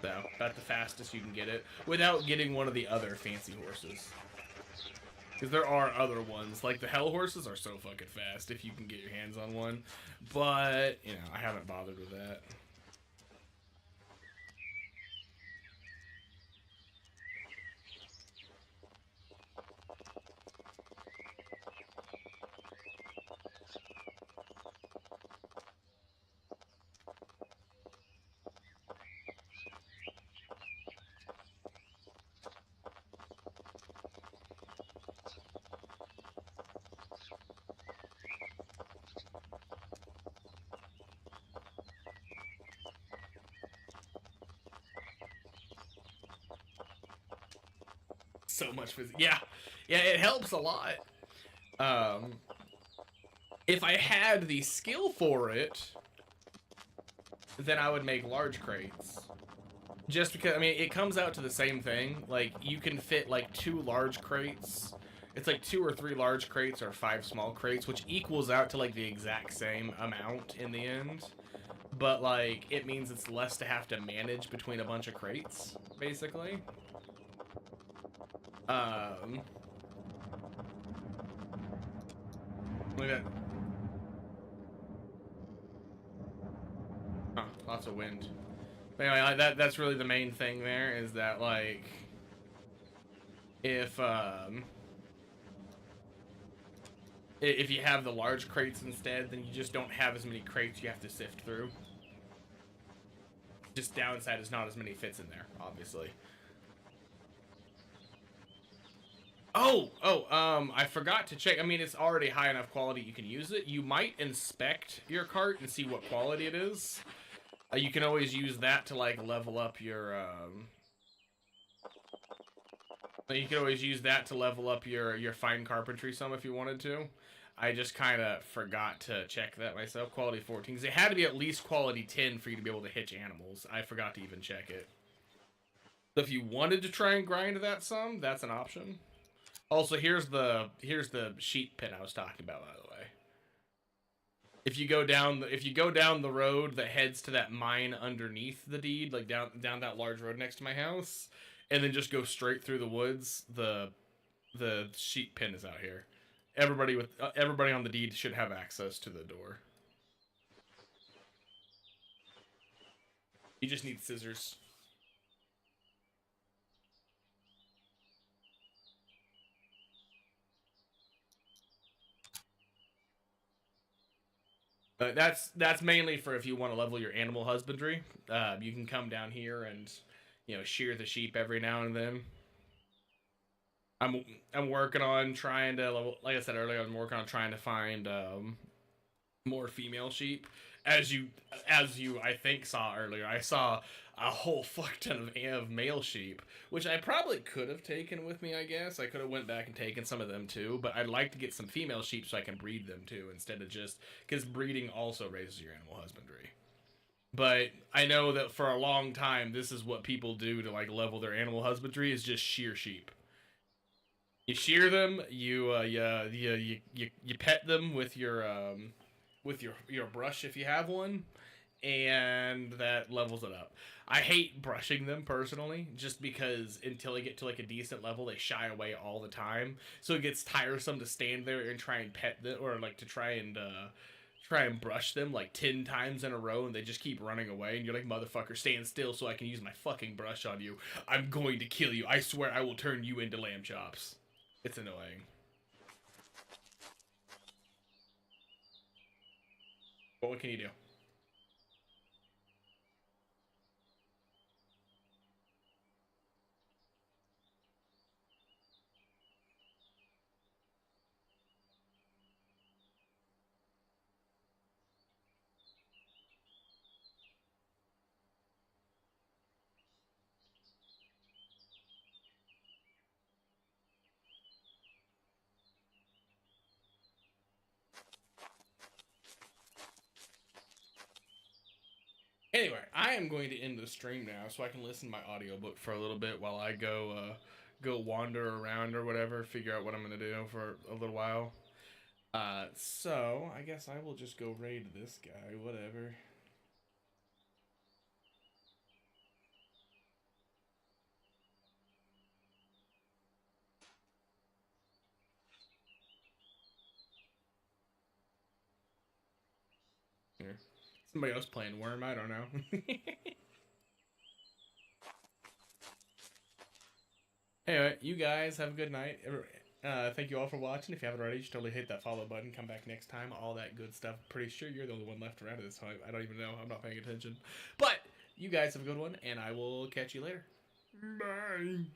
[SPEAKER 1] So about the fastest you can get it without getting one of the other fancy horses. Because there are other ones, like the hell horses are so fucking fast if you can get your hands on one. But you know, I haven't bothered with that. So much physics. Yeah, it helps a lot. If I had the skill for it, then I would make large crates. Just because, I mean, it comes out to the same thing. Like, you can fit like 2 large crates. It's like 2 or 3 large crates or 5 small crates, which equals out to like the exact same amount in the end. But like, it means it's less to have to manage between a bunch of crates, basically. Look at that. Huh, lots of wind. But anyway, that's really the main thing there, is that like, if If you have the large crates instead, then you just don't have as many crates you have to sift through. Just downside is not as many fits in there, obviously. I forgot to check. I mean, it's already high enough quality you can use it. You might inspect your cart and see what quality it is. You can always use that to, like, level up your, You can always use that to level up your fine carpentry some if you wanted to. I just kind of forgot to check that myself. Quality 14, because it had to be at least quality 10 for you to be able to hitch animals. I forgot to even check it. So if you wanted to try and grind that some, that's an option. Also, here's the sheep pen I was talking about, by the way. If you go down the road that heads to that mine underneath the deed, like down that large road next to my house, and then just go straight through the woods, the sheep pen is out here. Everybody on the deed should have access to the door. You just need scissors. That's mainly for if you want to level your animal husbandry. You can come down here and, shear the sheep every now and then. I'm working on trying to level. Like I said earlier, I'm working on trying to find more female sheep. As you I think saw earlier, I saw a whole fuck ton of male sheep, which I probably could have taken with me. I guess I could have went back and taken some of them too, but I'd like to get some female sheep so I can breed them too, instead of just because breeding also raises your animal husbandry. But I know that for a long time, this is what people do to, like, level their animal husbandry, is just shear sheep. You shear them, you pet them with your brush if you have one, and that levels it up. I hate brushing them personally, just because until they get to, like, a decent level, they shy away all the time. So it gets tiresome to stand there and try and pet them, or, like, to try and brush them like 10 times in a row, and they just keep running away, and you're like, motherfucker, stand still so I can use my fucking brush on you. I'm going to kill you. I swear I will turn you into lamb chops. It's annoying. But what can you do? Anyway, I am going to end the stream now so I can listen to my audiobook for a little bit while I go wander around or whatever, figure out what I'm going to do for a little while. So I guess I will just go raid this guy, whatever. Here. Somebody else playing Worm, I don't know. Anyway, you guys have a good night. Thank you all for watching. If you haven't already, you should totally hit that follow button. Come back next time. All that good stuff. Pretty sure you're the only one left around at this time. I don't even know. I'm not paying attention. But you guys have a good one, and I will catch you later. Bye.